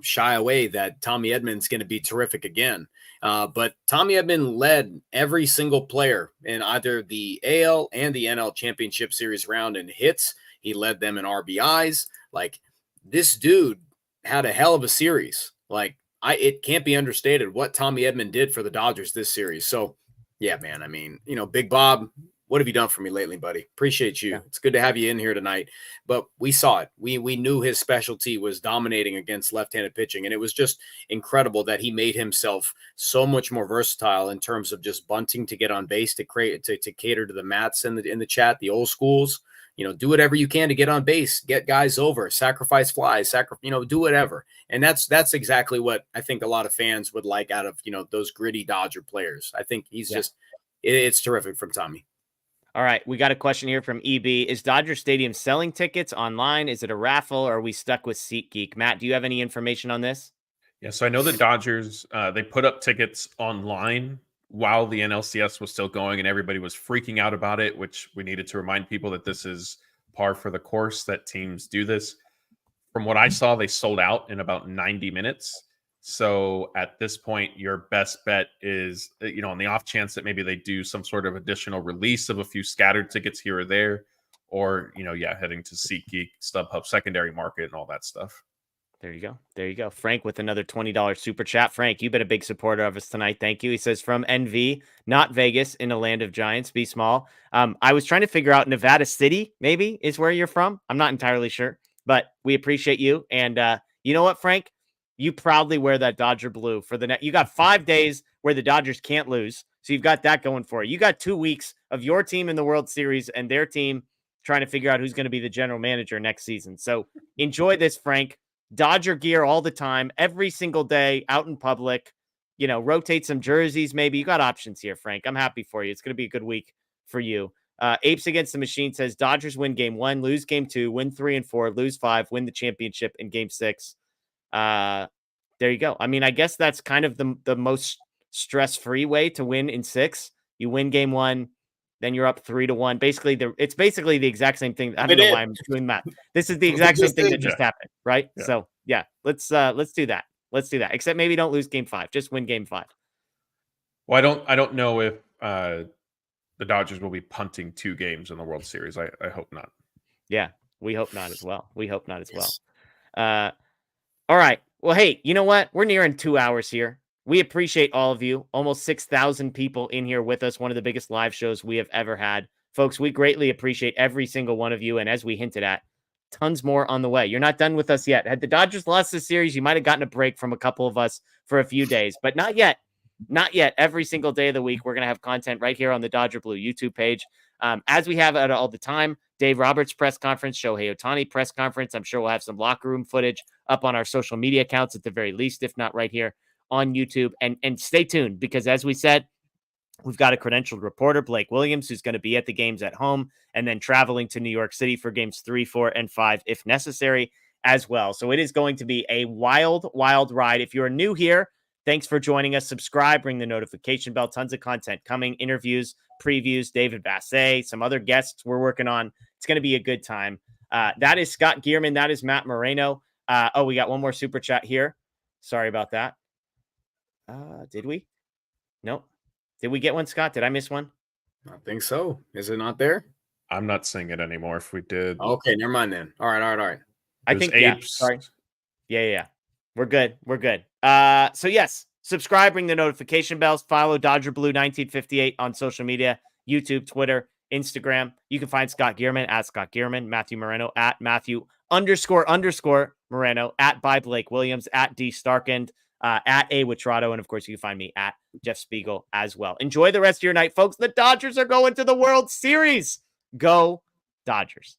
shy away that Tommy Edman's going to be terrific again. But Tommy Edman led every single player in either the AL and the NL Championship Series round in hits. He led them in RBIs. Like, this dude had a hell of a series. Like, it can't be understated what Tommy Edman did for the Dodgers this series. So, yeah, man. I mean, Big Bob, what have you done for me lately, buddy? Appreciate you. Yeah. It's good to have you in here tonight. But we saw it. We knew his specialty was dominating against left-handed pitching, and it was just incredible that he made himself so much more versatile in terms of just bunting to get on base, to cater to the Mats in the chat, the old schools. Do whatever you can to get on base, get guys over, sacrifice flies, do whatever. And that's exactly what I think a lot of fans would like out of, those gritty Dodger players. I think he's it's terrific from Tommy.
All right. We got a question here from EB. Is Dodger Stadium selling tickets online? Is it a raffle, or are we stuck with SeatGeek? Matt, do you have any information on this?
Yeah. So I know the Dodgers, they put up tickets online while the NLCS was still going, and everybody was freaking out about it, which we needed to remind people that this is par for the course, that teams do this. From what I saw, they sold out in about 90 minutes. So at this point, your best bet is, on the off chance that maybe they do some sort of additional release of a few scattered tickets here or there, or, heading to SeatGeek, StubHub secondary market and all that stuff.
There you go. There you go. Frank with another $20 super chat. Frank, you've been a big supporter of us tonight. Thank you. He says, from NV, not Vegas, in a land of giants, be small. I was trying to figure out Nevada City, maybe, is where you're from. I'm not entirely sure, but we appreciate you. And You know what, Frank? You proudly wear that Dodger blue for the next. You got 5 days where the Dodgers can't lose. So you've got that going for you. You got 2 weeks of your team in the World Series and their team trying to figure out who's going to be the general manager next season. So enjoy this, Frank. Dodger gear all the time, every single day out in public. Rotate some jerseys maybe. You got options here, Frank. I'm happy for you. It's going to be a good week for you. Apes Against the Machine says Dodgers win game 1, lose game 2, win 3 and 4, lose 5, win the championship in game 6. There you go. I mean, I guess that's kind of the most stress-free way to win in 6. You win game 1, then you're up 3-1. Basically, it's basically the exact same thing. I don't know why I'm doing math. This is the exact same thing that just happened, right? Yeah. So yeah, let's do that. Let's do that. Except maybe don't lose game 5. Just win game 5.
Well, I don't know if the Dodgers will be punting 2 games in the World Series. I hope not.
Yeah, we hope not as well. All right. Well, hey, you know what? We're nearing 2 hours here. We appreciate all of you. Almost 6,000 people in here with us. One of the biggest live shows we have ever had. Folks, we greatly appreciate every single one of you. And as we hinted at, tons more on the way. You're not done with us yet. Had the Dodgers lost this series, you might have gotten a break from a couple of us for a few days, but not yet. Not yet. Every single day of the week, we're going to have content right here on the Dodger Blue YouTube page. As we have it all the time, Dave Roberts press conference, Shohei Ohtani press conference. I'm sure we'll have some locker room footage up on our social media accounts at the very least, if not right here on YouTube. And stay tuned because as we said, we've got a credentialed reporter, Blake Williams, who's going to be at the games at home and then traveling to New York City for games 3, 4, and 5 if necessary as well. So it is going to be a wild, wild ride. If you're new here, thanks for joining us. Subscribe, ring the notification bell. Tons of content coming, interviews, previews, David Bassett, some other guests we're working on. It's going to be a good time. That is Scott Geirman. That is Matt Moreno. We got one more super chat here. Sorry about that. Did we? Nope. Did we get one, Scott? Did I miss one?
I think so. Is it not there?
I'm not seeing it anymore. If we did.
Okay, never mind then. All right.
I think, yeah. Sorry. Yeah. We're good. So yes, subscribe, ring the notification bells, follow Dodger Blue 1958 on social media, YouTube, Twitter, Instagram. You can find Scott Geirman at Scott Geirman, Matthew Moreno at Matthew__ Moreno, at by Blake Williams, at D Starkend, at A Witrado, and of course you can find me at Jeff Spiegel as well. Enjoy the rest of your night, folks. The Dodgers are going to the World Series. Go Dodgers.